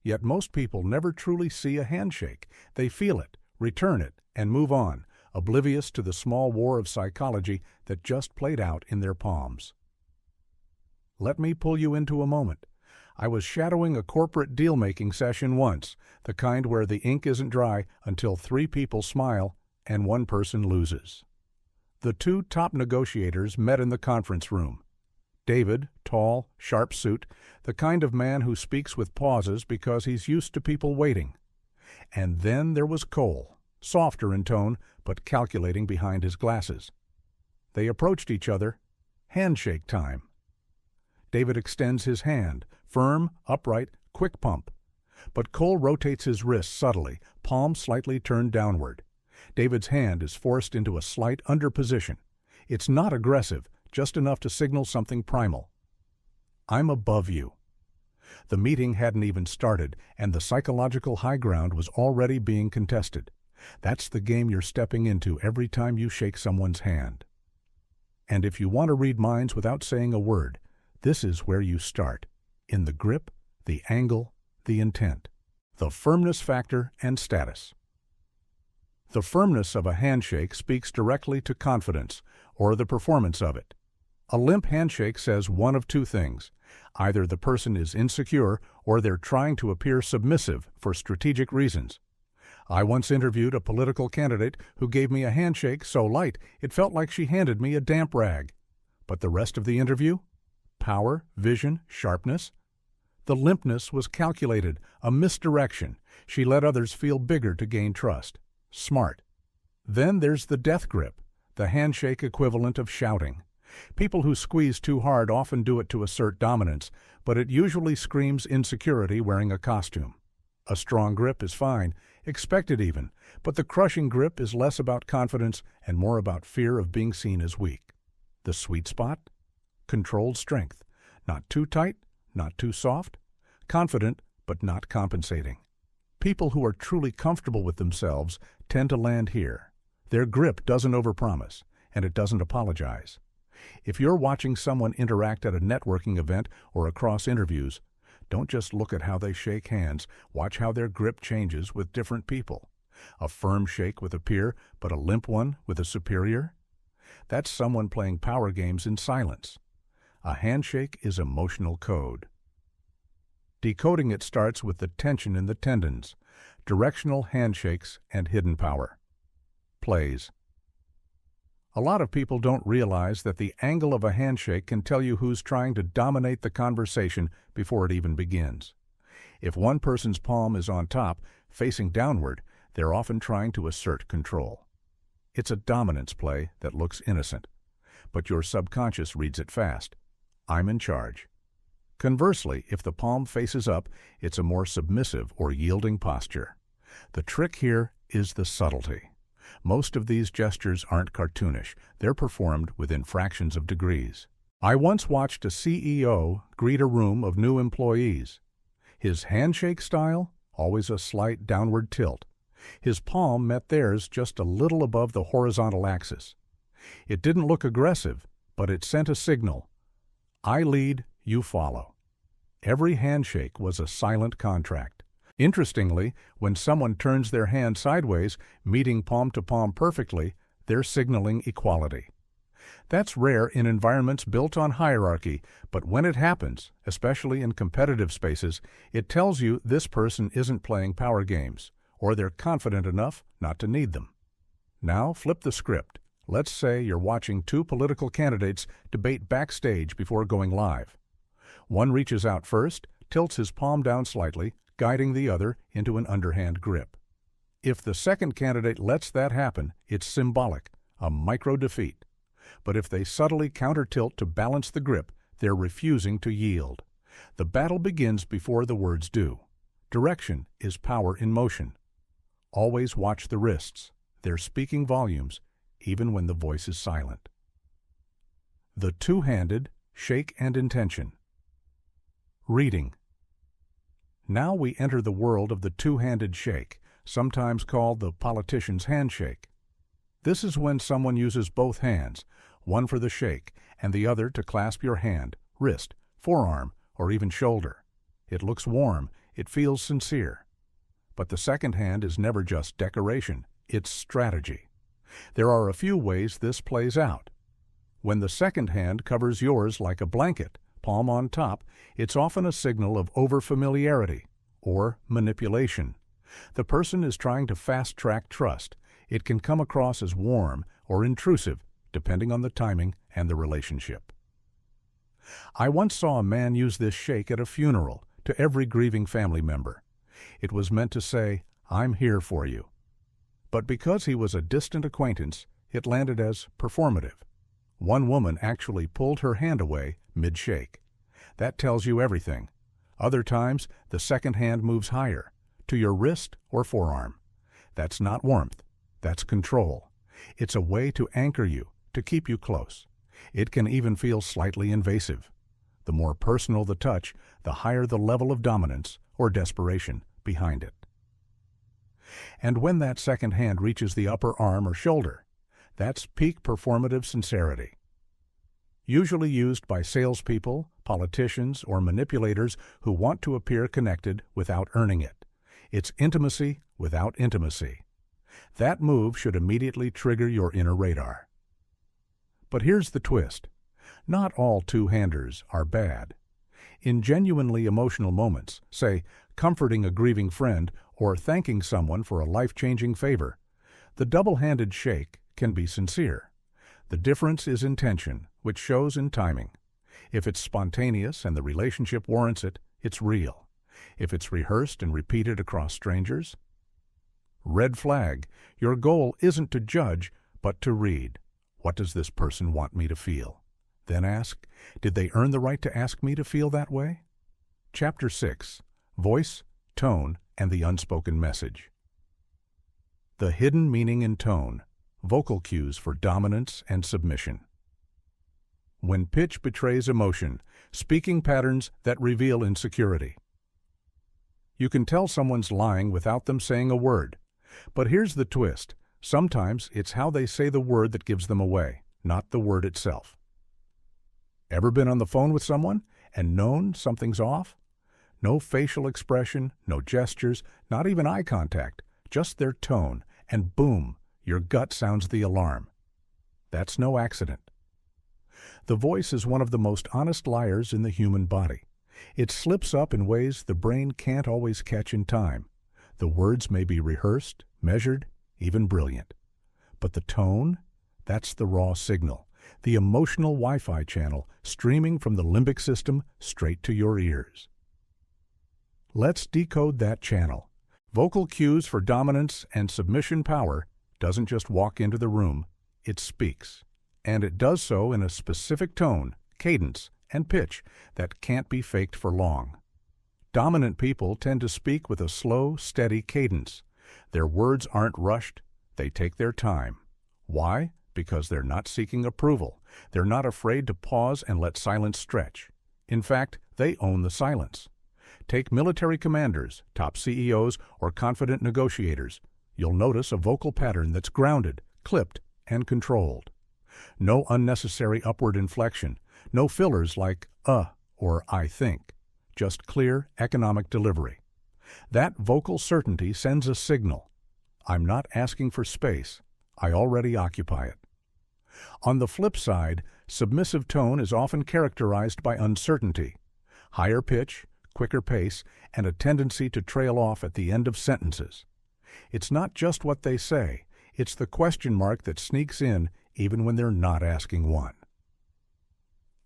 Yet most people never truly see a handshake. They feel it, return it, and move on, oblivious to the small war of psychology that just played out in their palms. Let me pull you into a moment. I was shadowing a corporate deal-making session once, the kind where the ink isn't dry until 3 people smile and 1 person loses. The 2 top negotiators met in the conference room. David, tall, sharp suit, the kind of man who speaks with pauses because he's used to people waiting. And then there was Cole, softer in tone, but calculating behind his glasses. They approached each other. Handshake time. David extends his hand, firm, upright, quick pump. But Cole rotates his wrist subtly, palm slightly turned downward. David's hand is forced into a slight underposition. It's not aggressive, just enough to signal something primal. I'm above you. The meeting hadn't even started, and the psychological high ground was already being contested. That's the game you're stepping into every time you shake someone's hand. And if you want to read minds without saying a word, this is where you start, in the grip, the angle, the intent, the firmness factor and status. The firmness of a handshake speaks directly to confidence, or the performance of it. A limp handshake says one of 2 things. Either the person is insecure or they're trying to appear submissive for strategic reasons. I once interviewed a political candidate who gave me a handshake so light it felt like she handed me a damp rag. But the rest of the interview? Power, vision, sharpness. The limpness was calculated, a misdirection. She let others feel bigger to gain trust. Smart. Then there's the death grip, the handshake equivalent of shouting. People who squeeze too hard often do it to assert dominance, but it usually screams insecurity wearing a costume. A strong grip is fine, expected even, but the crushing grip is less about confidence and more about fear of being seen as weak. The sweet spot? Controlled strength. Not too tight, not too soft. Confident, but not compensating. People who are truly comfortable with themselves tend to land here. Their grip doesn't overpromise, and it doesn't apologize. If you're watching someone interact at a networking event or across interviews, don't just look at how they shake hands, watch how their grip changes with different people. A firm shake with a peer, but a limp one with a superior? That's someone playing power games in silence. A handshake is emotional code. Decoding it starts with the tension in the tendons, directional handshakes, and hidden power. Plays. A lot of people don't realize that the angle of a handshake can tell you who's trying to dominate the conversation before it even begins. If one person's palm is on top, facing downward, they're often trying to assert control. It's a dominance play that looks innocent, but your subconscious reads it fast. I'm in charge. Conversely, if the palm faces up, it's a more submissive or yielding posture. The trick here is the subtlety. Most of these gestures aren't cartoonish. They're performed within fractions of degrees. I once watched a CEO greet a room of new employees. His handshake style, always a slight downward tilt. His palm met theirs just a little above the horizontal axis. It didn't look aggressive, but it sent a signal. I lead, you follow. Every handshake was a silent contract. Interestingly, when someone turns their hand sideways, meeting palm to palm perfectly, they're signaling equality. That's rare in environments built on hierarchy, but when it happens, especially in competitive spaces, it tells you this person isn't playing power games, or they're confident enough not to need them. Now flip the script. Let's say you're watching two political candidates debate backstage before going live. One reaches out first, tilts his palm down slightly, guiding the other into an underhand grip. If the second candidate lets that happen, it's symbolic, a micro-defeat. But if they subtly counter-tilt to balance the grip, they're refusing to yield. The battle begins before the words do. Direction is power in motion. Always watch the wrists. They're speaking volumes, even when the voice is silent. The two-handed shake and intention. Reading. Now we enter the world of the two-handed shake, sometimes called the politician's handshake. This is when someone uses both hands, one for the shake and the other to clasp your hand, wrist, forearm, or even shoulder. It looks warm, it feels sincere. But the second hand is never just decoration, it's strategy. There are a few ways this plays out. When the second hand covers yours like a blanket, palm on top, it's often a signal of overfamiliarity or manipulation. The person is trying to fast-track trust. It can come across as warm or intrusive, depending on the timing and the relationship. I once saw a man use this shake at a funeral to every grieving family member. It was meant to say, "I'm here for you." But because he was a distant acquaintance, it landed as performative. One woman actually pulled her hand away mid-shake. That tells you everything. Other times, the second hand moves higher, to your wrist or forearm. That's not warmth. That's control. It's a way to anchor you, to keep you close. It can even feel slightly invasive. The more personal the touch, the higher the level of dominance or desperation behind it. And when that second hand reaches the upper arm or shoulder, that's peak performative sincerity. Usually used by salespeople, politicians, or manipulators who want to appear connected without earning it. It's intimacy without intimacy. That move should immediately trigger your inner radar. But here's the twist. Not all two-handers are bad. In genuinely emotional moments, say, comforting a grieving friend or thanking someone for a life-changing favor, the double-handed shake can be sincere. The difference is intention, which shows in timing. If it's spontaneous and the relationship warrants it, it's real. If it's rehearsed and repeated across strangers, red flag. Your goal isn't to judge, but to read. What does this person want me to feel? Then ask, did they earn the right to ask me to feel that way? Chapter 6. Voice, Tone, and the Unspoken Message. The hidden meaning in tone. Vocal cues for dominance and submission. When pitch betrays emotion, speaking patterns that reveal insecurity. You can tell someone's lying without them saying a word. But here's the twist. Sometimes it's how they say the word that gives them away, not the word itself. Ever been on the phone with someone and known something's off? No facial expression, no gestures, not even eye contact, just their tone, and boom, your gut sounds the alarm. That's no accident. The voice is one of the most honest liars in the human body. It slips up in ways the brain can't always catch in time. The words may be rehearsed, measured, even brilliant. But the tone, that's the raw signal, the emotional Wi-Fi channel streaming from the limbic system straight to your ears. Let's decode that channel. Vocal cues for dominance and submission power doesn't just walk into the room, it speaks. And it does so in a specific tone, cadence, and pitch that can't be faked for long. Dominant people tend to speak with a slow, steady cadence. Their words aren't rushed, they take their time. Why? because they're not seeking approval. They're not afraid to pause and let silence stretch. In fact, they own the silence. Take military commanders, top CEOs, or confident negotiators. You'll notice a vocal pattern that's grounded, clipped, and controlled. No unnecessary upward inflection, no fillers like or I think. Just clear, economic delivery. That vocal certainty sends a signal. I'm not asking for space. I already occupy it. On the flip side, submissive tone is often characterized by uncertainty, higher pitch, quicker pace, and a tendency to trail off at the end of sentences. It's not just what they say, it's the question mark that sneaks in even when they're not asking one.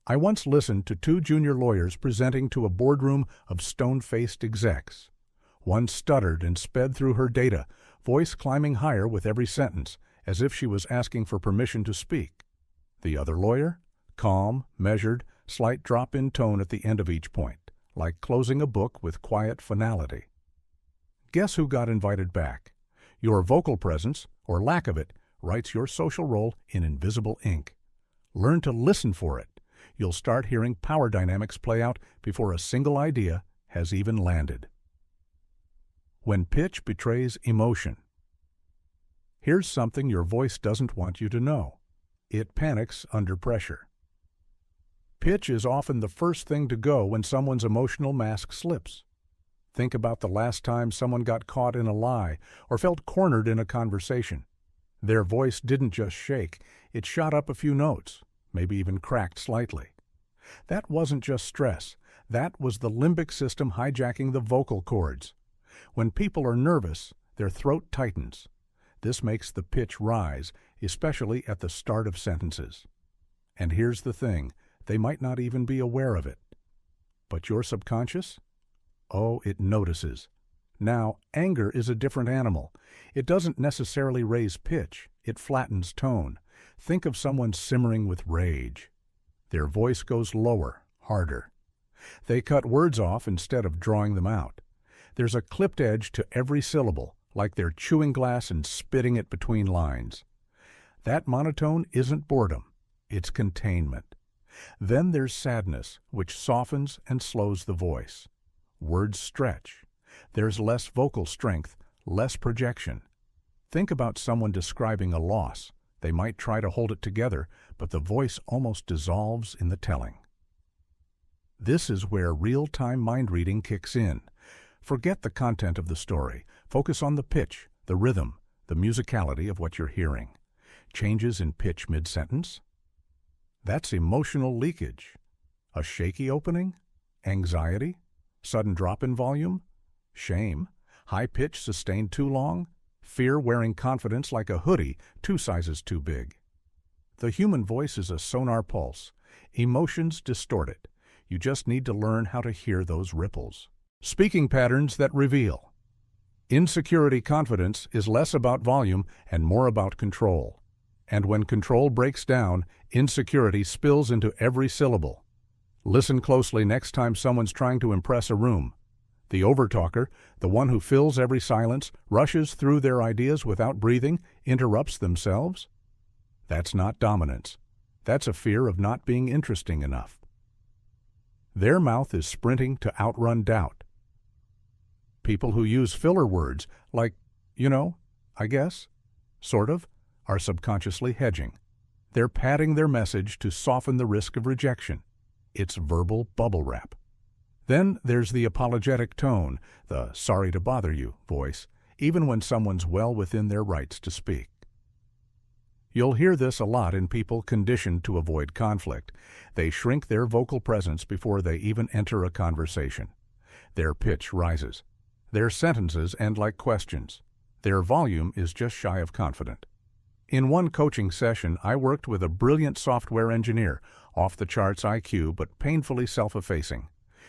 I once listened to two junior lawyers presenting to a boardroom of stone-faced execs. One stuttered and sped through her data, voice climbing higher with every sentence, as if she was asking for permission to speak. The other lawyer? Calm, measured, slight drop in tone at the end of each point, like closing a book with quiet finality. Guess who got invited back? Your vocal presence, or lack of it, writes your social role in invisible ink. Learn to listen for it. You'll start hearing power dynamics play out before a single idea has even landed. When pitch betrays emotion. Here's something your voice doesn't want you to know. It panics under pressure. Pitch is often the first thing to go when someone's emotional mask slips. Think about the last time someone got caught in a lie or felt cornered in a conversation. Their voice didn't just shake, it shot up a few notes, maybe even cracked slightly. That wasn't just stress, that was the limbic system hijacking the vocal cords. When people are nervous, their throat tightens. This makes the pitch rise, especially at the start of sentences. And here's the thing, they might not even be aware of it. But your subconscious? Oh, it notices. Now, anger is a different animal. It doesn't necessarily raise pitch, it flattens tone. Think of someone simmering with rage. Their voice goes lower, harder. They cut words off instead of drawing them out. There's a clipped edge to every syllable, like they're chewing glass and spitting it between lines. That monotone isn't boredom, it's containment. Then there's sadness, which softens and slows the voice. Words stretch. There's less vocal strength, less projection. Think about someone describing a loss. They might try to hold it together, but the voice almost dissolves in the telling. This is where real-time mind reading kicks in. Forget the content of the story. Focus on the pitch, the rhythm, the musicality of what you're hearing. Changes in pitch mid-sentence? That's emotional leakage. A shaky opening? Anxiety? Sudden drop in volume? Shame? High pitch sustained too long? Fear wearing confidence like a hoodie 2 sizes too big? The human voice is a sonar pulse. Emotions distort it. You just need to learn how to hear those ripples. Speaking patterns that reveal. Insecurity confidence is less about volume and more about control. And when control breaks down, insecurity spills into every syllable. Listen closely next time someone's trying to impress a room. The overtalker, the one who fills every silence, rushes through their ideas without breathing, interrupts themselves. That's not dominance. That's a fear of not being interesting enough. Their mouth is sprinting to outrun doubt. People who use filler words, like, I guess, sort of, are subconsciously hedging. They're padding their message to soften the risk of rejection. It's verbal bubble wrap. Then there's the apologetic tone, the sorry to bother you voice, even when someone's well within their rights to speak. You'll hear this a lot in people conditioned to avoid conflict. They shrink their vocal presence before they even enter a conversation. Their pitch rises. Their sentences end like questions. Their volume is just shy of confident. In one coaching session, I worked with a brilliant software engineer, off the charts IQ but painfully self-effacing.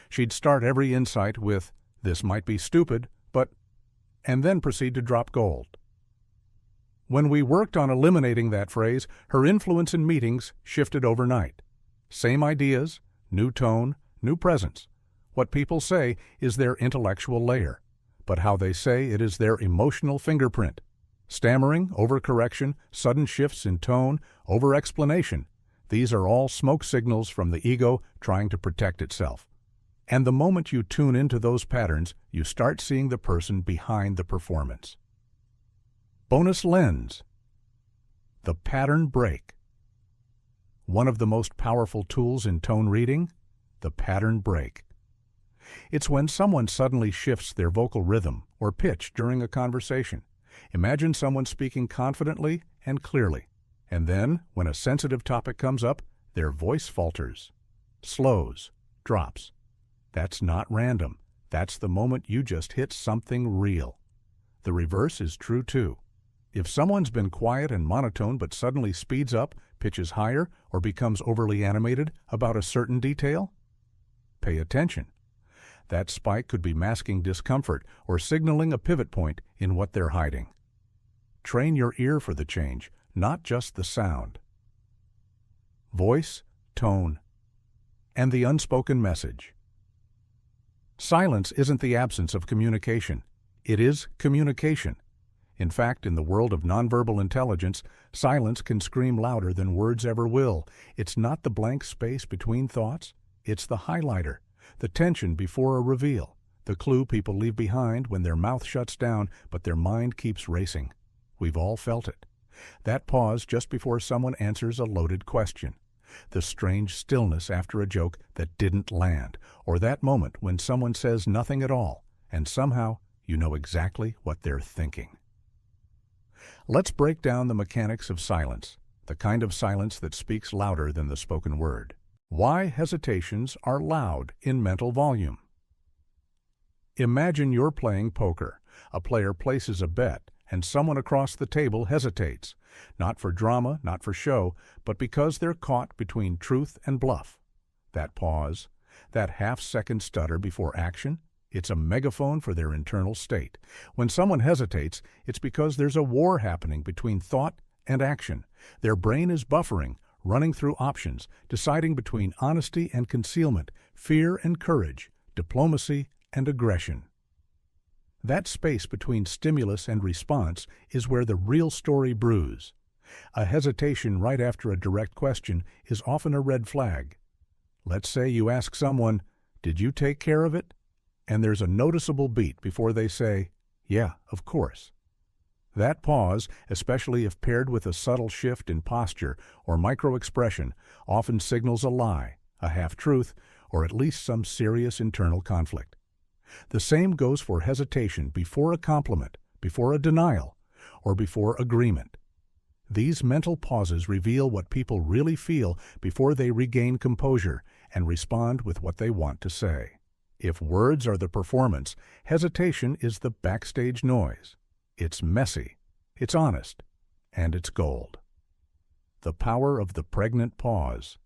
She'd start every insight with, "This might be stupid, but," and then proceed to drop gold. When we worked on eliminating that phrase, her influence in meetings shifted overnight. Same ideas, new tone, new presence. What people say is their intellectual layer, but how they say it is their emotional fingerprint. Stammering, overcorrection, sudden shifts in tone, over-explanation. These are all smoke signals from the ego trying to protect itself. And the moment you tune into those patterns, you start seeing the person behind the performance. Bonus lens. The pattern break. One of the most powerful tools in tone reading, the pattern break. It's when someone suddenly shifts their vocal rhythm or pitch during a conversation. Imagine someone speaking confidently and clearly, and then, when a sensitive topic comes up, their voice falters, slows, drops. That's not random. That's the moment you just hit something real. The reverse is true too. If someone's been quiet and monotone but suddenly speeds up, pitches higher, or becomes overly animated about a certain detail, pay attention. That spike could be masking discomfort or signaling a pivot point in what they're hiding. Train your ear for the change, not just the sound. Voice, tone, and the unspoken message. Silence isn't the absence of communication. It is communication. In fact, in the world of nonverbal intelligence, silence can scream louder than words ever will. It's not the blank space between thoughts. It's the highlighter, the tension before a reveal, the clue people leave behind when their mouth shuts down but their mind keeps racing. We've all felt it. That pause just before someone answers a loaded question. The strange stillness after a joke that didn't land, or that moment when someone says nothing at all, and somehow you know exactly what they're thinking. Let's break down the mechanics of silence, the kind of silence that speaks louder than the spoken word. Why hesitations are loud in mental volume. Imagine you're playing poker. A player places a bet, and someone across the table hesitates, not for drama, not for show, but because they're caught between truth and bluff. That pause, that half-second stutter before action, it's a megaphone for their internal state. When someone hesitates, it's because there's a war happening between thought and action. Their brain is buffering, running through options, deciding between honesty and concealment, fear and courage, diplomacy and aggression. That space between stimulus and response is where the real story brews. A hesitation right after a direct question is often a red flag. Let's say you ask someone, "Did you take care of it?" And there's a noticeable beat before they say, "Yeah, of course." That pause, especially if paired with a subtle shift in posture or micro-expression, often signals a lie, a half-truth, or at least some serious internal conflict. The same goes for hesitation before a compliment, before a denial, or before agreement. These mental pauses reveal what people really feel before they regain composure and respond with what they want to say. If words are the performance, hesitation is the backstage noise. It's messy, it's honest, and it's gold. The power of the pregnant pause.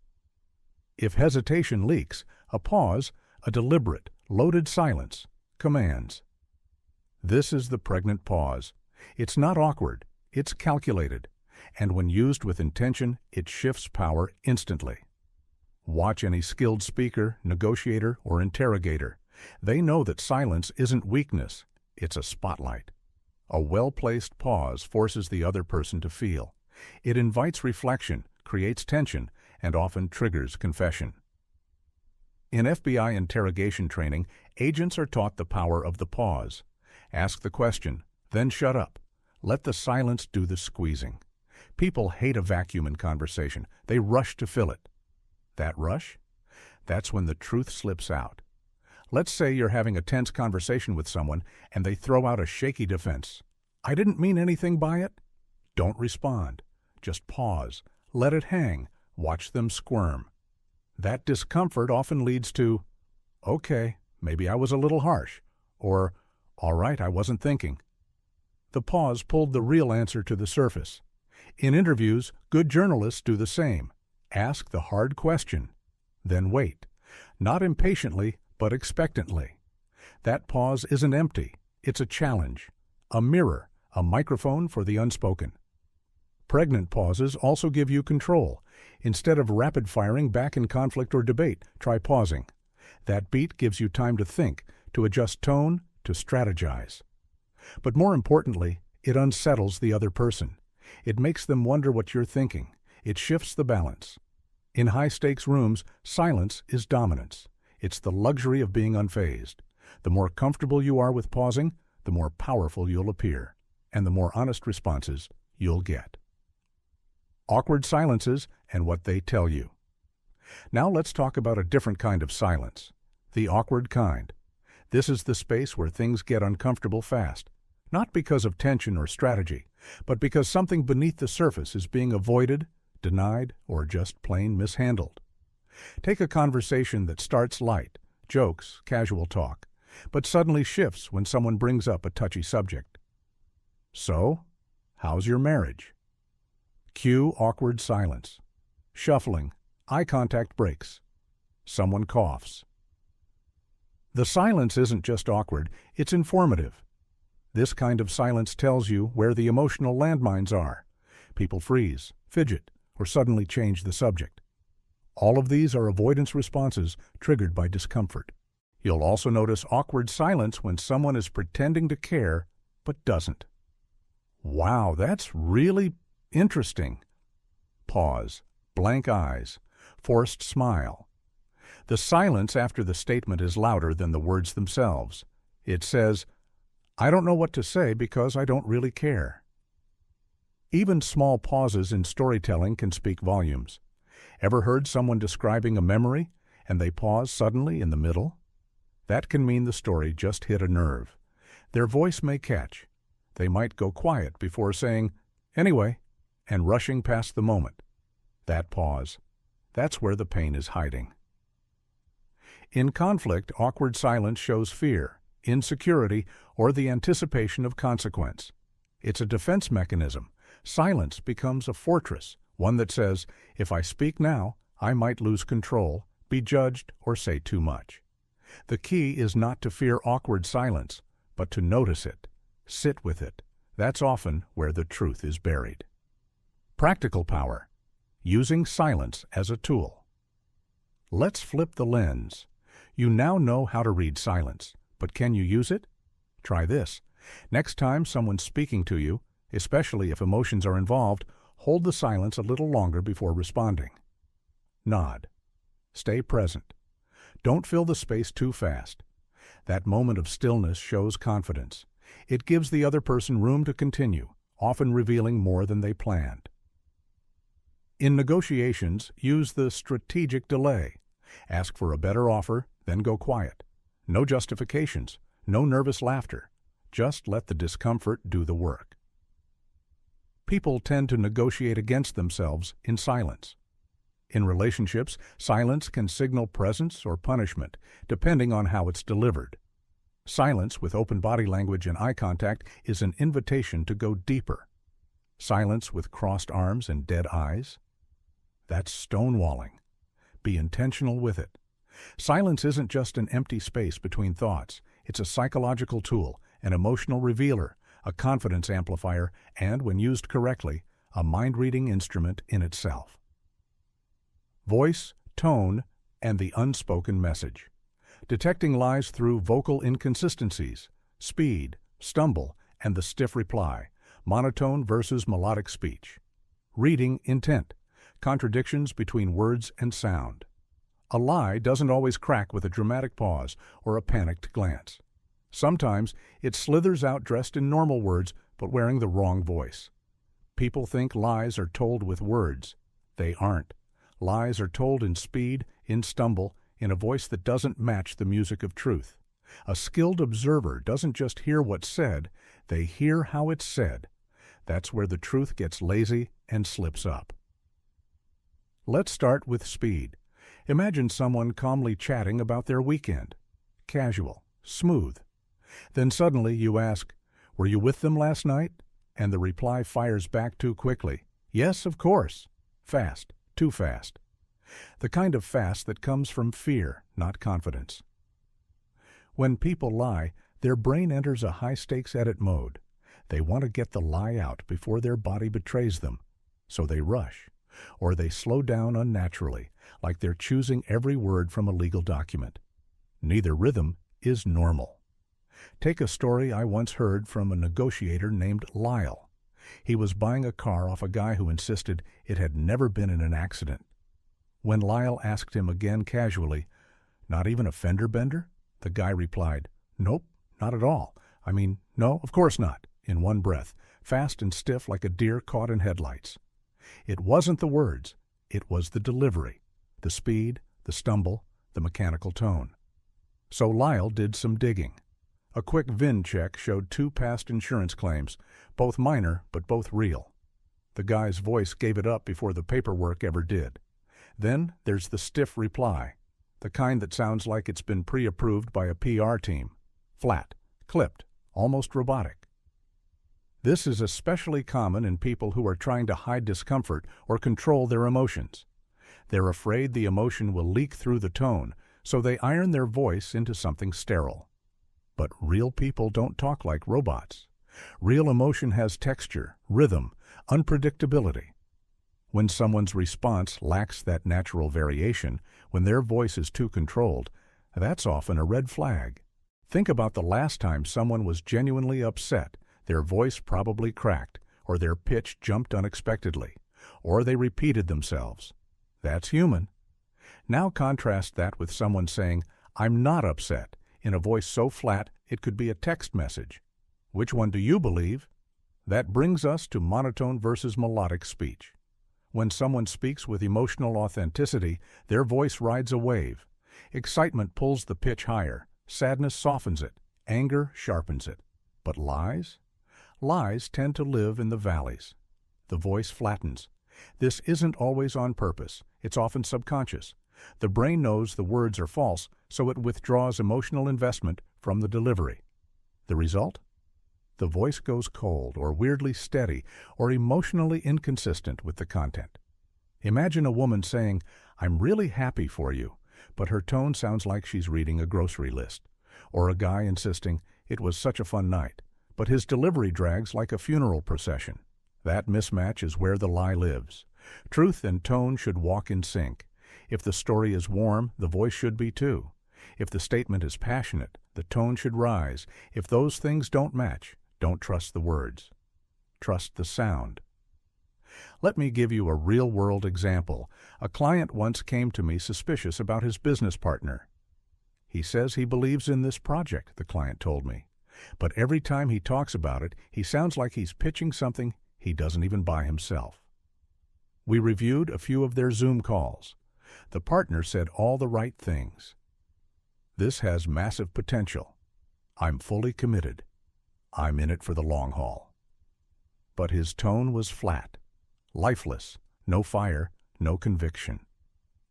If hesitation leaks, a pause, a deliberate, loaded silence, commands. This is the pregnant pause. It's not awkward, it's calculated, and when used with intention, it shifts power instantly. Watch any skilled speaker, negotiator, or interrogator. They know that silence isn't weakness, it's a spotlight. A well-placed pause forces the other person to feel. It invites reflection, creates tension, and often triggers confession. In FBI interrogation training, agents are taught the power of the pause. Ask the question, then shut up. Let the silence do the squeezing. People hate a vacuum in conversation. They rush to fill it. That rush? That's when the truth slips out. Let's say you're having a tense conversation with someone and they throw out a shaky defense. "I didn't mean anything by it." Don't respond. Just pause. Let it hang. Watch them squirm. That discomfort often leads to, "Okay, maybe I was a little harsh," or "All right, I wasn't thinking." The pause pulled the real answer to the surface. In interviews, good journalists do the same. Ask the hard question, then wait. Not impatiently, but expectantly. That pause isn't empty. It's a challenge, a mirror, a microphone for the unspoken. Pregnant pauses also give you control. Instead of rapid-firing back in conflict or debate, try pausing. That beat gives you time to think, to adjust tone, to strategize. But more importantly, It unsettles the other person. It makes them wonder what you're thinking. It shifts the balance. In high-stakes rooms, silence is dominance. It's the luxury of being unfazed. The more comfortable you are with pausing, the more powerful you'll appear, and the more honest responses you'll get. Awkward silences and what they tell you. Now let's talk about a different kind of silence, the awkward kind. This is the space where things get uncomfortable fast, not because of tension or strategy, but because something beneath the surface is being avoided, denied, or just plain mishandled. Take a conversation that starts light, jokes, casual talk, but suddenly shifts when someone brings up a touchy subject. So, how's your marriage? Cue awkward silence. Shuffling. Eye contact breaks. Someone coughs. The silence isn't just awkward, it's informative. This kind of silence tells you where the emotional landmines are. People freeze, fidget, or suddenly change the subject. All of these are avoidance responses triggered by discomfort. You'll also notice awkward silence when someone is pretending to care but doesn't. Wow, that's really interesting. Pause, blank eyes, forced smile. The silence after the statement is louder than the words themselves. It says, "I don't know what to say because I don't really care." Even small pauses in storytelling can speak volumes. Ever heard someone describing a memory and they pause suddenly in the middle? That can mean the story just hit a nerve. Their voice may catch. They might go quiet before saying, "Anyway," and rushing past the moment. That pause, that's where the pain is hiding. In conflict, awkward silence shows fear, insecurity, or the anticipation of consequence. It's a defense mechanism. Silence becomes a fortress, one that says, if I speak now, I might lose control, be judged, or say too much. The key is not to fear awkward silence, but to notice it, sit with it. That's often where the truth is buried. Practical power. Using silence as a tool. Let's flip the lens. You now know how to read silence, but can you use it? Try this. Next time someone's speaking to you, especially if emotions are involved, hold the silence a little longer before responding. Nod. Stay present. Don't fill the space too fast. That moment of stillness shows confidence. It gives the other person room to continue, often revealing more than they planned. In negotiations, use the strategic delay. Ask for a better offer, then go quiet. No justifications, no nervous laughter. Just let the discomfort do the work. People tend to negotiate against themselves in silence. In relationships, silence can signal presence or punishment, depending on how it's delivered. Silence with open body language and eye contact is an invitation to go deeper. Silence with crossed arms and dead eyes? That's stonewalling. Be intentional with it. Silence isn't just an empty space between thoughts. It's a psychological tool, an emotional revealer, a confidence amplifier, and, when used correctly, a mind-reading instrument in itself. Voice, tone, and the unspoken message. Detecting lies through vocal inconsistencies, speed, stumble, and the stiff reply, monotone versus melodic speech. Reading intent, contradictions between words and sound. A lie doesn't always crack with a dramatic pause or a panicked glance. Sometimes it slithers out dressed in normal words but wearing the wrong voice. People think lies are told with words. They aren't. Lies are told in speed, in stumble, in a voice that doesn't match the music of truth. A skilled observer doesn't just hear what's said, they hear how it's said. That's where the truth gets lazy and slips up. Let's start with speed. Imagine someone calmly chatting about their weekend. Casual, smooth. Then suddenly you ask, "Were you with them last night?" And the reply fires back too quickly. "Yes, of course." Fast, too fast. The kind of fast that comes from fear, not confidence. When people lie, their brain enters a high-stakes edit mode. They want to get the lie out before their body betrays them. So they rush, or they slow down unnaturally, like they're choosing every word from a legal document. Neither rhythm is normal. Take a story I once heard from a negotiator named Lyle. He was buying a car off a guy who insisted it had never been in an accident. When Lyle asked him again casually, "Not even a fender bender?" the guy replied, "Nope, not at all. I mean, no, of course not," in one breath, fast and stiff like a deer caught in headlights. It wasn't the words, it was the delivery, the speed, the stumble, the mechanical tone. So Lyle did some digging. A quick VIN check showed 2 past insurance claims, both minor but both real. The guy's voice gave it up before the paperwork ever did. Then there's the stiff reply, the kind that sounds like it's been pre-approved by a PR team. Flat, clipped, almost robotic. This is especially common in people who are trying to hide discomfort or control their emotions. They're afraid the emotion will leak through the tone, so they iron their voice into something sterile. But real people don't talk like robots. Real emotion has texture, rhythm, unpredictability. When someone's response lacks that natural variation, when their voice is too controlled, that's often a red flag. Think about the last time someone was genuinely upset. Their voice probably cracked, or their pitch jumped unexpectedly, or they repeated themselves. That's human. Now contrast that with someone saying, "I'm not upset," in a voice so flat it could be a text message. Which one do you believe? That brings us to monotone versus melodic speech. When someone speaks with emotional authenticity, their voice rides a wave. Excitement pulls the pitch higher, sadness softens it, anger sharpens it. But lies? Lies tend to live in the valleys. The voice flattens. This isn't always on purpose. It's often subconscious. The brain knows the words are false, so it withdraws emotional investment from the delivery. The result? The voice goes cold or weirdly steady or emotionally inconsistent with the content. Imagine a woman saying, "I'm really happy for you," but her tone sounds like she's reading a grocery list. Or a guy insisting, "It was such a fun night," but his delivery drags like a funeral procession. That mismatch is where the lie lives. Truth and tone should walk in sync. If the story is warm, the voice should be too. If the statement is passionate, the tone should rise. If those things don't match, don't trust the words. Trust the sound. Let me give you a real-world example. A client once came to me suspicious about his business partner. "He says he believes in this project," the client told me. "But every time he talks about it, he sounds like he's pitching something he doesn't even buy himself." We reviewed a few of their Zoom calls. The partner said all the right things. "This has massive potential. I'm fully committed. I'm in it for the long haul." But his tone was flat, lifeless, no fire, no conviction.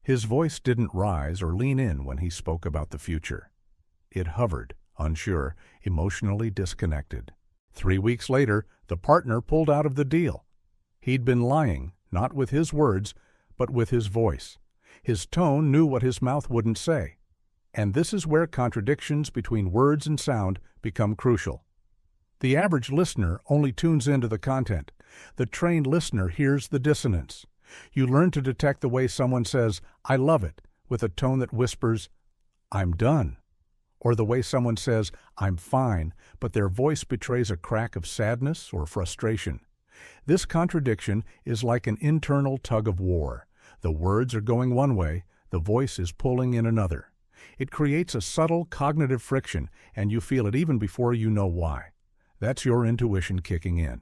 His voice didn't rise or lean in when he spoke about the future. It hovered, unsure, emotionally disconnected. 3 weeks later, the partner pulled out of the deal. He'd been lying, not with his words, but with his voice. His tone knew what his mouth wouldn't say. And this is where contradictions between words and sound become crucial. The average listener only tunes into the content. The trained listener hears the dissonance. You learn to detect the way someone says, "I love it," with a tone that whispers, "I'm done." Or the way someone says, "I'm fine," but their voice betrays a crack of sadness or frustration. This contradiction is like an internal tug of war. The words are going one way, the voice is pulling in another. It creates a subtle cognitive friction, and you feel it even before you know why. That's your intuition kicking in.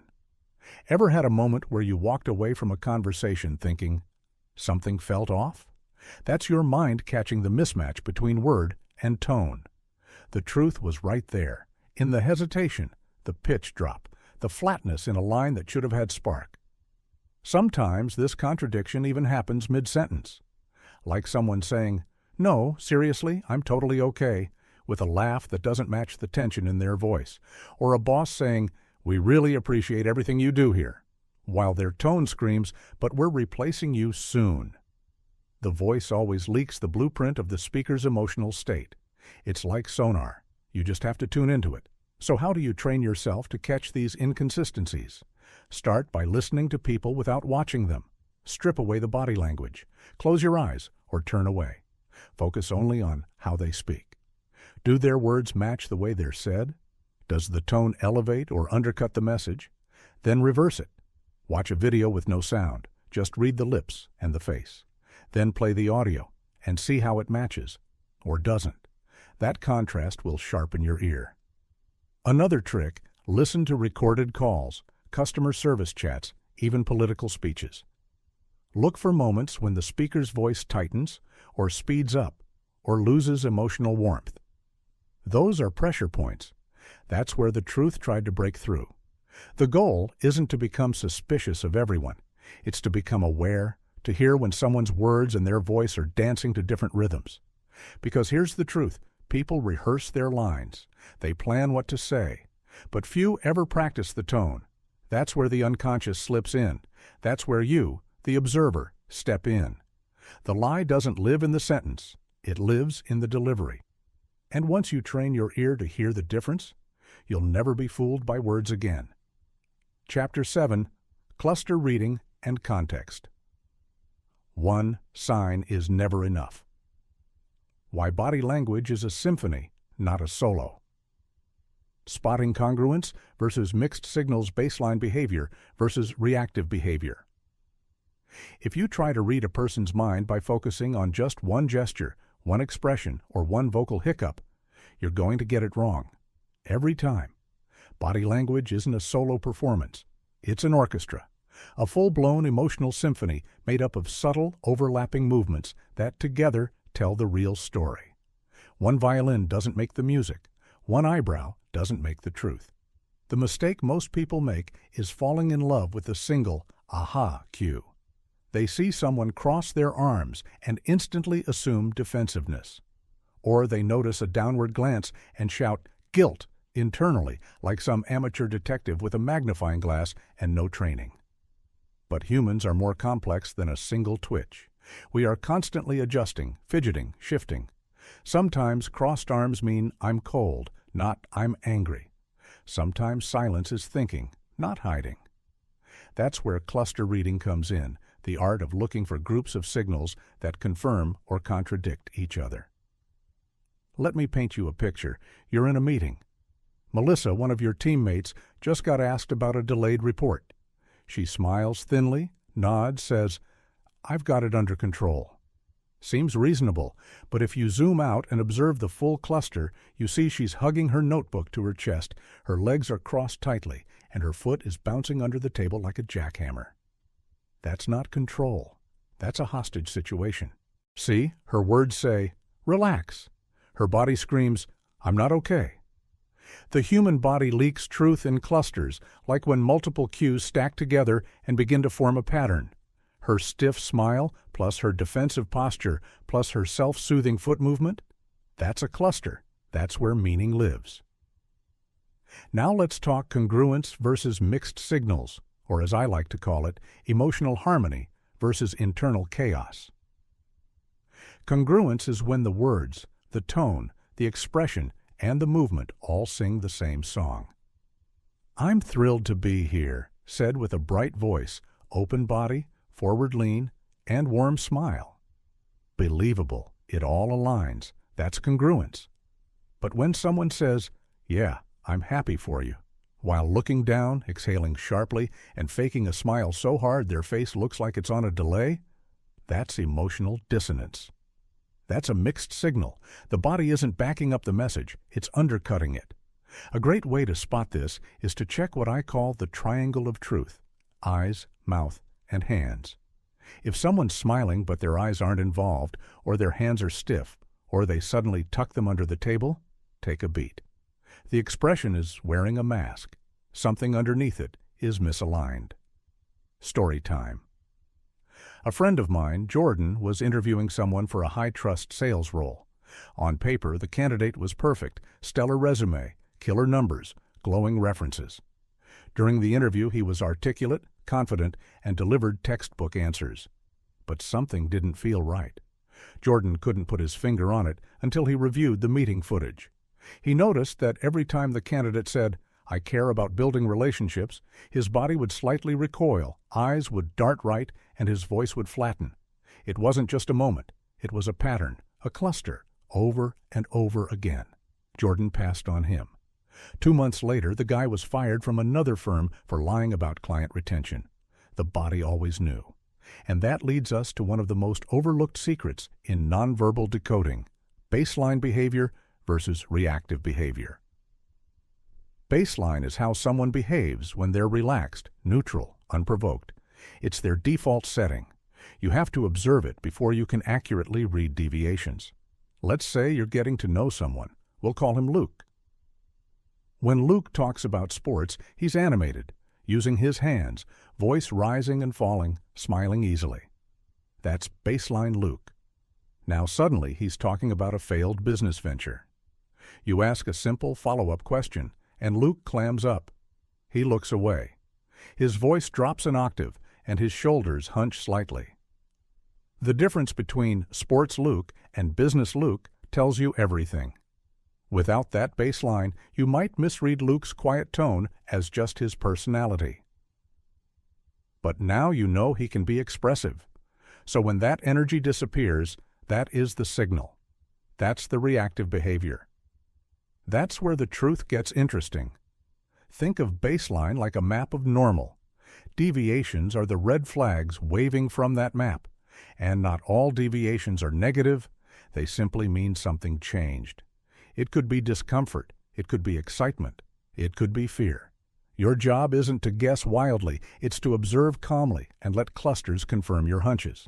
Ever had a moment where you walked away from a conversation thinking, something felt off? That's your mind catching the mismatch between word and tone. The truth was right there, in the hesitation, the pitch drop, the flatness in a line that should have had spark. Sometimes this contradiction even happens mid-sentence, like someone saying, "No, seriously, I'm totally okay," with a laugh that doesn't match the tension in their voice, or a boss saying, "We really appreciate everything you do here," while their tone screams, "But we're replacing you soon." The voice always leaks the blueprint of the speaker's emotional state. It's like sonar. You just have to tune into it. So how do you train yourself to catch these inconsistencies? Start by listening to people without watching them. Strip away the body language. Close your eyes or turn away. Focus only on how they speak. Do their words match the way they're said? Does the tone elevate or undercut the message? Then reverse it. Watch a video with no sound. Just read the lips and the face. Then play the audio and see how it matches, or doesn't. That contrast will sharpen your ear. Another trick, listen to recorded calls, customer service chats, even political speeches. Look for moments when the speaker's voice tightens, or speeds up, or loses emotional warmth. Those are pressure points. That's where the truth tried to break through. The goal isn't to become suspicious of everyone. It's to become aware, to hear when someone's words and their voice are dancing to different rhythms. Because here's the truth. People rehearse their lines. They plan what to say. But few ever practice the tone. That's where the unconscious slips in. That's where you, the observer, step in. The lie doesn't live in the sentence. It lives in the delivery. And once you train your ear to hear the difference, you'll never be fooled by words again. Chapter 7. Cluster Reading and Context. One sign is never enough. Why body language is a symphony, not a solo. Spotting congruence versus mixed signals baseline behavior versus reactive behavior. If you try to read a person's mind by focusing on just one gesture, one expression, or one vocal hiccup, you're going to get it wrong. Every time. Body language isn't a solo performance. It's an orchestra. A full-blown emotional symphony made up of subtle, overlapping movements that together tell the real story. One violin doesn't make the music. One eyebrow doesn't make the truth. The mistake most people make is falling in love with a single aha cue. They see someone cross their arms and instantly assume defensiveness. Or they notice a downward glance and shout, "Guilt," internally, like some amateur detective with a magnifying glass and no training. But humans are more complex than a single twitch. We are constantly adjusting, fidgeting, shifting. Sometimes crossed arms mean I'm cold, not I'm angry. Sometimes silence is thinking, not hiding. That's where cluster reading comes in, the art of looking for groups of signals that confirm or contradict each other. Let me paint you a picture. You're in a meeting. Melissa, one of your teammates, just got asked about a delayed report. She smiles thinly, nods, says, "I've got it under control." Seems reasonable, but if you zoom out and observe the full cluster, you see she's hugging her notebook to her chest, her legs are crossed tightly, and her foot is bouncing under the table like a jackhammer. That's not control. That's a hostage situation. See, her words say, "Relax." Her body screams, "I'm not okay." The human body leaks truth in clusters, like when multiple cues stack together and begin to form a pattern. Her stiff smile, plus her defensive posture, plus her self-soothing foot movement, that's a cluster. That's where meaning lives. Now let's talk congruence versus mixed signals, or as I like to call it, emotional harmony versus internal chaos. Congruence is when the words, the tone, the expression, and the movement all sing the same song. "I'm thrilled to be here," said with a bright voice, open body, forward lean, and warm smile. Believable. It all aligns. That's congruence. But when someone says, "Yeah, I'm happy for you," while looking down, exhaling sharply, and faking a smile so hard their face looks like it's on a delay, that's emotional dissonance. That's a mixed signal. The body isn't backing up the message, it's undercutting it. A great way to spot this is to check what I call the triangle of truth: eyes, mouth, and hands. If someone's smiling but their eyes aren't involved, or their hands are stiff, or they suddenly tuck them under the table, take a beat. The expression is wearing a mask. Something underneath it is misaligned. Story time. A friend of mine, Jordan, was interviewing someone for a high-trust sales role. On paper, the candidate was perfect, stellar resume, killer numbers, glowing references. During the interview, he was articulate, confident, and delivered textbook answers. But something didn't feel right. Jordan couldn't put his finger on it until he reviewed the meeting footage. He noticed that every time the candidate said, "I care about building relationships," his body would slightly recoil, eyes would dart right, and his voice would flatten. It wasn't just a moment. It was a pattern, a cluster, over and over again. Jordan passed on him. 2 months later, the guy was fired from another firm for lying about client retention. The body always knew. And that leads us to one of the most overlooked secrets in nonverbal decoding: baseline behavior versus reactive behavior. Baseline is how someone behaves when they're relaxed, neutral, unprovoked. It's their default setting. You have to observe it before you can accurately read deviations. Let's say you're getting to know someone. We'll call him Luke. When Luke talks about sports, he's animated, using his hands, voice rising and falling, smiling easily. That's baseline Luke. Now suddenly he's talking about a failed business venture. You ask a simple follow-up question, and Luke clams up. He looks away. His voice drops an octave, and his shoulders hunch slightly. The difference between sports Luke and business Luke tells you everything. Without that baseline, you might misread Luke's quiet tone as just his personality. But now you know he can be expressive. So when that energy disappears, that is the signal. That's the reactive behavior. That's where the truth gets interesting. Think of baseline like a map of normal. Deviations are the red flags waving from that map. And not all deviations are negative. They simply mean something changed. It could be discomfort. It could be excitement. It could be fear. Your job isn't to guess wildly. It's to observe calmly and let clusters confirm your hunches.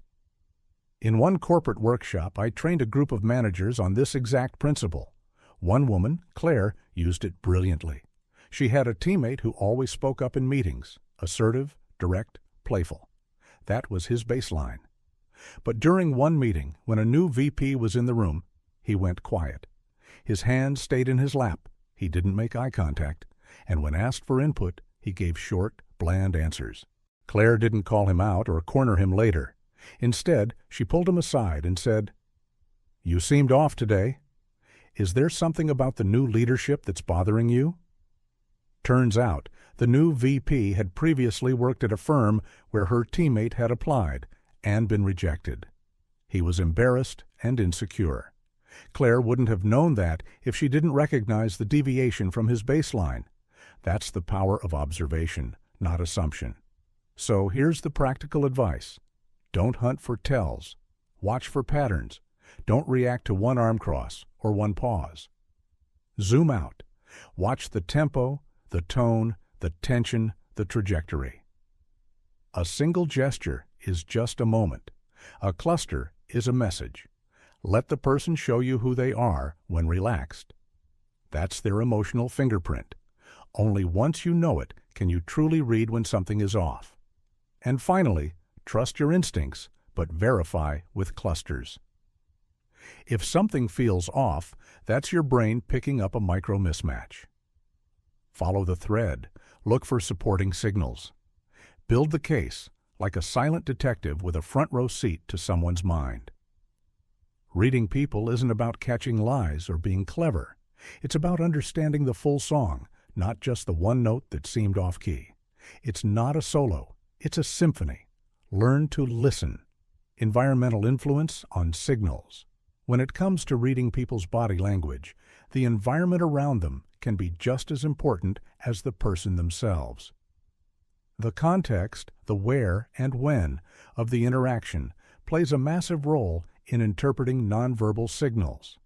In one corporate workshop, I trained a group of managers on this exact principle. One woman, Claire, used it brilliantly. She had a teammate who always spoke up in meetings, assertive, direct, playful. That was his baseline. But during one meeting, when a new VP was in the room, he went quiet. His hands stayed in his lap. He didn't make eye contact. And when asked for input, he gave short, bland answers. Claire didn't call him out or corner him later. Instead, she pulled him aside and said, "You seemed off today. Is there something about the new leadership that's bothering you?" Turns out, the new VP had previously worked at a firm where her teammate had applied and been rejected. He was embarrassed and insecure. Claire wouldn't have known that if she didn't recognize the deviation from his baseline. That's the power of observation, not assumption. So here's the practical advice. Don't hunt for tells. Watch for patterns. Don't react to one arm cross or one pause. Zoom out. Watch the tempo, the tone, the tension, the trajectory. A single gesture is just a moment. A cluster is a message. Let the person show you who they are when relaxed. That's their emotional fingerprint. Only once you know it can you truly read when something is off. And finally, trust your instincts, but verify with clusters. If something feels off, that's your brain picking up a micro mismatch. Follow the thread. Look for supporting signals. Build the case, like a silent detective with a front row seat to someone's mind. Reading people isn't about catching lies or being clever. It's about understanding the full song, not just the one note that seemed off-key. It's not a solo. It's a symphony. Learn to listen. Environmental influence on signals. When it comes to reading people's body language, the environment around them can be just as important as the person themselves. The context, the where and when of the interaction plays a massive role in interpreting nonverbal signals.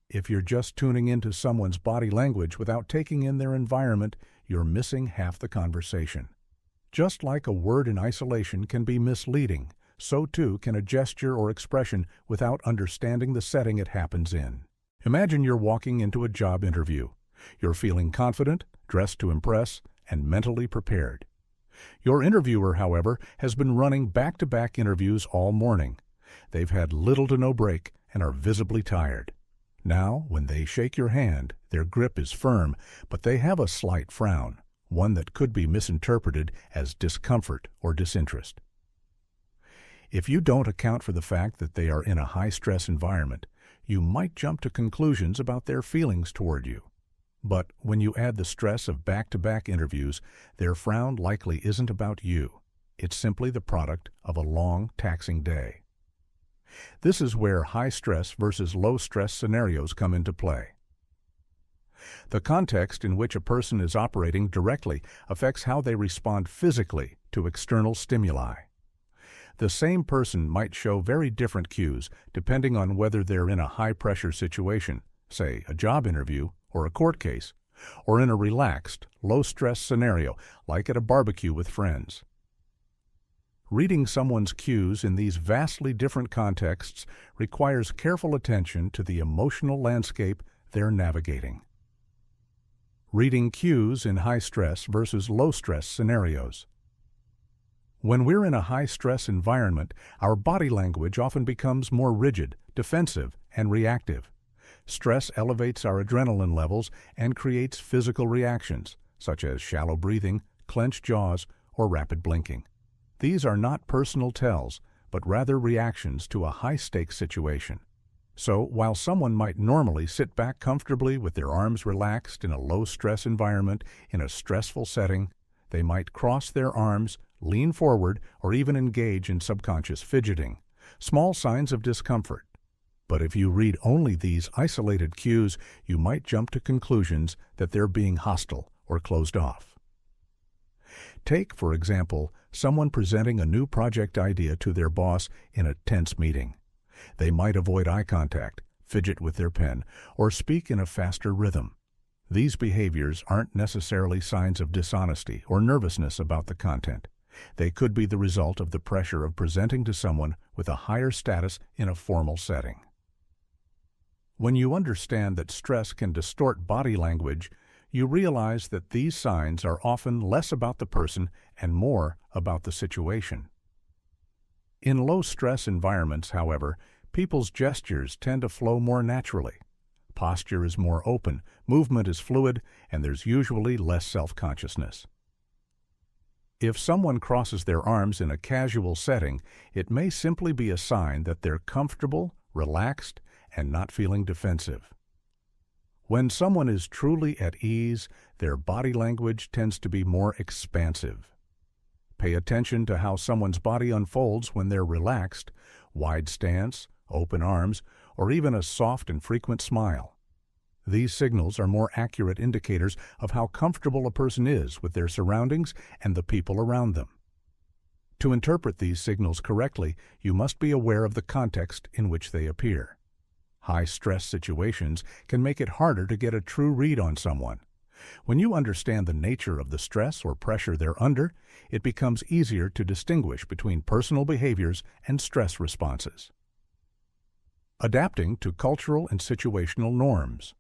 If you're just tuning into someone's body language without taking in their environment, you're missing half the conversation. Just like a word in isolation can be misleading, so too can a gesture or expression without understanding the setting it happens in. Imagine you're walking into a job interview. You're feeling confident, dressed to impress, and mentally prepared. Your interviewer, however, has been running back-to-back interviews all morning. They've had little to no break and are visibly tired. Now, when they shake your hand, their grip is firm, but they have a slight frown, one that could be misinterpreted as discomfort or disinterest. If you don't account for the fact that they are in a high-stress environment, you might jump to conclusions about their feelings toward you. But when you add the stress of back-to-back interviews, their frown likely isn't about you. It's simply the product of a long, taxing day. This is where high-stress versus low-stress scenarios come into play. The context in which a person is operating directly affects how they respond physically to external stimuli. The same person might show very different cues depending on whether they're in a high-pressure situation, say a job interview or a court case, or in a relaxed, low-stress scenario like at a barbecue with friends. Reading someone's cues in these vastly different contexts requires careful attention to the emotional landscape they're navigating. Reading cues in high-stress versus low-stress scenarios. When we're in a high-stress environment, our body language often becomes more rigid, defensive, and reactive. Stress elevates our adrenaline levels and creates physical reactions, such as shallow breathing, clenched jaws, or rapid blinking. These are not personal tells, but rather reactions to a high-stakes situation. So, while someone might normally sit back comfortably with their arms relaxed in a low-stress environment in a stressful setting, they might cross their arms, lean forward, or even engage in subconscious fidgeting, small signs of discomfort. But if you read only these isolated cues, you might jump to conclusions that they're being hostile or closed off. Take, for example, someone presenting a new project idea to their boss in a tense meeting. They might avoid eye contact, fidget with their pen, or speak in a faster rhythm. These behaviors aren't necessarily signs of dishonesty or nervousness about the content. They could be the result of the pressure of presenting to someone with a higher status in a formal setting. When you understand that stress can distort body language, you realize that these signs are often less about the person and more about the situation. In low-stress environments, however, people's gestures tend to flow more naturally. Posture is more open, movement is fluid, and there's usually less self-consciousness. If someone crosses their arms in a casual setting, it may simply be a sign that they're comfortable, relaxed, and not feeling defensive. When someone is truly at ease, their body language tends to be more expansive. Pay attention to how someone's body unfolds when they're relaxed, wide stance, open arms, or even a soft and frequent smile. These signals are more accurate indicators of how comfortable a person is with their surroundings and the people around them. To interpret these signals correctly, you must be aware of the context in which they appear. High-stress situations can make it harder to get a true read on someone. When you understand the nature of the stress or pressure they're under, it becomes easier to distinguish between personal behaviors and stress responses. Adapting to cultural and situational norms.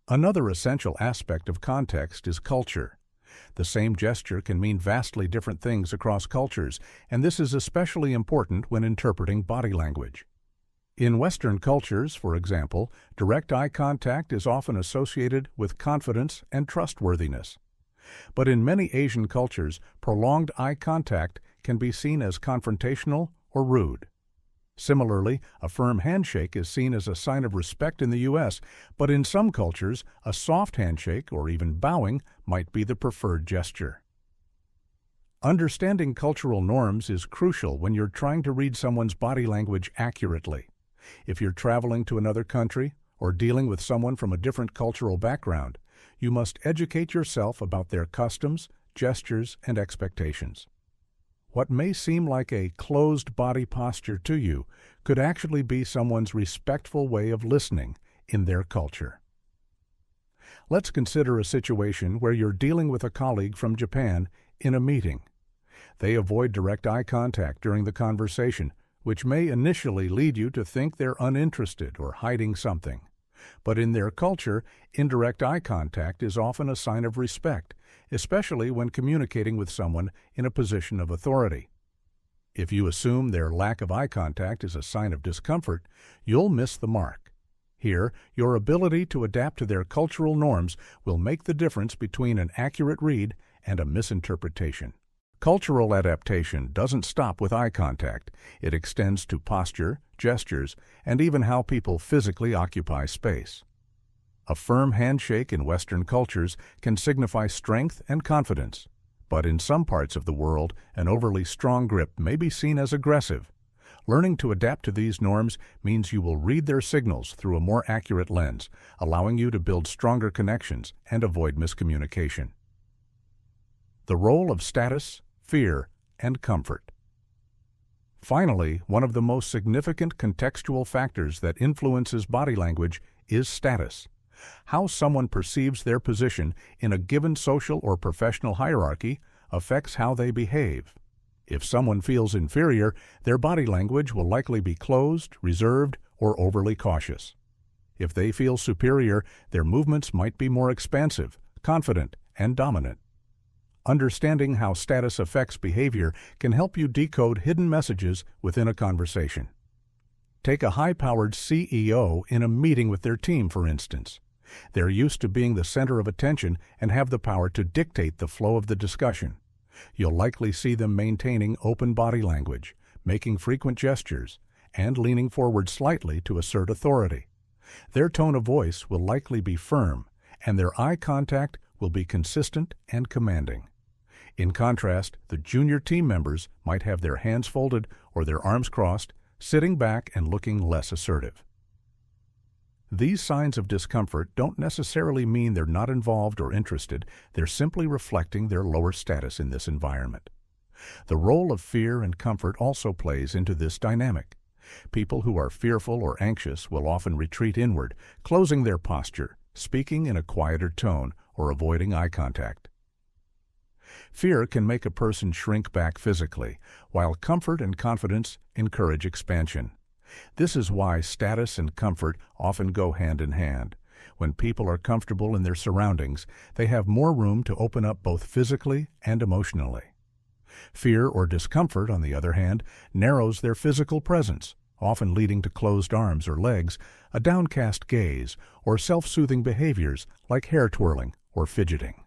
Another essential aspect of context is culture. The same gesture can mean vastly different things across cultures, and this is especially important when interpreting body language. In Western cultures, for example, direct eye contact is often associated with confidence and trustworthiness. But in many Asian cultures, prolonged eye contact can be seen as confrontational or rude. Similarly, a firm handshake is seen as a sign of respect in the U.S., but in some cultures, a soft handshake or even bowing might be the preferred gesture. Understanding cultural norms is crucial when you're trying to read someone's body language accurately. If you're traveling to another country or dealing with someone from a different cultural background, you must educate yourself about their customs, gestures, and expectations. What may seem like a closed body posture to you could actually be someone's respectful way of listening in their culture. Let's consider a situation where you're dealing with a colleague from Japan in a meeting. They avoid direct eye contact during the conversation, which may initially lead you to think they're uninterested or hiding something. But in their culture, indirect eye contact is often a sign of respect, especially when communicating with someone in a position of authority. If you assume their lack of eye contact is a sign of discomfort, you'll miss the mark. Here, your ability to adapt to their cultural norms will make the difference between an accurate read and a misinterpretation. Cultural adaptation doesn't stop with eye contact. It extends to posture, gestures, and even how people physically occupy space. A firm handshake in Western cultures can signify strength and confidence, but in some parts of the world, an overly strong grip may be seen as aggressive. Learning to adapt to these norms means you will read their signals through a more accurate lens, allowing you to build stronger connections and avoid miscommunication. The role of status, fear, and comfort. Finally, one of the most significant contextual factors that influences body language is status. How someone perceives their position in a given social or professional hierarchy affects how they behave. If someone feels inferior, their body language will likely be closed, reserved, or overly cautious. If they feel superior, their movements might be more expansive, confident, and dominant. Understanding how status affects behavior can help you decode hidden messages within a conversation. Take a high-powered CEO in a meeting with their team, for instance. They're used to being the center of attention and have the power to dictate the flow of the discussion. You'll likely see them maintaining open body language, making frequent gestures, and leaning forward slightly to assert authority. Their tone of voice will likely be firm, and their eye contact will be consistent and commanding. In contrast, the junior team members might have their hands folded or their arms crossed, sitting back and looking less assertive. These signs of discomfort don't necessarily mean they're not involved or interested. They're simply reflecting their lower status in this environment. The role of fear and comfort also plays into this dynamic. People who are fearful or anxious will often retreat inward, closing their posture, speaking in a quieter tone, or avoiding eye contact. Fear can make a person shrink back physically, while comfort and confidence encourage expansion. This is why status and comfort often go hand in hand. When people are comfortable in their surroundings, they have more room to open up both physically and emotionally. Fear or discomfort, on the other hand, narrows their physical presence, often leading to closed arms or legs, a downcast gaze, or self-soothing behaviors like hair twirling or fidgeting.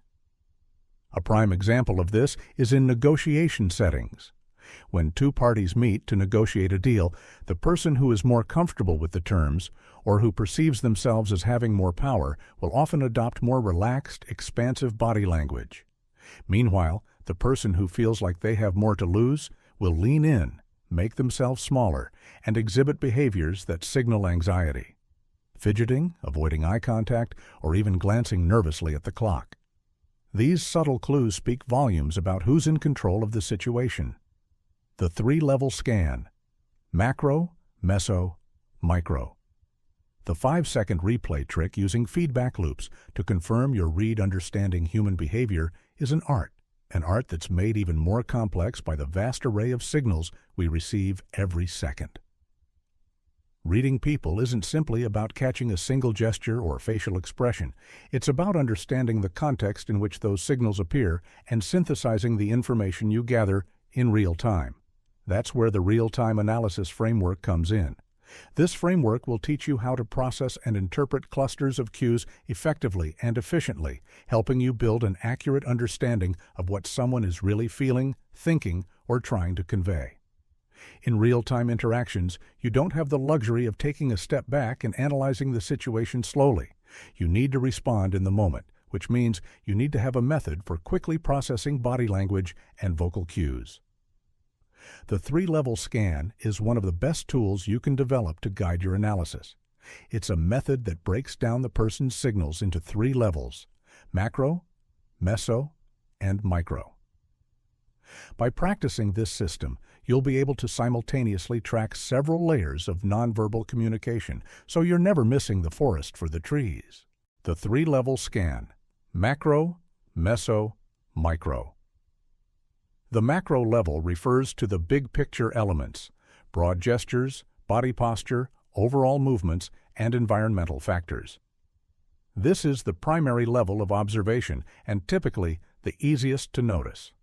A prime example of this is in negotiation settings. When two parties meet to negotiate a deal, the person who is more comfortable with the terms, or who perceives themselves as having more power, will often adopt more relaxed, expansive body language. Meanwhile, the person who feels like they have more to lose will lean in, make themselves smaller, and exhibit behaviors that signal anxiety. Fidgeting, avoiding eye contact, or even glancing nervously at the clock. These subtle clues speak volumes about who's in control of the situation. The three-level scan: macro, meso, micro. The 5-second replay trick using feedback loops to confirm your read understanding human behavior is an art that's made even more complex by the vast array of signals we receive every second. Reading people isn't simply about catching a single gesture or facial expression. It's about understanding the context in which those signals appear and synthesizing the information you gather in real time. That's where the real-time analysis framework comes in. This framework will teach you how to process and interpret clusters of cues effectively and efficiently, helping you build an accurate understanding of what someone is really feeling, thinking, or trying to convey. In real-time interactions, you don't have the luxury of taking a step back and analyzing the situation slowly. You need to respond in the moment, which means you need to have a method for quickly processing body language and vocal cues. The three-level scan is one of the best tools you can develop to guide your analysis. It's a method that breaks down the person's signals into 3 levels: macro, meso, and micro. By practicing this system, you'll be able to simultaneously track several layers of nonverbal communication, so you're never missing the forest for the trees. The 3-level scan: macro, meso, micro. The macro level refers to the big picture elements: broad gestures, body posture, overall movements, and environmental factors. This is the primary level of observation and typically the easiest to notice.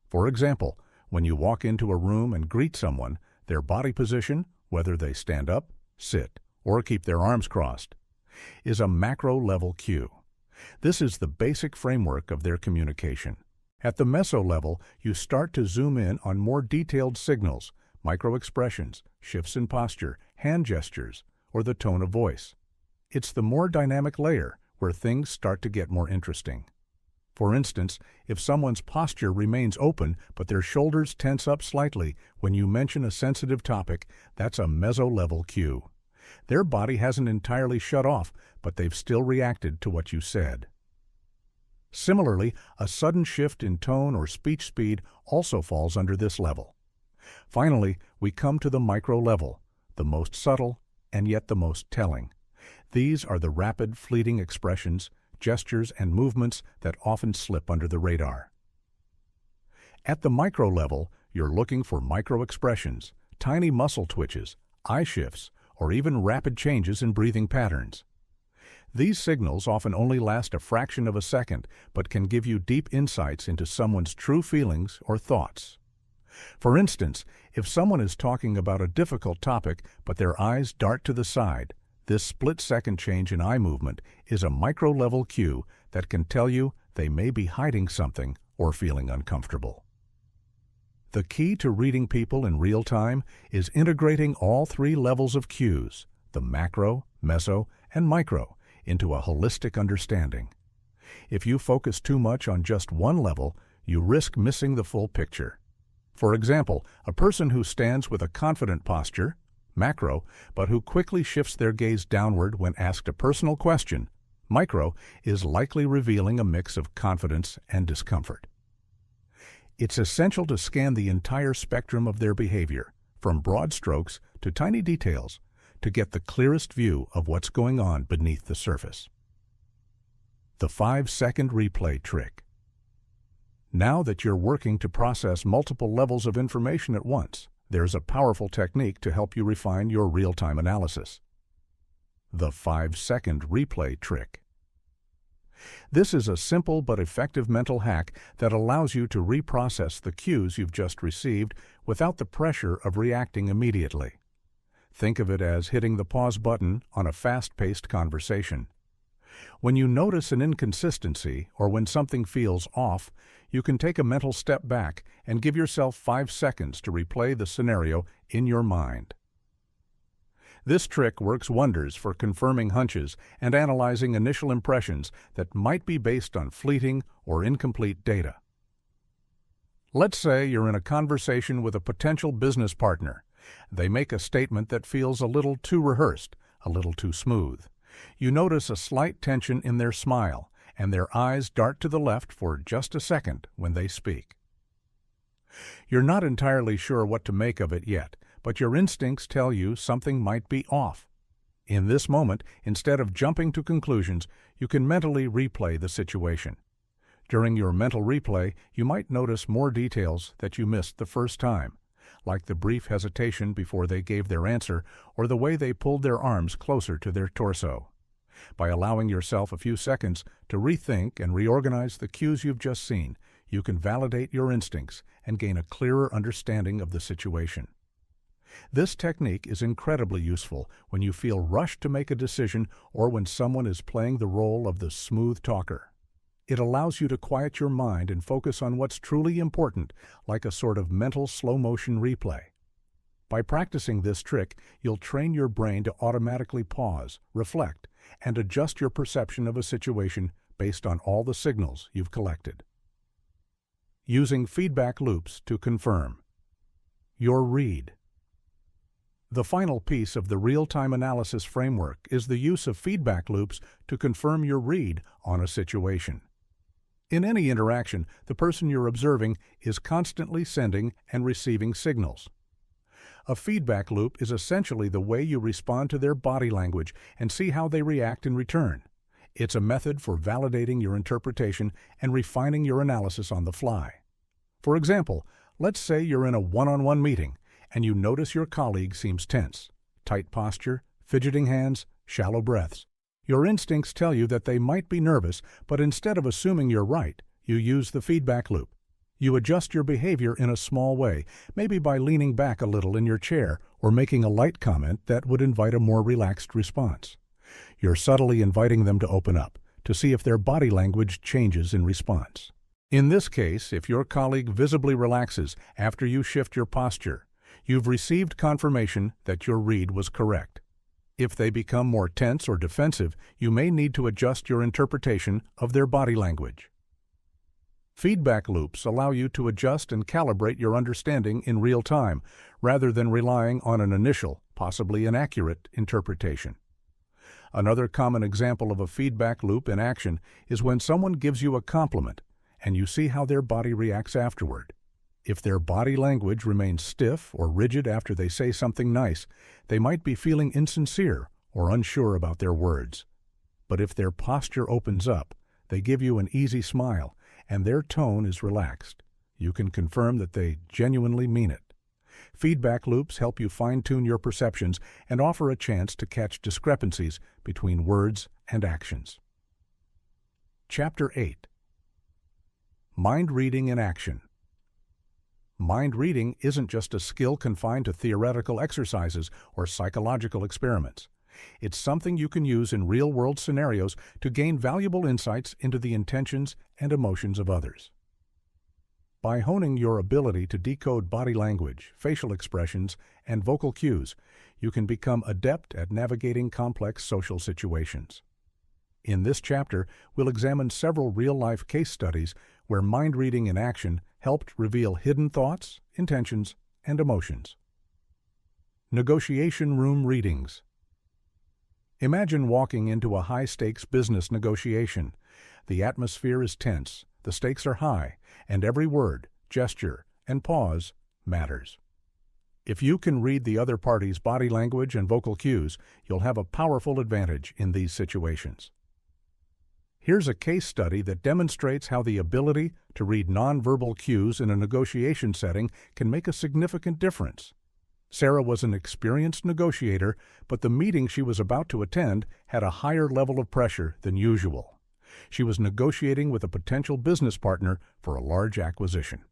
For example, when you walk into a room and greet someone, their body position, whether they stand up, sit, or keep their arms crossed, is a macro-level cue. This is the basic framework of their communication. At the meso level, you start to zoom in on more detailed signals, micro-expressions, shifts in posture, hand gestures, or the tone of voice. It's the more dynamic layer where things start to get more interesting. For instance, if someone's posture remains open but their shoulders tense up slightly when you mention a sensitive topic, that's a meso-level cue. Their body hasn't entirely shut off, but they've still reacted to what you said. Similarly, a sudden shift in tone or speech speed also falls under this level. Finally, we come to the micro level, the most subtle and yet the most telling. These are the rapid, fleeting expressions, gestures, and movements that often slip under the radar. At the micro level, you're looking for micro expressions, tiny muscle twitches, eye shifts, or even rapid changes in breathing patterns. These signals often only last a fraction of a second, but can give you deep insights into someone's true feelings or thoughts. For instance, if someone is talking about a difficult topic but their eyes dart to the side, this split-second change in eye movement is a micro-level cue that can tell you they may be hiding something or feeling uncomfortable. The key to reading people in real time is integrating all three levels of cues, the macro, meso, and micro, into a holistic understanding. If you focus too much on just one level, you risk missing the full picture. For example, a person who stands with a confident posture, macro, but who quickly shifts their gaze downward when asked a personal question, micro, is likely revealing a mix of confidence and discomfort. It's essential to scan the entire spectrum of their behavior, from broad strokes to tiny details, to get the clearest view of what's going on beneath the surface. The 5-second replay trick. Now that you're working to process multiple levels of information at once, there's a powerful technique to help you refine your real-time analysis. The 5-second replay trick. This is a simple but effective mental hack that allows you to reprocess the cues you've just received without the pressure of reacting immediately. Think of it as hitting the pause button on a fast-paced conversation. When you notice an inconsistency or when something feels off, you can take a mental step back and give yourself 5 seconds to replay the scenario in your mind. This trick works wonders for confirming hunches and analyzing initial impressions that might be based on fleeting or incomplete data. Let's say you're in a conversation with a potential business partner. They make a statement that feels a little too rehearsed, a little too smooth. You notice a slight tension in their smile, and their eyes dart to the left for just a second when they speak. You're not entirely sure what to make of it yet, but your instincts tell you something might be off. In this moment, instead of jumping to conclusions, you can mentally replay the situation. During your mental replay, you might notice more details that you missed the first time, like the brief hesitation before they gave their answer or the way they pulled their arms closer to their torso. By allowing yourself a few seconds to rethink and reorganize the cues you've just seen, you can validate your instincts and gain a clearer understanding of the situation. This technique is incredibly useful when you feel rushed to make a decision or when someone is playing the role of the smooth talker. It allows you to quiet your mind and focus on what's truly important, like a sort of mental slow-motion replay. By practicing this trick, you'll train your brain to automatically pause, reflect, and adjust your perception of a situation based on all the signals you've collected. Using feedback loops to confirm. Your read. The final piece of the real-time analysis framework is the use of feedback loops to confirm your read on a situation. In any interaction, the person you're observing is constantly sending and receiving signals. A feedback loop is essentially the way you respond to their body language and see how they react in return. It's a method for validating your interpretation and refining your analysis on the fly. For example, let's say you're in a one-on-one meeting and you notice your colleague seems tense, tight posture, fidgeting hands, shallow breaths. Your instincts tell you that they might be nervous, but instead of assuming you're right, you use the feedback loop. You adjust your behavior in a small way, maybe by leaning back a little in your chair or making a light comment that would invite a more relaxed response. You're subtly inviting them to open up, to see if their body language changes in response. In this case, if your colleague visibly relaxes after you shift your posture, you've received confirmation that your read was correct. If they become more tense or defensive, you may need to adjust your interpretation of their body language. Feedback loops allow you to adjust and calibrate your understanding in real time, rather than relying on an initial, possibly inaccurate, interpretation. Another common example of a feedback loop in action is when someone gives you a compliment and you see how their body reacts afterward. If their body language remains stiff or rigid after they say something nice, they might be feeling insincere or unsure about their words. But if their posture opens up, they give you an easy smile, and their tone is relaxed, you can confirm that they genuinely mean it. Feedback loops help you fine-tune your perceptions and offer a chance to catch discrepancies between words and actions. Chapter 8. Mind Reading in Action. Mind reading isn't just a skill confined to theoretical exercises or psychological experiments. It's something you can use in real-world scenarios to gain valuable insights into the intentions and emotions of others. By honing your ability to decode body language, facial expressions, and vocal cues, you can become adept at navigating complex social situations. In this chapter, we'll examine several real-life case studies where mind reading in action helped reveal hidden thoughts, intentions, and emotions. Negotiation room readings. Imagine walking into a high-stakes business negotiation. The atmosphere is tense, the stakes are high, and every word, gesture, and pause matters. If you can read the other party's body language and vocal cues, you'll have a powerful advantage in these situations. Here's a case study that demonstrates how the ability to read nonverbal cues in a negotiation setting can make a significant difference. Sarah was an experienced negotiator, but the meeting she was about to attend had a higher level of pressure than usual. She was negotiating with a potential business partner for a large acquisition.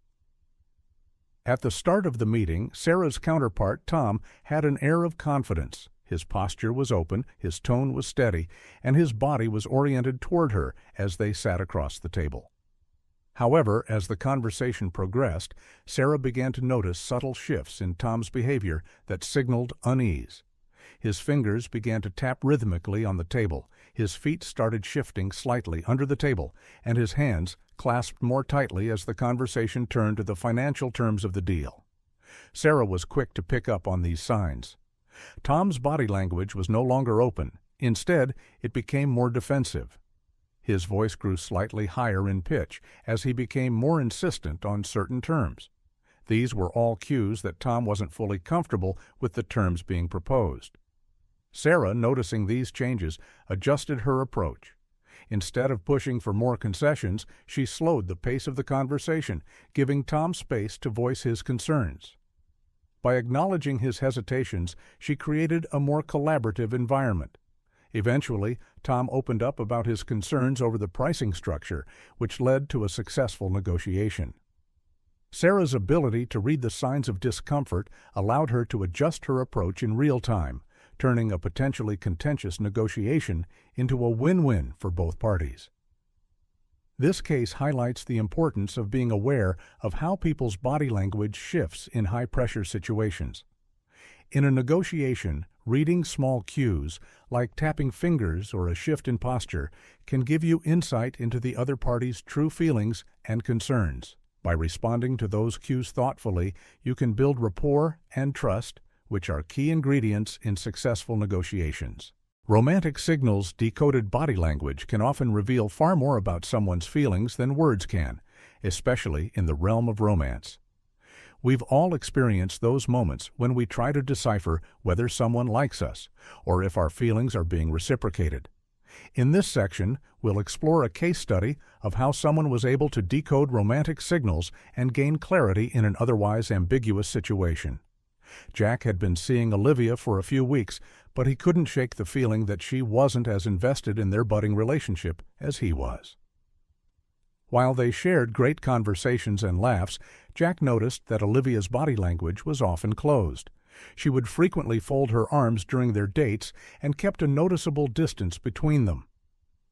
At the start of the meeting, Sarah's counterpart, Tom, had an air of confidence. His posture was open, his tone was steady, and his body was oriented toward her as they sat across the table. However, as the conversation progressed, Sarah began to notice subtle shifts in Tom's behavior that signaled unease. His fingers began to tap rhythmically on the table, his feet started shifting slightly under the table, and his hands clasped more tightly as the conversation turned to the financial terms of the deal. Sarah was quick to pick up on these signs. Tom's body language was no longer open. Instead, it became more defensive. His voice grew slightly higher in pitch as he became more insistent on certain terms. These were all cues that Tom wasn't fully comfortable with the terms being proposed. Sarah, noticing these changes, adjusted her approach. Instead of pushing for more concessions, she slowed the pace of the conversation, giving Tom space to voice his concerns. By acknowledging his hesitations, she created a more collaborative environment. Eventually, Tom opened up about his concerns over the pricing structure, which led to a successful negotiation. Sarah's ability to read the signs of discomfort allowed her to adjust her approach in real time, turning a potentially contentious negotiation into a win-win for both parties. This case highlights the importance of being aware of how people's body language shifts in high-pressure situations. In a negotiation, reading small cues, like tapping fingers or a shift in posture, can give you insight into the other party's true feelings and concerns. By responding to those cues thoughtfully, you can build rapport and trust, which are key ingredients in successful negotiations. Romantic signals, decoded body language, can often reveal far more about someone's feelings than words can, especially in the realm of romance. We've all experienced those moments when we try to decipher whether someone likes us or if our feelings are being reciprocated. In this section, we'll explore a case study of how someone was able to decode romantic signals and gain clarity in an otherwise ambiguous situation. Jack had been seeing Olivia for a few weeks, but he couldn't shake the feeling that she wasn't as invested in their budding relationship as he was. While they shared great conversations and laughs, Jack noticed that Olivia's body language was often closed. She would frequently fold her arms during their dates and kept a noticeable distance between them.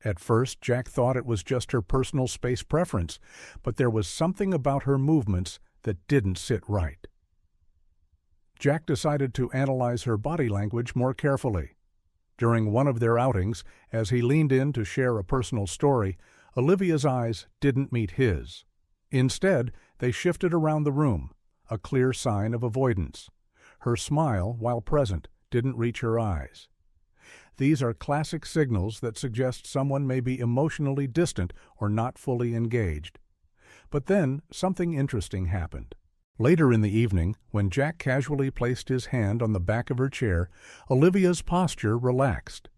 At first, Jack thought it was just her personal space preference, but there was something about her movements that didn't sit right. Jack decided to analyze her body language more carefully. During one of their outings, as he leaned in to share a personal story, Olivia's eyes didn't meet his. Instead, they shifted around the room, a clear sign of avoidance. Her smile, while present, didn't reach her eyes. These are classic signals that suggest someone may be emotionally distant or not fully engaged. But then, something interesting happened. Later in the evening, when Jack casually placed his hand on the back of her chair, Olivia's posture relaxed.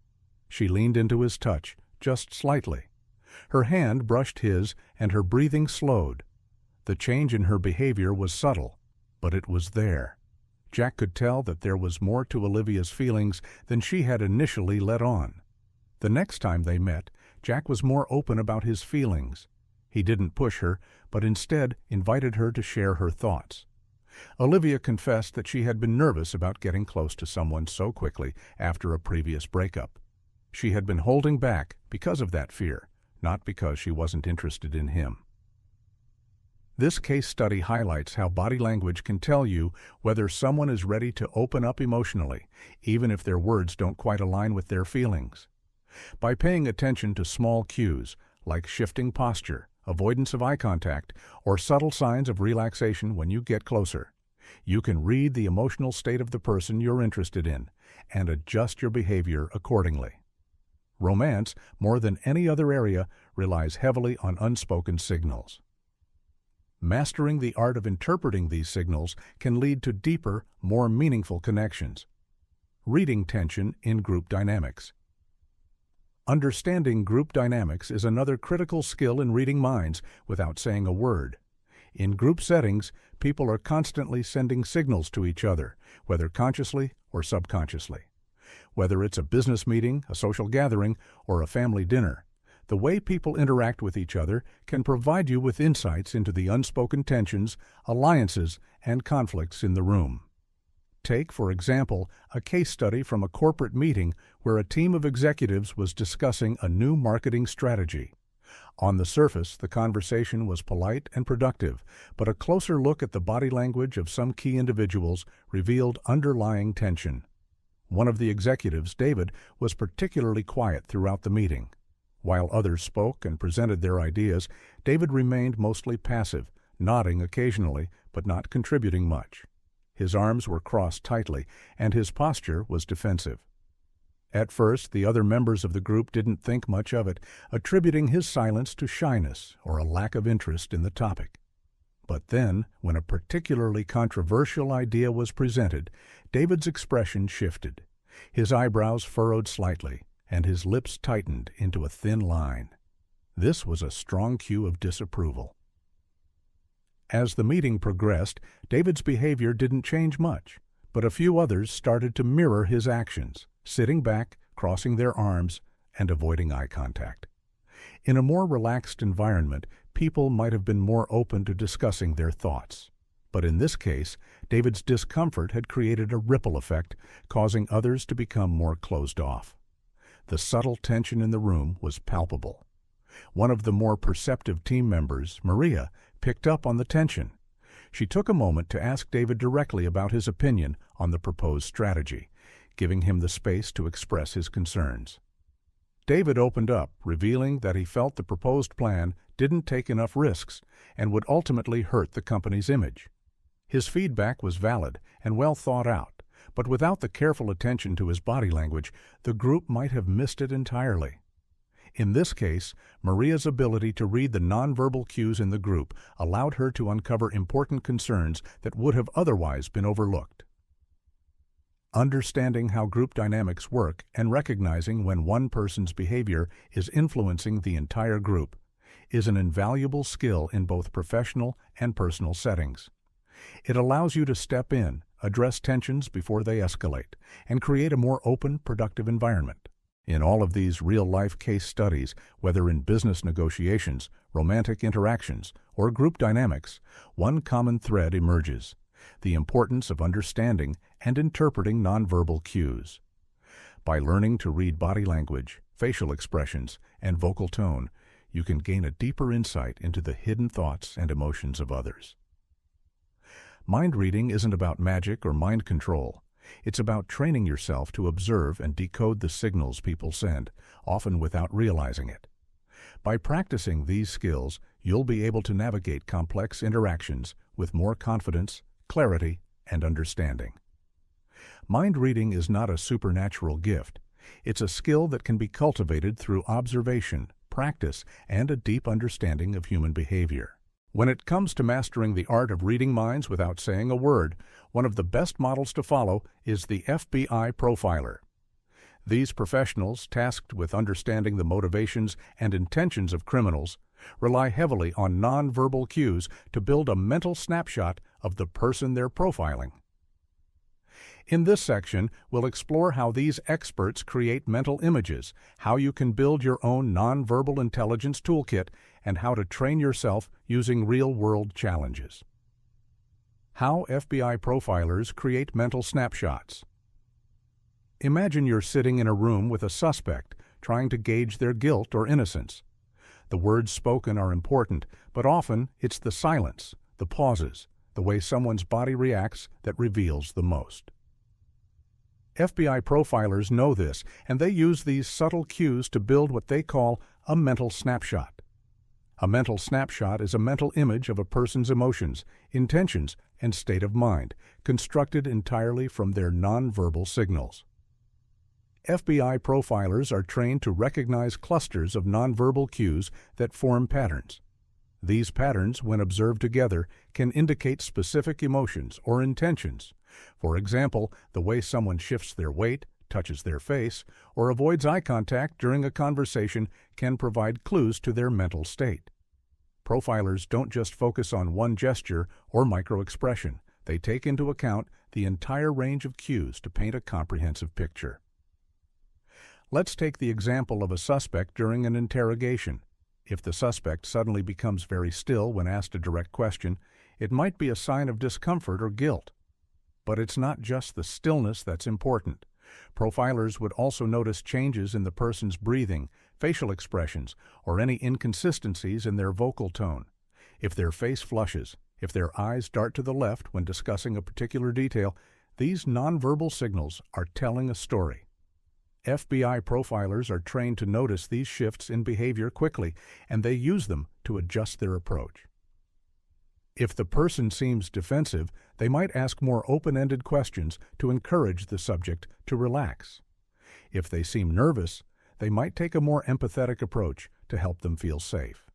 She leaned into his touch, just slightly. Her hand brushed his, and her breathing slowed. The change in her behavior was subtle, but it was there. Jack could tell that there was more to Olivia's feelings than she had initially let on. The next time they met, Jack was more open about his feelings. He didn't push her, but instead invited her to share her thoughts. Olivia confessed that she had been nervous about getting close to someone so quickly after a previous breakup. She had been holding back because of that fear, not because she wasn't interested in him. This case study highlights how body language can tell you whether someone is ready to open up emotionally, even if their words don't quite align with their feelings. By paying attention to small cues, like shifting posture, avoidance of eye contact, or subtle signs of relaxation when you get closer, you can read the emotional state of the person you're interested in and adjust your behavior accordingly. Romance, more than any other area, relies heavily on unspoken signals. Mastering the art of interpreting these signals can lead to deeper, more meaningful connections. Reading tension in group dynamics. Understanding group dynamics is another critical skill in reading minds without saying a word. In group settings, people are constantly sending signals to each other, whether consciously or subconsciously. Whether it's a business meeting, a social gathering, or a family dinner, the way people interact with each other can provide you with insights into the unspoken tensions, alliances, and conflicts in the room. Take, for example, a case study from a corporate meeting where a team of executives was discussing a new marketing strategy. On the surface, the conversation was polite and productive, but a closer look at the body language of some key individuals revealed underlying tension. One of the executives, David, was particularly quiet throughout the meeting. While others spoke and presented their ideas, David remained mostly passive, nodding occasionally, but not contributing much. His arms were crossed tightly, and his posture was defensive. At first, the other members of the group didn't think much of it, attributing his silence to shyness or a lack of interest in the topic. But then, when a particularly controversial idea was presented, David's expression shifted. His eyebrows furrowed slightly, and his lips tightened into a thin line. This was a strong cue of disapproval. As the meeting progressed, David's behavior didn't change much, but a few others started to mirror his actions, sitting back, crossing their arms, and avoiding eye contact. In a more relaxed environment, people might have been more open to discussing their thoughts. But in this case, David's discomfort had created a ripple effect, causing others to become more closed off. The subtle tension in the room was palpable. One of the more perceptive team members, Maria, picked up on the tension. She took a moment to ask David directly about his opinion on the proposed strategy, giving him the space to express his concerns. David opened up, revealing that he felt the proposed plan didn't take enough risks and would ultimately hurt the company's image. His feedback was valid and well thought out, but without the careful attention to his body language, the group might have missed it entirely. In this case, Maria's ability to read the nonverbal cues in the group allowed her to uncover important concerns that would have otherwise been overlooked. Understanding how group dynamics work and recognizing when one person's behavior is influencing the entire group is an invaluable skill in both professional and personal settings. It allows you to step in, address tensions before they escalate, and create a more open, productive environment. In all of these real-life case studies, whether in business negotiations, romantic interactions, or group dynamics, one common thread emerges: the importance of understanding and interpreting nonverbal cues. By learning to read body language, facial expressions, and vocal tone, you can gain a deeper insight into the hidden thoughts and emotions of others. Mind reading isn't about magic or mind control. It's about training yourself to observe and decode the signals people send, often without realizing it. By practicing these skills, you'll be able to navigate complex interactions with more confidence, clarity, and understanding. Mind reading is not a supernatural gift. It's a skill that can be cultivated through observation, practice, and a deep understanding of human behavior. When it comes to mastering the art of reading minds without saying a word, one of the best models to follow is the FBI Profiler. These professionals, tasked with understanding the motivations and intentions of criminals, rely heavily on nonverbal cues to build a mental snapshot of the person they're profiling. In this section, we'll explore how these experts create mental images, how you can build your own nonverbal intelligence toolkit, and how to train yourself using real-world challenges. How FBI profilers create mental snapshots. Imagine you're sitting in a room with a suspect, trying to gauge their guilt or innocence. The words spoken are important, but often it's the silence, the pauses, the way someone's body reacts that reveals the most. FBI profilers know this, and they use these subtle cues to build what they call a mental snapshot. A mental snapshot is a mental image of a person's emotions, intentions, and state of mind, constructed entirely from their nonverbal signals. FBI profilers are trained to recognize clusters of nonverbal cues that form patterns. These patterns, when observed together, can indicate specific emotions or intentions. For example, the way someone shifts their weight, touches their face, or avoids eye contact during a conversation can provide clues to their mental state. Profilers don't just focus on one gesture or microexpression. They take into account the entire range of cues to paint a comprehensive picture. Let's take the example of a suspect during an interrogation. If the suspect suddenly becomes very still when asked a direct question, it might be a sign of discomfort or guilt. But it's not just the stillness that's important. Profilers would also notice changes in the person's breathing, facial expressions, or any inconsistencies in their vocal tone. If their face flushes, if their eyes dart to the left when discussing a particular detail, these nonverbal signals are telling a story. FBI profilers are trained to notice these shifts in behavior quickly, and they use them to adjust their approach. If the person seems defensive, they might ask more open-ended questions to encourage the subject to relax. If they seem nervous, they might take a more empathetic approach to help them feel safe.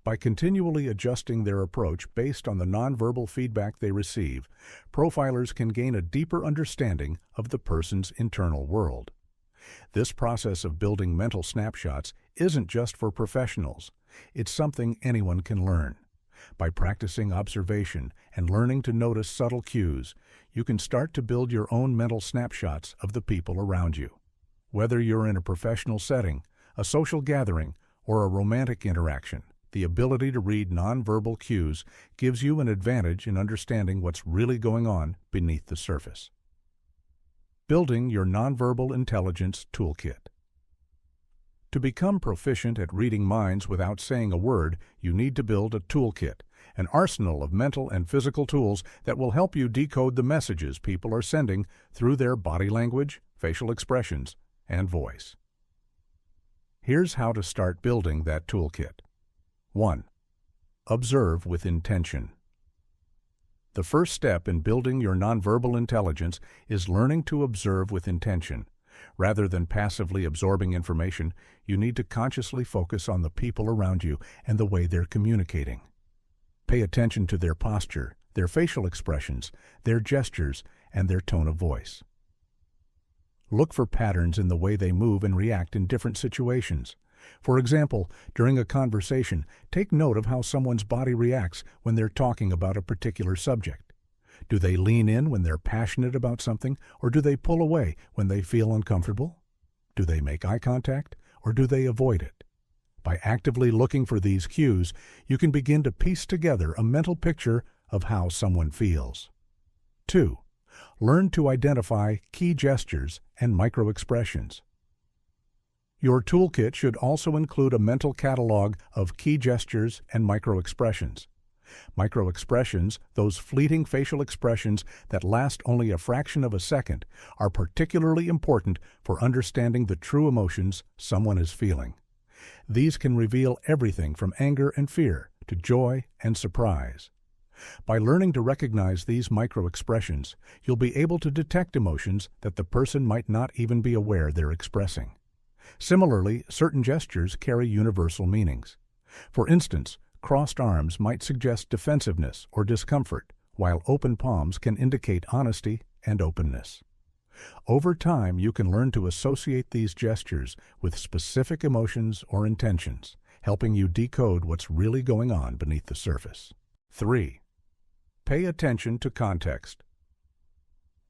By continually adjusting their approach based on the nonverbal feedback they receive, profilers can gain a deeper understanding of the person's internal world. This process of building mental snapshots isn't just for professionals. It's something anyone can learn. By practicing observation and learning to notice subtle cues, you can start to build your own mental snapshots of the people around you. Whether you're in a professional setting, a social gathering, or a romantic interaction, the ability to read nonverbal cues gives you an advantage in understanding what's really going on beneath the surface. Building your nonverbal intelligence toolkit. To become proficient at reading minds without saying a word, you need to build a toolkit, an arsenal of mental and physical tools that will help you decode the messages people are sending through their body language, facial expressions, and voice. Here's how to start building that toolkit. 1. Observe with intention. The first step in building your nonverbal intelligence is learning to observe with intention. Rather than passively absorbing information, you need to consciously focus on the people around you and the way they're communicating. Pay attention to their posture, their facial expressions, their gestures, and their tone of voice. Look for patterns in the way they move and react in different situations. For example, during a conversation, take note of how someone's body reacts when they're talking about a particular subject. Do they lean in when they're passionate about something, or do they pull away when they feel uncomfortable? Do they make eye contact, or do they avoid it? By actively looking for these cues, you can begin to piece together a mental picture of how someone feels. 2. Learn to identify key gestures and microexpressions. Your toolkit should also include a mental catalog of key gestures and microexpressions. Microexpressions, those fleeting facial expressions that last only a fraction of a second, are particularly important for understanding the true emotions someone is feeling. These can reveal everything from anger and fear to joy and surprise. By learning to recognize these micro-expressions, you'll be able to detect emotions that the person might not even be aware they're expressing. Similarly, certain gestures carry universal meanings. For instance, crossed arms might suggest defensiveness or discomfort, while open palms can indicate honesty and openness. Over time, you can learn to associate these gestures with specific emotions or intentions, helping you decode what's really going on beneath the surface. 3. Pay attention to context.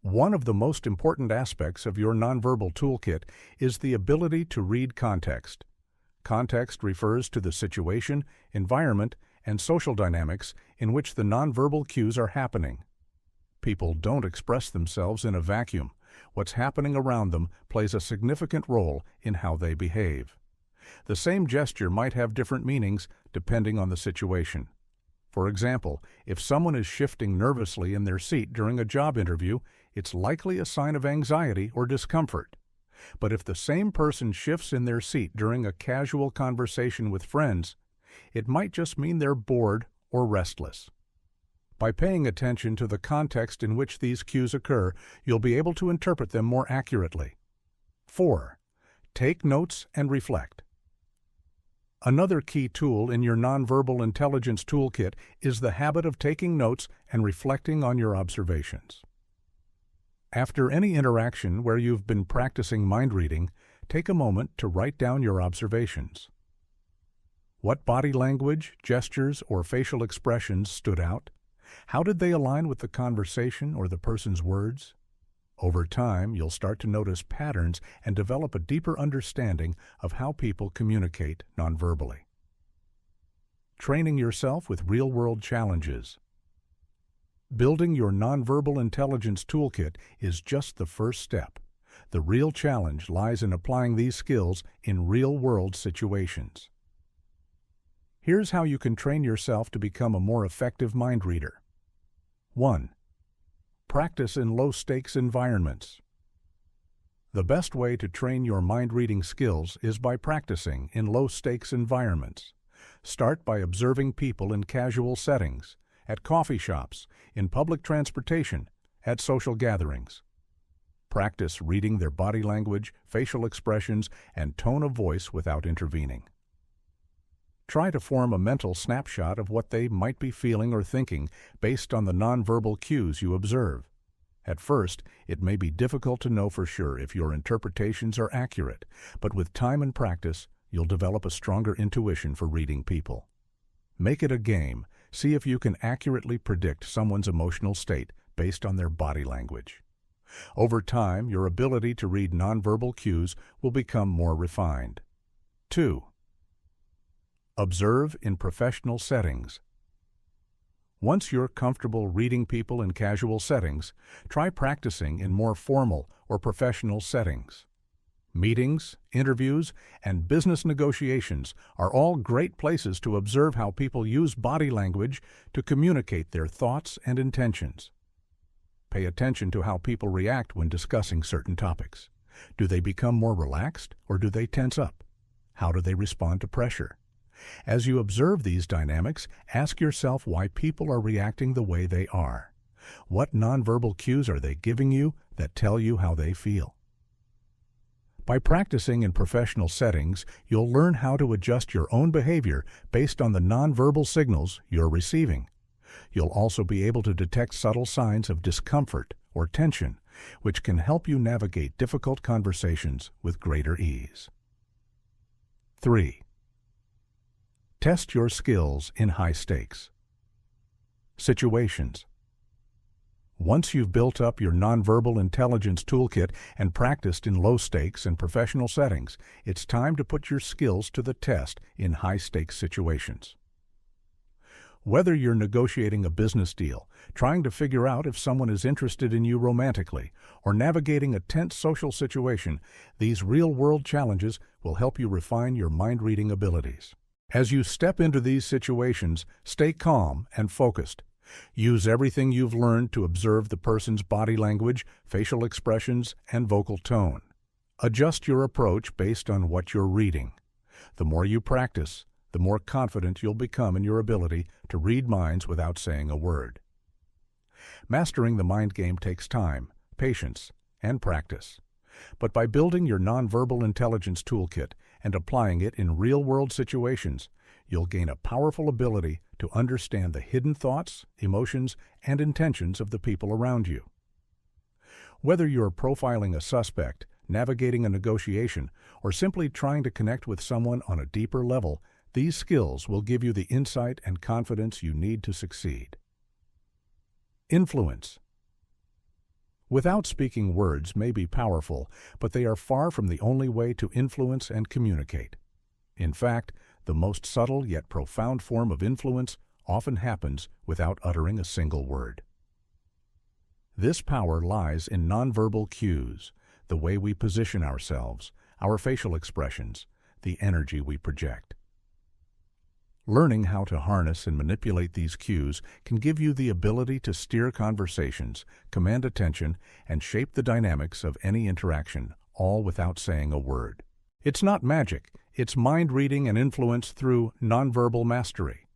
One of the most important aspects of your nonverbal toolkit is the ability to read context. Context refers to the situation, environment, and social dynamics in which the nonverbal cues are happening. People don't express themselves in a vacuum. What's happening around them plays a significant role in how they behave. The same gesture might have different meanings depending on the situation. For example, if someone is shifting nervously in their seat during a job interview, it's likely a sign of anxiety or discomfort. But if the same person shifts in their seat during a casual conversation with friends, it might just mean they're bored or restless. By paying attention to the context in which these cues occur, you'll be able to interpret them more accurately. 4. Take notes and reflect. Another key tool in your nonverbal intelligence toolkit is the habit of taking notes and reflecting on your observations. After any interaction where you've been practicing mind reading, take a moment to write down your observations. What body language, gestures, or facial expressions stood out? How did they align with the conversation or the person's words? Over time, you'll start to notice patterns and develop a deeper understanding of how people communicate nonverbally. Training yourself with real-world challenges. Building your nonverbal intelligence toolkit is just the first step. The real challenge lies in applying these skills in real-world situations. Here's how you can train yourself to become a more effective mind reader. 1. Practice in low-stakes environments. The best way to train your mind-reading skills is by practicing in low-stakes environments. Start by observing people in casual settings, at coffee shops, in public transportation, at social gatherings. Practice reading their body language, facial expressions, and tone of voice without intervening. Try to form a mental snapshot of what they might be feeling or thinking based on the nonverbal cues you observe. At first, it may be difficult to know for sure if your interpretations are accurate, but with time and practice, you'll develop a stronger intuition for reading people. Make it a game. See if you can accurately predict someone's emotional state based on their body language. Over time, your ability to read nonverbal cues will become more refined. 2. Observe in professional settings. Once you're comfortable reading people in casual settings, try practicing in more formal or professional settings. Meetings, interviews, and business negotiations are all great places to observe how people use body language to communicate their thoughts and intentions. Pay attention to how people react when discussing certain topics. Do they become more relaxed or do they tense up? How do they respond to pressure? As you observe these dynamics, ask yourself why people are reacting the way they are. What nonverbal cues are they giving you that tell you how they feel? By practicing in professional settings, you'll learn how to adjust your own behavior based on the nonverbal signals you're receiving. You'll also be able to detect subtle signs of discomfort or tension, which can help you navigate difficult conversations with greater ease. 3. Test your skills in high-stakes situations. Once you've built up your nonverbal intelligence toolkit and practiced in low-stakes and professional settings, it's time to put your skills to the test in high-stakes situations. Whether you're negotiating a business deal, trying to figure out if someone is interested in you romantically, or navigating a tense social situation, these real-world challenges will help you refine your mind-reading abilities. As you step into these situations, stay calm and focused. Use everything you've learned to observe the person's body language, facial expressions, and vocal tone. Adjust your approach based on what you're reading. The more you practice, the more confident you'll become in your ability to read minds without saying a word. Mastering the mind game takes time, patience, and practice. But by building your nonverbal intelligence toolkit and applying it in real-world situations, you'll gain a powerful ability to understand the hidden thoughts, emotions, and intentions of the people around you. Whether you're profiling a suspect, navigating a negotiation, or simply trying to connect with someone on a deeper level, these skills will give you the insight and confidence you need to succeed. Influence. Without speaking words may be powerful, but they are far from the only way to influence and communicate. In fact, the most subtle yet profound form of influence often happens without uttering a single word. This power lies in nonverbal cues, the way we position ourselves, our facial expressions, the energy we project. Learning how to harness and manipulate these cues can give you the ability to steer conversations, command attention, and shape the dynamics of any interaction, all without saying a word. It's not magic, it's mind reading and influence through nonverbal mastery.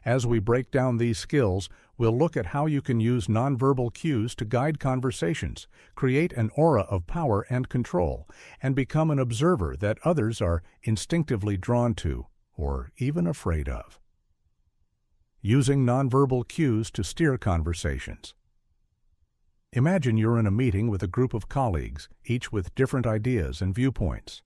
As we break down these skills, we'll look at how you can use nonverbal cues to guide conversations, create an aura of power and control, and become an observer that others are instinctively drawn to or even afraid of. Using nonverbal cues to steer conversations. Imagine you're in a meeting with a group of colleagues, each with different ideas and viewpoints.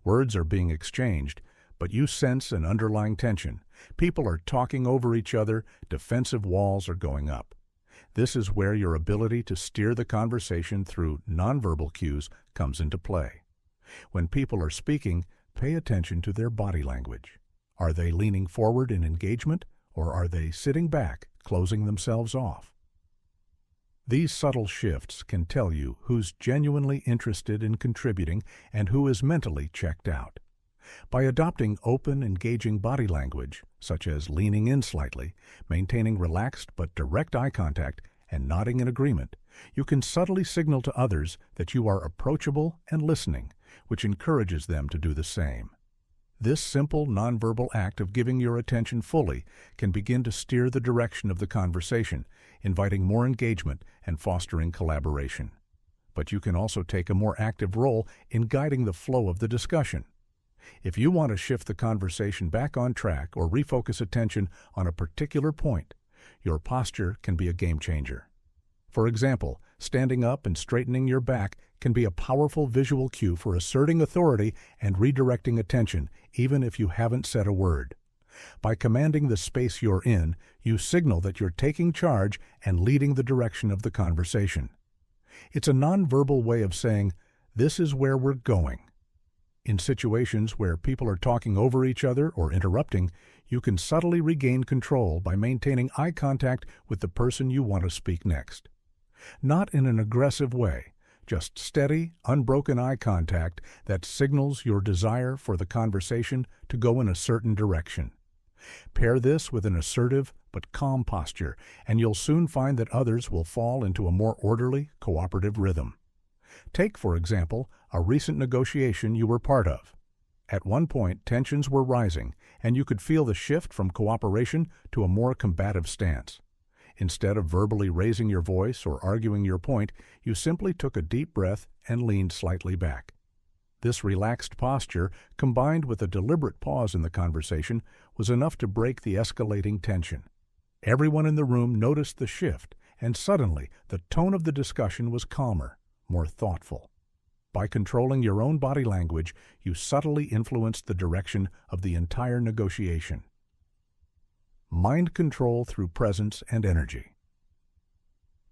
Words are being exchanged, but you sense an underlying tension. People are talking over each other, defensive walls are going up. This is where your ability to steer the conversation through nonverbal cues comes into play. When people are speaking, pay attention to their body language. Are they leaning forward in engagement, or are they sitting back, closing themselves off? These subtle shifts can tell you who's genuinely interested in contributing and who is mentally checked out. By adopting open, engaging body language, such as leaning in slightly, maintaining relaxed but direct eye contact, and nodding in agreement, you can subtly signal to others that you are approachable and listening, which encourages them to do the same. This simple nonverbal act of giving your attention fully can begin to steer the direction of the conversation, inviting more engagement and fostering collaboration. But you can also take a more active role in guiding the flow of the discussion. If you want to shift the conversation back on track or refocus attention on a particular point, your posture can be a game changer. For example, standing up and straightening your back can be a powerful visual cue for asserting authority and redirecting attention, even if you haven't said a word. By commanding the space you're in, you signal that you're taking charge and leading the direction of the conversation. It's a nonverbal way of saying, "This is where we're going." In situations where people are talking over each other or interrupting, you can subtly regain control by maintaining eye contact with the person you want to speak next. Not in an aggressive way, just steady, unbroken eye contact that signals your desire for the conversation to go in a certain direction. Pair this with an assertive but calm posture, and you'll soon find that others will fall into a more orderly, cooperative rhythm. Take, for example, a recent negotiation you were part of. At one point, tensions were rising, and you could feel the shift from cooperation to a more combative stance. Instead of verbally raising your voice or arguing your point, you simply took a deep breath and leaned slightly back. This relaxed posture, combined with a deliberate pause in the conversation, was enough to break the escalating tension. Everyone in the room noticed the shift, and suddenly the tone of the discussion was calmer, more thoughtful. By controlling your own body language, you subtly influenced the direction of the entire negotiation. Mind control through presence and energy.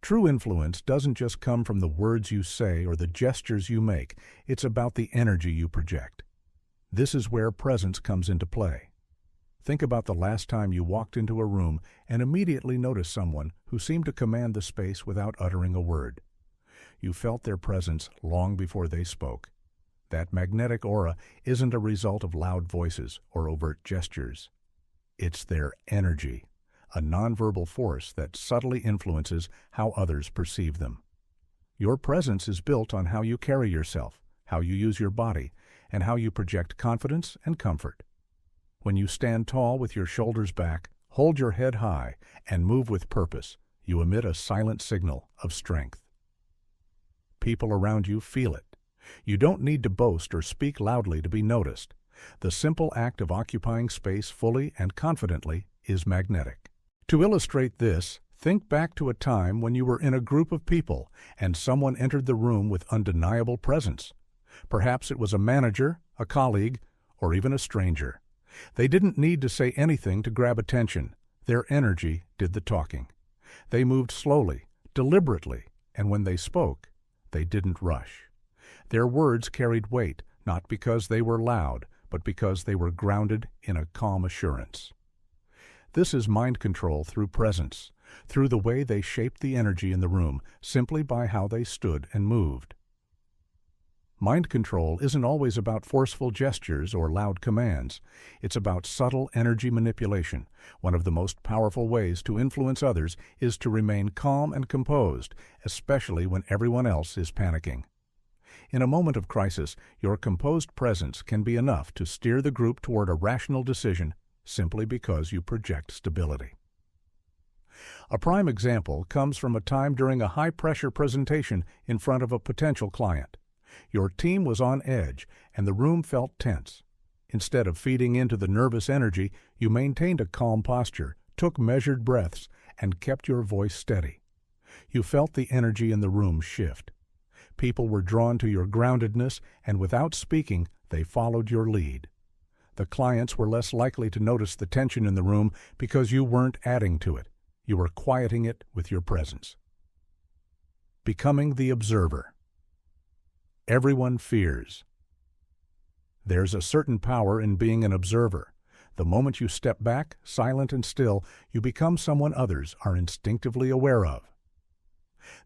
True influence doesn't just come from the words you say or the gestures you make, it's about the energy you project. This is where presence comes into play. Think about the last time you walked into a room and immediately noticed someone who seemed to command the space without uttering a word. You felt their presence long before they spoke. That magnetic aura isn't a result of loud voices or overt gestures. It's their energy, a nonverbal force that subtly influences how others perceive them. Your presence is built on how you carry yourself, how you use your body, and how you project confidence and comfort. When you stand tall with your shoulders back, hold your head high, and move with purpose, you emit a silent signal of strength. People around you feel it. You don't need to boast or speak loudly to be noticed. The simple act of occupying space fully and confidently is magnetic. To illustrate this, think back to a time when you were in a group of people and someone entered the room with undeniable presence. Perhaps it was a manager, a colleague, or even a stranger. They didn't need to say anything to grab attention. Their energy did the talking. They moved slowly, deliberately, and when they spoke, they didn't rush. Their words carried weight, not because they were loud, but because they were grounded in a calm assurance. This is mind control through presence, through the way they shaped the energy in the room, simply by how they stood and moved. Mind control isn't always about forceful gestures or loud commands. It's about subtle energy manipulation. One of the most powerful ways to influence others is to remain calm and composed, especially when everyone else is panicking. In a moment of crisis, your composed presence can be enough to steer the group toward a rational decision simply because you project stability. A prime example comes from a time during a high-pressure presentation in front of a potential client. Your team was on edge, and the room felt tense. Instead of feeding into the nervous energy, you maintained a calm posture, took measured breaths, and kept your voice steady. You felt the energy in the room shift. People were drawn to your groundedness, and without speaking, they followed your lead. The clients were less likely to notice the tension in the room because you weren't adding to it. You were quieting it with your presence. Becoming the observer. Everyone fears. There's a certain power in being an observer. The moment you step back, silent and still, you become someone others are instinctively aware of.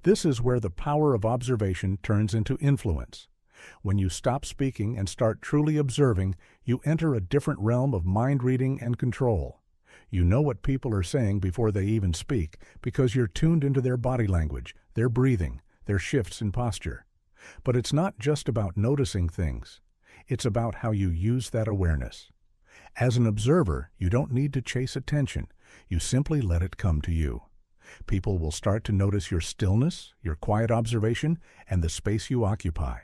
This is where the power of observation turns into influence. When you stop speaking and start truly observing, you enter a different realm of mind reading and control. You know what people are saying before they even speak because you're tuned into their body language, their breathing, their shifts in posture. But it's not just about noticing things. It's about how you use that awareness. As an observer, you don't need to chase attention. You simply let it come to you. People will start to notice your stillness, your quiet observation, and the space you occupy.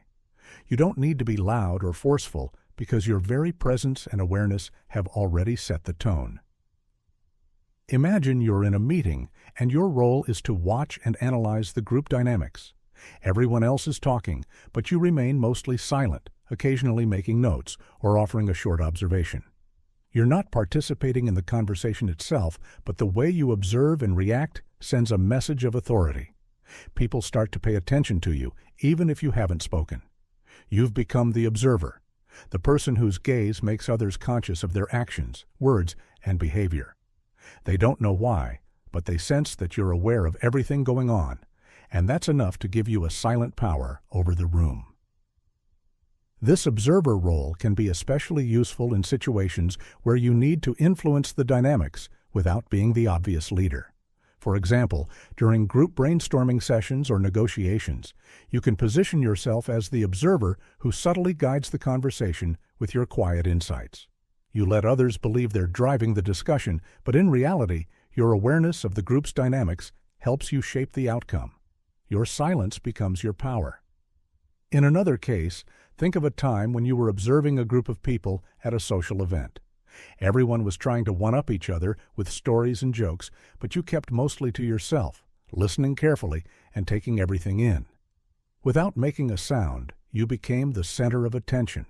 You don't need to be loud or forceful because your very presence and awareness have already set the tone. Imagine you're in a meeting and your role is to watch and analyze the group dynamics. Everyone else is talking, but you remain mostly silent, occasionally making notes or offering a short observation. You're not participating in the conversation itself, but the way you observe and react sends a message of authority. People start to pay attention to you, even if you haven't spoken. You've become the observer, the person whose gaze makes others conscious of their actions, words, and behavior. They don't know why, but they sense that you're aware of everything going on, and that's enough to give you a silent power over the room. This observer role can be especially useful in situations where you need to influence the dynamics without being the obvious leader. For example, during group brainstorming sessions or negotiations, you can position yourself as the observer who subtly guides the conversation with your quiet insights. You let others believe they're driving the discussion, but in reality, your awareness of the group's dynamics helps you shape the outcome. Your silence becomes your power. In another case, think of a time when you were observing a group of people at a social event. Everyone was trying to one-up each other with stories and jokes, but you kept mostly to yourself, listening carefully and taking everything in. Without making a sound, you became the center of attention.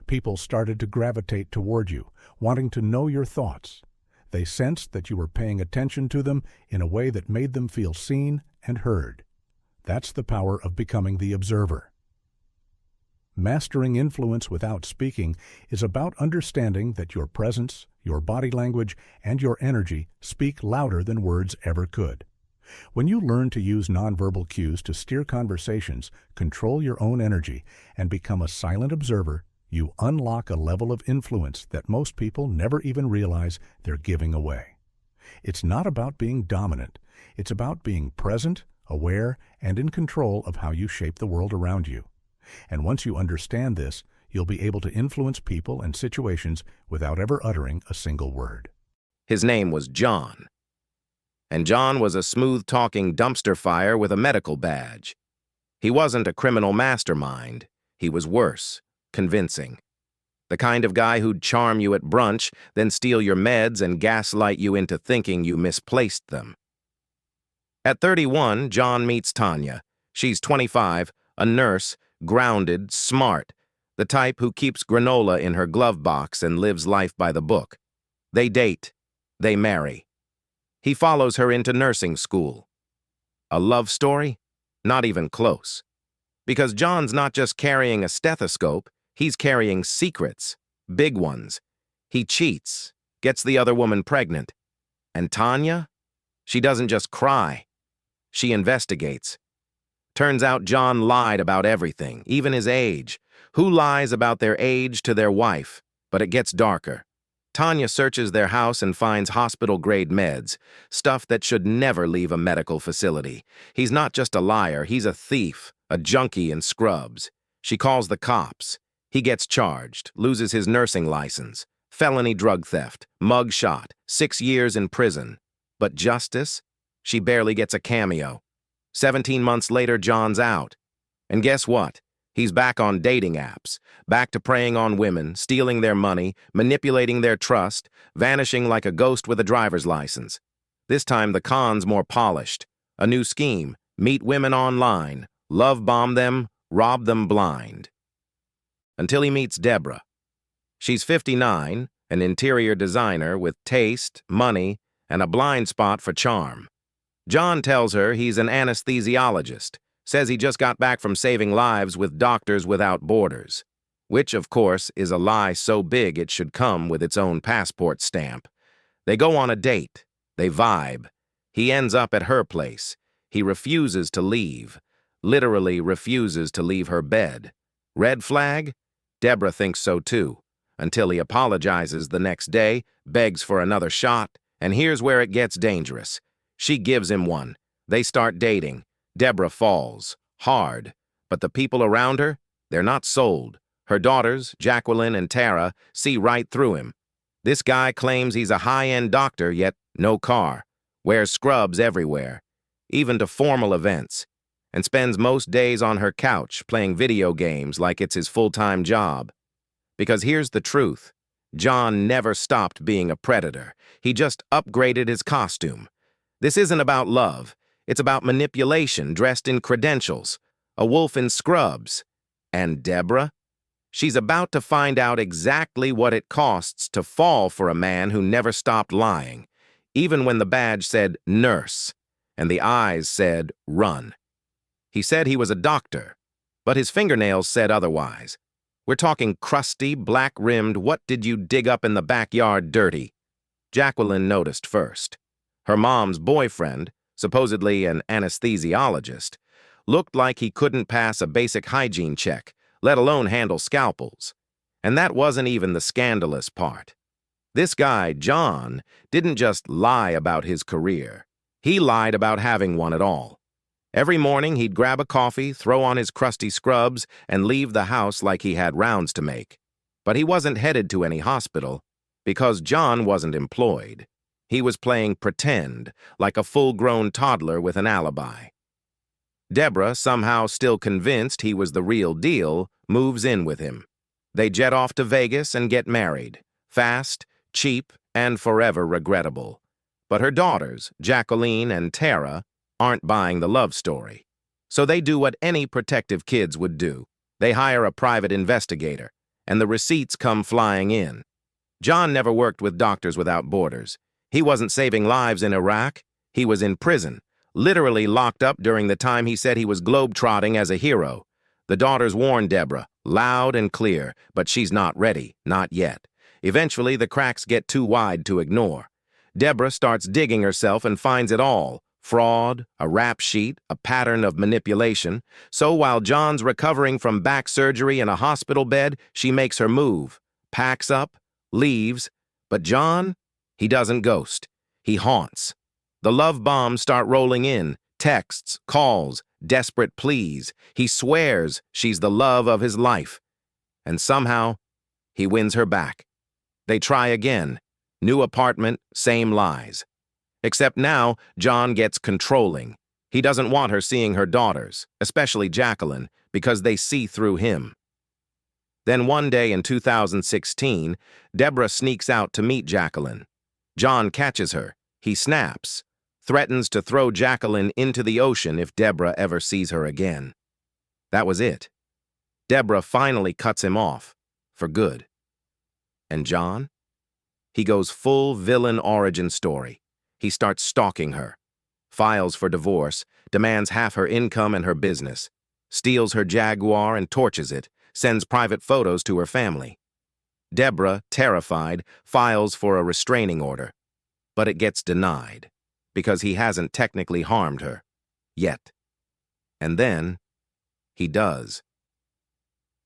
People started to gravitate toward you, wanting to know your thoughts. They sensed that you were paying attention to them in a way that made them feel seen and heard. That's the power of becoming the observer. Mastering influence without speaking is about understanding that your presence, your body language, and your energy speak louder than words ever could. When you learn to use nonverbal cues to steer conversations, control your own energy, and become a silent observer, you unlock a level of influence that most people never even realize they're giving away. It's not about being dominant. It's about being present, aware, and in control of how you shape the world around you. And once you understand this, you'll be able to influence people and situations without ever uttering a single word. His name was John. And John was a smooth-talking dumpster fire with a medical badge. He wasn't a criminal mastermind. He was worse, convincing. The kind of guy who'd charm you at brunch, then steal your meds and gaslight you into thinking you misplaced them. At 31, John meets Tanya. She's 25, a nurse, grounded, smart, the type who keeps granola in her glove box and lives life by the book. They date. They marry. He follows her into nursing school. A love story? Not even close. Because John's not just carrying a stethoscope, he's carrying secrets, big ones. He cheats, gets the other woman pregnant. And Tanya? She doesn't just cry. She investigates. Turns out John lied about everything, even his age. Who lies about their age to their wife? But it gets darker. Tanya searches their house and finds hospital-grade meds, stuff that should never leave a medical facility. He's not just a liar, he's a thief, a junkie in scrubs. She calls the cops. He gets charged, loses his nursing license, felony drug theft, mug shot, 6 years in prison. But justice? She barely gets a cameo. 17 months later, John's out. And guess what? He's back on dating apps, back to preying on women, stealing their money, manipulating their trust, vanishing like a ghost with a driver's license. This time the con's more polished. A new scheme: meet women online, love bomb them, rob them blind. Until he meets Deborah. She's 59, an interior designer with taste, money, and a blind spot for charm. John tells her he's an anesthesiologist, says he just got back from saving lives with Doctors Without Borders, which, of course, is a lie so big it should come with its own passport stamp. They go on a date. They vibe. He ends up at her place. He refuses to leave. Literally refuses to leave her bed. Red flag? Deborah thinks so too, until he apologizes the next day, begs for another shot, and here's where it gets dangerous. She gives him one. They start dating. Deborah falls, hard, but the people around her, they're not sold. Her daughters, Jacqueline and Tara, see right through him. This guy claims he's a high-end doctor, yet no car, wears scrubs everywhere, even to formal events, and spends most days on her couch playing video games like it's his full-time job. Because here's the truth. John never stopped being a predator. He just upgraded his costume. This isn't about love. It's about manipulation dressed in credentials, a wolf in scrubs. And Deborah? She's about to find out exactly what it costs to fall for a man who never stopped lying, even when the badge said nurse, and the eyes said run. He said he was a doctor, but his fingernails said otherwise. We're talking crusty, black-rimmed, what did you dig up in the backyard dirty? Jacqueline noticed first. Her mom's boyfriend, supposedly an anesthesiologist, looked like he couldn't pass a basic hygiene check, let alone handle scalpels. And that wasn't even the scandalous part. This guy, John, didn't just lie about his career. He lied about having one at all. Every morning he'd grab a coffee, throw on his crusty scrubs, and leave the house like he had rounds to make. But he wasn't headed to any hospital, because John wasn't employed. He was playing pretend, like a full-grown toddler with an alibi. Deborah, somehow still convinced he was the real deal, moves in with him. They jet off to Vegas and get married. Fast, cheap, and forever regrettable. But her daughters, Jacqueline and Tara, aren't buying the love story. So they do what any protective kids would do. They hire a private investigator, and the receipts come flying in. John never worked with Doctors Without Borders. He wasn't saving lives in Iraq. He was in prison, literally locked up during the time he said he was globe-trotting as a hero. The daughters warn Deborah, loud and clear, but she's not ready, not yet. Eventually, the cracks get too wide to ignore. Deborah starts digging herself and finds it all. Fraud, a rap sheet, a pattern of manipulation. So while John's recovering from back surgery in a hospital bed, she makes her move, packs up, leaves. But John? He doesn't ghost. He haunts. The love bombs start rolling in. Texts, calls, desperate pleas. He swears she's the love of his life. And somehow, he wins her back. They try again. New apartment, same lies. Except now, John gets controlling. He doesn't want her seeing her daughters, especially Jacqueline, because they see through him. Then one day in 2016, Deborah sneaks out to meet Jacqueline. John catches her. He snaps, threatens to throw Jacqueline into the ocean if Deborah ever sees her again. That was it. Deborah finally cuts him off, for good. And John? He goes full villain origin story. He starts stalking her, files for divorce, demands half her income and her business, steals her Jaguar and torches it, sends private photos to her family. Deborah, terrified, files for a restraining order, but it gets denied because he hasn't technically harmed her, yet. And then, he does.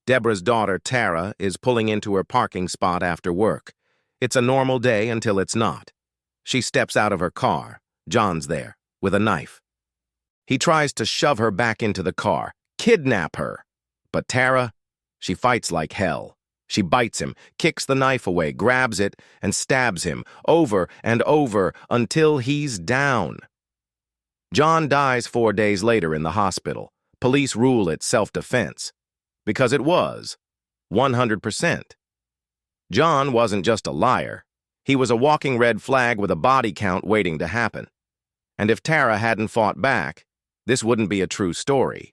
Deborah's daughter, Tara, is pulling into her parking spot after work. It's a normal day until it's not. She steps out of her car. John's there, with a knife. He tries to shove her back into the car, kidnap her. But Tara, she fights like hell. She bites him, kicks the knife away, grabs it, and stabs him over and over until he's down. John dies 4 days later in the hospital. Police rule it self-defense. Because it was, 100%. John wasn't just a liar. He was a walking red flag with a body count waiting to happen. And if Tara hadn't fought back, this wouldn't be a true story.